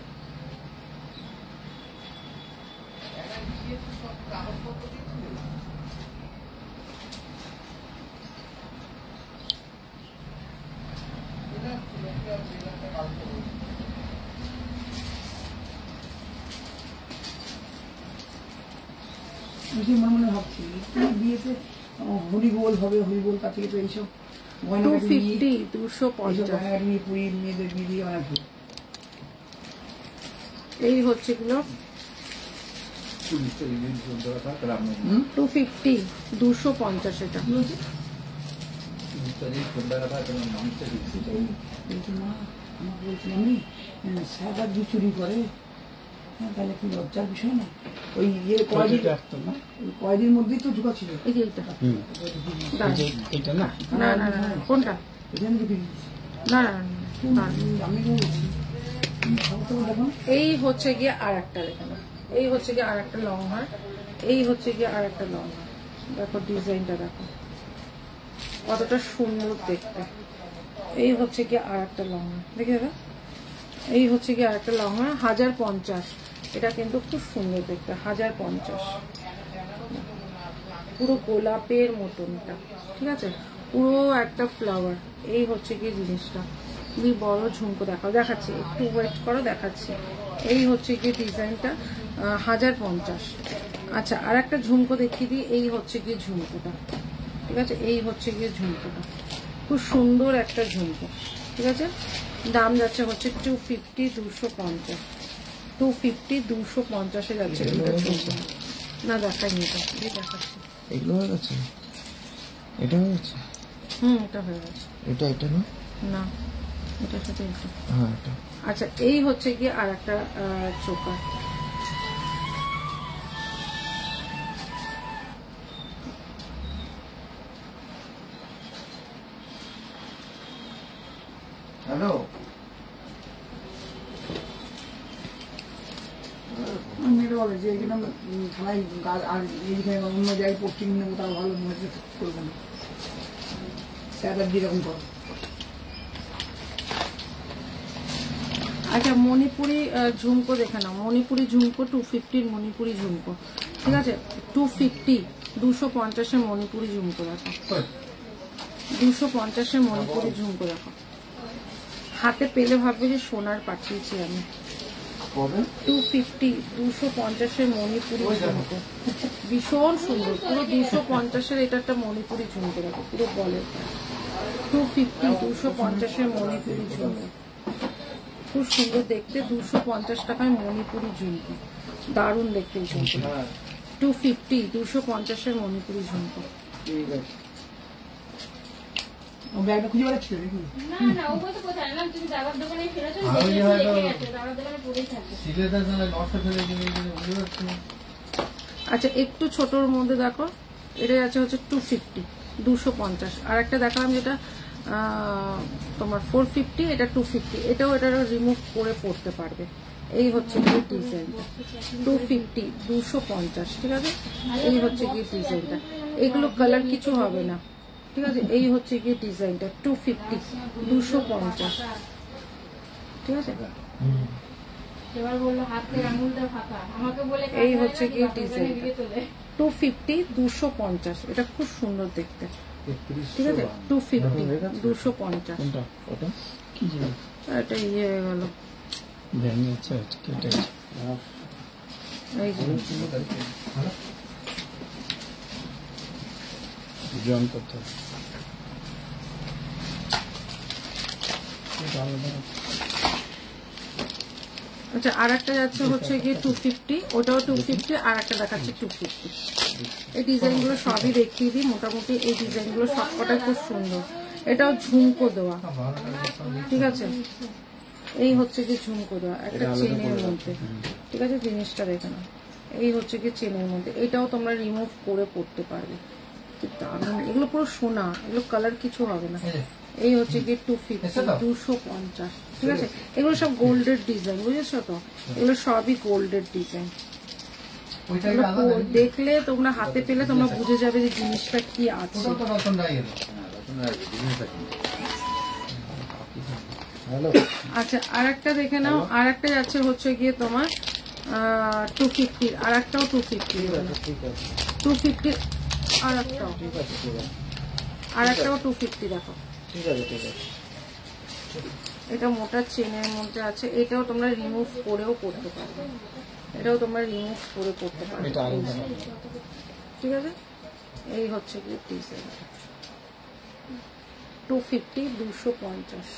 আমি মনে মনে ভাবছি তুমি বিয়েতে হরিবোল হবে, হরিবোল তার থেকে তো এইসব গয়নাগাটি নিয়ে 250 এইসব 250 গয়নাগাটি নিয়ে পুরী মেয়েদের বিয়ে দিয়ে অনেক ভুল। এই হচ্ছে গুলো 250 250 এটা কি হচ্ছে? মানুষটা বলছি মা, আমাকে বলছি আমি সাদা দিয়ে চুরি করে, হ্যাঁ তাহলে কি লজ্জার বিষয় না? ওই ইয়ে কয়দিন ওই কয়দিন মধ্যেই তো ঢুকা ছিল। এই যে এটা এটা না না না না কোনটা এখানে ঢুকে দিয়েছি। না না না আমি কেন বলছি দেখো এই হচ্ছে গিয়ে আর একটা দেখানো, এই হচ্ছে গিয়ে আর একটা লং হার, এই হচ্ছে গিয়ে আর একটা লং হার। দেখো ডিজাইনটা দেখো কতটা সুন্দর দেখতে। এই হচ্ছে গিয়ে আর একটা লং হার, দেখে দাদা এই হচ্ছে গিয়ে আর একটা লং হার 1050। এটা কিন্তু খুব সুন্দর দেখতে 1050, পুরো গোলাপের মতনটা, ঠিক আছে পুরো একটা ফ্লাওয়ার। এই হচ্ছে গিয়ে জিনিসটা, খুবই বড় ঝুমকো দেখাচ্ছি, একটু ওয়েট করো দেখাচ্ছি। এই হচ্ছে গিয়ে ডিজাইনটা 1050। আচ্ছা আর একটা ঝুমকো দেখিয়ে দিই, এই হচ্ছে গিয়ে ঝুমকোটা, ঠিক আছে এই হচ্ছে গিয়ে ঝুমকোটা, খুব সুন্দর একটা ঝুমকো, ঠিক আছে। দাম যাচ্ছে হচ্ছে 250 250 250 250 যাচ্ছে এটা ঝুমকো। না দেখাইনি এটা, এই দেখাচ্ছি। এগুলো হয়ে গেছে, এটা হয়ে গেছে, এটা হয়ে গেছে। এটা এটা না না এটার সাথে এটা। হ্যাঁ এটা আচ্ছা এই হচ্ছে গিয়ে আর একটা চোকার, হ্যালো মেয়েটা বলে যে এখানে থানায় আর এইখানে অন্য জায়গায় পোস্টিং নেবো তাও ভালো মনে হচ্ছে করবো না, স্যার যেরকম করো। আচ্ছা মণিপুরি ঝুমকো দেখে নাও, মণিপুরি ঝুমকো 250 মণিপুরি ঝুমকো, ঠিক আছে 250 250 মণিপুরি ঝুমকো দেখো, 250 মণিপুরি ঝুমকো দেখো, হাতে পেলে ভাববে যে সোনার পাঠিয়েছি আমি। 250 250 মণিপুরি ঝুমকো ভীষণ সুন্দর, পুরো 250 এটা একটা মণিপুরি ঝুমকো দেখো, পুরো বলে 250 250 মণিপুরি ঝুমকো, খুব সুন্দর দেখতে। 250 টাকায় মণিপুরি ঝুমকো, দারুণ দেখতে এই ঝুমকো। 250 250 মণিপুরি ঝুমকো। ঠিক আছে ও ব্যাগটা খুঁজে বেড়াচ্ছিল নাকি? না ও বলতে কোথায় না তুমি দাবার দোকানে ফেলেছো, আমি হয়তো দাবার দোকানে পড়েই থাকে। সিলেটের জন্য নষ্ট ফেলে দিলে বুঝতে পারছি না। আচ্ছা একটু ছোটর মধ্যে দেখো, এটা আছে হচ্ছে 250 250। আর একটা দেখালাম যেটা তোমার 450, এটা 250, এটাও রিমুভ করে পড়তে পারবে। এই হচ্ছে গিয়ে ডিজাইনটা 250 250, ঠিক আছে এই হচ্ছে গিয়ে ডিজাইনটা, এগুলো কালার কিছু হবে না, ঠিক আছে। এই হচ্ছে গিয়ে ডিজাইনটা 250 250, ঠিক আছে। এবার বললো হাতের আঙুলটা ফাঁকা, আমাকে বলে এই হচ্ছে গিয়ে ডিজাইন দিয়ে তোলে। 250 250, এটা খুব সুন্দর দেখতে, ঠিক আছে 250 250। কোনটা ওটা কি জিনিস এটা ইয়ে হয়ে গেল, ভেঙে যাচ্ছে কেটে গেছে এই যে জয়েন করতে হবে। এটা আলাদা আচ্ছা আর একটা যাচ্ছে হচ্ছে গিয়ে 250, ওটাও 250, আর একটা দেখাচ্ছি 250। এই ডিজাইনগুলো সবই দেখিয়ে দিই, মোটামুটি এই ডিজাইনগুলো সবকটাই খুব সুন্দর। এটাও ঝুমকো দেওয়া, ঠিক আছে, এই হচ্ছে কি ঝুমকো দেওয়া একটা চেনের মধ্যে, ঠিক আছে, জিনিসটা দেখে না, এই হচ্ছে কি চেনের মধ্যে। এটাও তোমরা রিমুভ করে পড়তে পারবে, দারুণ। এগুলো পুরো সোনা, এগুলো কালার কিছু হবে না। এই হচ্ছে কি 250, 250, ঠিক আছে। এগুলো সব গোল্ডের ডিজাইন, বুঝেছো তো, এগুলো সবই গোল্ডের ডিজাইন। দেখলে তোমরা হাতে পেলে তোমরা বুঝে যাবে যে জিনিসটা কি আছে। আচ্ছা আর একটা দেখে নাও, আর একটা যাচ্ছে হচ্ছে গিয়ে তোমার 250, আর একটাও 250, 250, আর একটাও 250 দেখো, ঠিক আছে ঠিক আছে। এটা মোটা চেনের মধ্যে আছে, এটাও তোমরা রিমুভ করেও করতে পারবে, এটাও তোমরা রিমুভ করে করতে পারবে, ঠিক আছে। এই হচ্ছে কি 250, 250।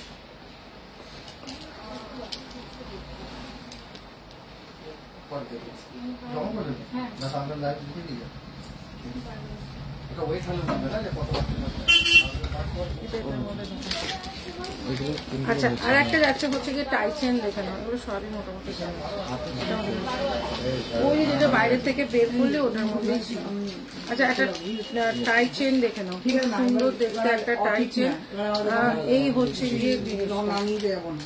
আচ্ছা আর একটা যাচ্ছে হচ্ছে গিয়ে টাই চেন দেখে নাও, এগুলো সবই মোটামুটি ওই যেটা বাইরে থেকে বের করলে ওটার মধ্যেই ছিল। আচ্ছা একটা টাই চেন দেখে নাও, খুব সুন্দর দেখতে একটা টাই চেন। এই হচ্ছে গিয়ে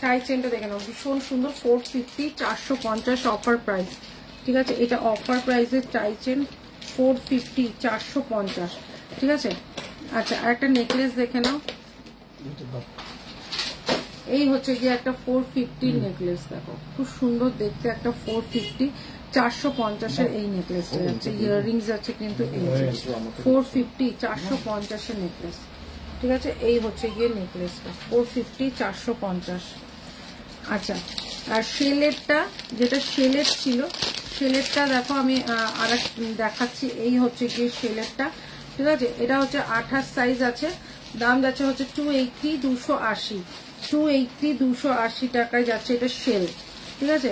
টাই চেনটা দেখে নাও, ভীষণ সুন্দর, 450, 450 অফার প্রাইস, ঠিক আছে। এটা অফার প্রাইসের টাই চেন, 450, 450, ঠিক আছে। আচ্ছা আর একটা নেকলেস দেখে নাও, এই হচ্ছে গিয়ে একটা 450 নেকলেস, দেখো খুব সুন্দর দেখতে একটা 450, 450 এই নেকলেসটা যাচ্ছে, ইয়াররিংস যাচ্ছে কিন্তু এই 450, 450 নেকলেস, ঠিক আছে। এই হচ্ছে গিয়ে নেকলেসটা 450, 450। আচ্ছা আর শেলেরটা, যেটা শেলের ছিল, শেলেরটা দেখো আমি আর দেখাচ্ছি। এই হচ্ছে গিয়ে শেলেরটা, ঠিক আছে। এটা হচ্ছে 28 সাইজ আছে, দাম যাচ্ছে হচ্ছে 280, 280, 280, 280 টাকায় যাচ্ছে এটা শেল, ঠিক আছে।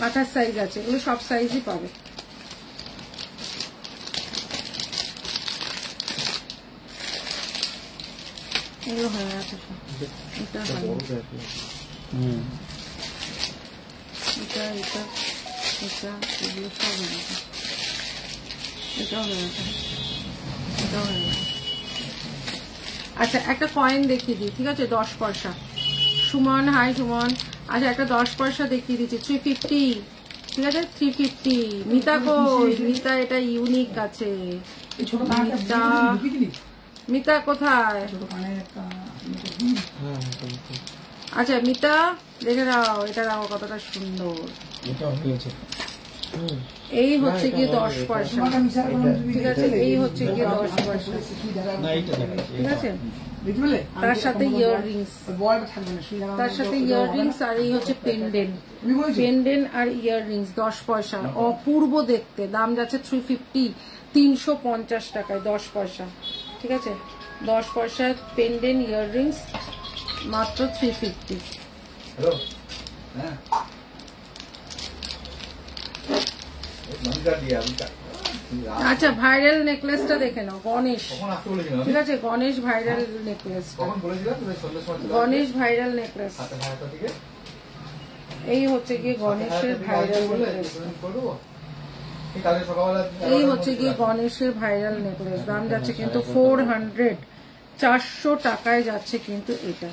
28 সাইজ আছে, এগুলো সব সাইজই পাবে। এগুলো হয়ে গেছে সব, এটা এটা এটা এটা এগুলো সব হয়ে গেছে, এটাও হয়ে গেছে, এটাও হয়ে গেছে। আচ্ছা একটা কয়েন দেখিয়ে দিই, ঠিক আছে, 10 পয়সা। সুমন, হাই সুমন। আচ্ছা একটা 10 পয়সা দেখিয়ে দিচ্ছি, 350, ঠিক আছে, 350। মিতা কই? মিতা এটা ইউনিক আছে, মিতা, মিতা কোথায়? আচ্ছা মিতা দেখে দাও, এটা দাও কতটা সুন্দর, এই হচ্ছে গিয়ে 10 পয়সা, ঠিক আছে। এই হচ্ছে গিয়ে 10 পয়সা, ঠিক আছে। তার সাথে ইয়াররিংস, তার সাথে ইয়াররিংস, আর এই হচ্ছে পেন্ডেন্ট, পেন্ডেন্ট আর ইয়াররিংস 10 পয়সা, অপূর্ব দেখতে। দাম যাচ্ছে 350, 350 টাকায় 10 পয়সা, ঠিক আছে। 10 পয়সা পেন্ডেন্ট ইয়াররিংস মাত্র 350। আচ্ছা ভাইরাল নেকলেসটা দেখে নাও, গণেশ, ঠিক আছে, Ganesh viral necklace, Ganesh viral necklace, এই হচ্ছে গিয়ে গণেশের ভাইরাল নেকলেস, এই হচ্ছে গিয়ে গণেশের ভাইরাল নেকলেস। দাম যাচ্ছে কিন্তু 400, 400 টাকায় যাচ্ছে কিন্তু এটা,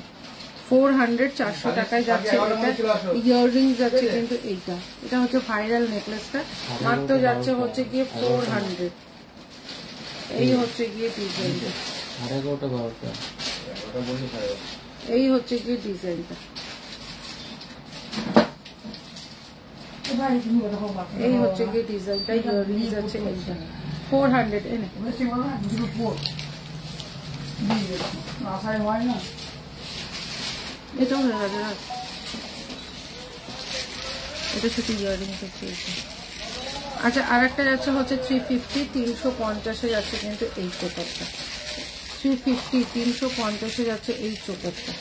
400, 400 টাকায় যাচ্ছে এটা। ইয়াররিংস যাচ্ছে কিন্তু এইটা, এটা হচ্ছে ভাইরাল নেকলেসটা, মাত্র যাচ্ছে হচ্ছে গিয়ে 400। এই হচ্ছে গিয়ে ডিজাইনটা, এই হচ্ছে গিয়ে ডিজাইনটা, এই হচ্ছে গিয়ে ডিজাইনটা। ইয়াররিংস যাচ্ছে এইটা 400। এনে এটাও হয়ে গেছে, এটা শুধু ইয়াররিংস হচ্ছে এইটা। আচ্ছা আর একটা যাচ্ছে হচ্ছে 350, 350 যাচ্ছে কিন্তু এই চোকারটা, 350, 350 যাচ্ছে এই চোকারটা,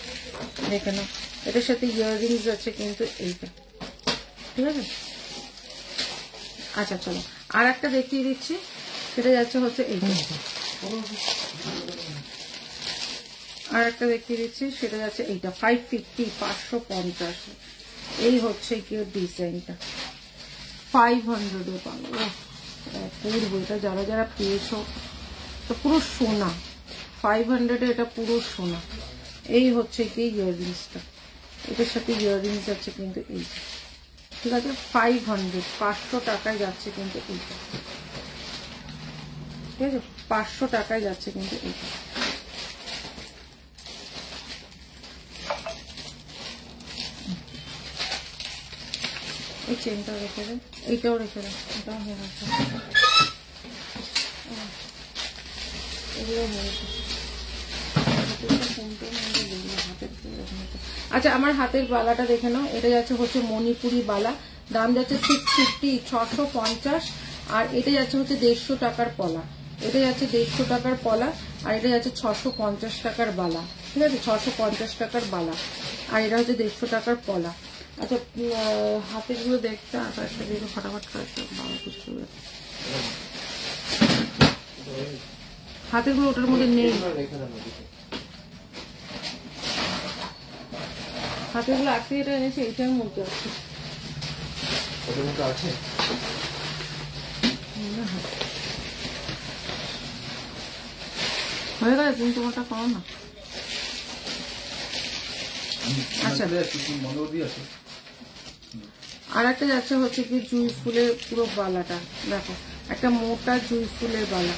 দেখে নাও। এটার সাথে ইয়াররিংস যাচ্ছে কিন্তু এইটা, ঠিক আছে। আচ্ছা চলো আর একটা দেখিয়ে দিচ্ছি, সেটা যাচ্ছে হচ্ছে এইটা। আর একটা দেখিয়ে দিচ্ছি, সেটা যাচ্ছে এইটা 550, 550। এই হচ্ছে কি ডিজাইনটা 500-এ পাবো। পূর্ব এটা যারা যারা পেয়েছো তো পুরো সোনা, 500-এ এটা পুরো সোনা। এই হচ্ছে কি ইয়াররিংসটা, এটার সাথে ইয়াররিংস যাচ্ছে কিন্তু এইটা, ঠিক আছে। 500, 500 টাকায় যাচ্ছে কিন্তু এইটা, ঠিক আছে। 500 টাকায় যাচ্ছে কিন্তু এইটা। এই চেনটাও রেখে দেন, এইটাও রেখে দেন, এটাও হয়ে গেছে, এগুলো হয়েছে। আচ্ছা আমার হাতের বালাটা দেখে নাও, এটা যাচ্ছে হচ্ছে মণিপুরি বালা, দাম যাচ্ছে 650, 650। আর এটা যাচ্ছে হচ্ছে 150 টাকার পলা, এটা যাচ্ছে 150 টাকার পলা, আর এটা যাচ্ছে 650 টাকার বালা, ঠিক আছে। 650 টাকার বালা, আর এটা হচ্ছে 150 টাকার পলা। আচ্ছা হাতের গুলো দেখতে একটা দিয়ে ফটাফট কাটতে বাবা বুঝতে পারে, হাতের গুলো ওটার মধ্যে নেই, হাতের গুলো আজকে এটা এনেছে এইটার মধ্যে আছে, ওটার মধ্যে আছে। হয়ে গেছে, তুমি তোমারটা করো না। আচ্ছা আর একটা যাচ্ছে হচ্ছে কি জুঁই ফুলের পুরো বালাটা, দেখো একটা মোটা জুঁই ফুলের বালা,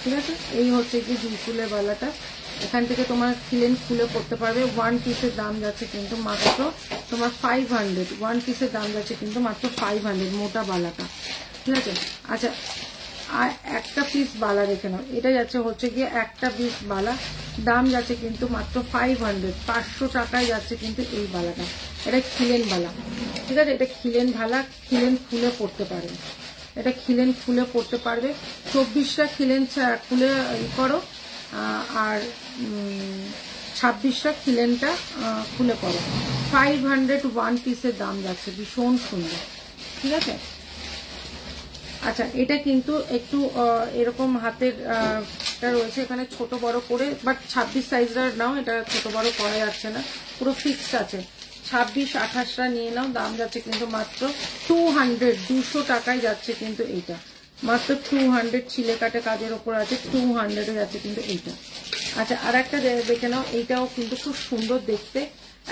ঠিক আছে। এই হচ্ছে কি জুঁই ফুলের বালাটা, এখান থেকে তোমার খিলেন খুলে পড়তে পারবে। 1 পিসের দাম যাচ্ছে কিন্তু মাত্র তোমার 500, 1 পিসের দাম যাচ্ছে কিন্তু মাত্র 500, মোটা বালাটা, ঠিক আছে। আচ্ছা আর একটা পিস বালা রেখে নাও, এটা যাচ্ছে হচ্ছে গিয়ে একটা পিস বালা, দাম যাচ্ছে কিন্তু মাত্র 500, 500 টাকায় যাচ্ছে কিন্তু এই বালাটা। এটা খিলেন বালা, ঠিক আছে। এটা খিলেন বালা, খিলেন খুলে পড়তে পারবে, এটা খিলেন খুলে পড়তে পারবে। 24টা খিলেন খুলে করো, আর 26টা খিলেনটা খুলে করো। 500 1 পিসের দাম যাচ্ছে, ভীষণ সুন্দর, ঠিক আছে। আচ্ছা এটা কিন্তু একটু এরকম হাতের রয়েছে এখানে ছোট বড় করে, বাট 26 সাইজটার নাও, এটা ছোট বড় করা যাচ্ছে না, পুরো ফিক্সড আছে। 26 28টা নিয়ে নাও, দাম যাচ্ছে কিন্তু মাত্র 200, 200 টাকায় যাচ্ছে কিন্তু এইটা, মাত্র 200। ছিলে কাটে কাজের ওপর আছে, 200-এ যাচ্ছে কিন্তু এইটা। আচ্ছা আর একটা দেখে নাও, এইটাও কিন্তু খুব সুন্দর দেখতে,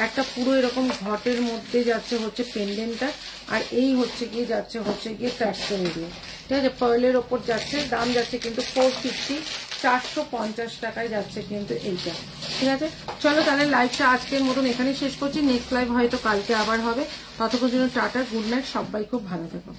একটা পুরো এরকম ঘটের মধ্যে যাচ্ছে হচ্ছে পেন্ডেন্টটা, আর এই হচ্ছে গিয়ে যাচ্ছে হচ্ছে গিয়ে ট্যাক্সেল দিয়ে, ঠিক আছে। পার্লের ওপর যাচ্ছে, দাম যাচ্ছে কিন্তু 450, 450 টাকায় যাচ্ছে কিন্তু এইটা, ঠিক আছে। চলো তাহলে লাইভটা আজকের মতন এখানেই শেষ করছি, নেক্সট লাইভ হয়তো কালকে আবার হবে, ততক্ষণ জন্য টাটা, গুড নাইট, সবাই খুব ভালো থেকো।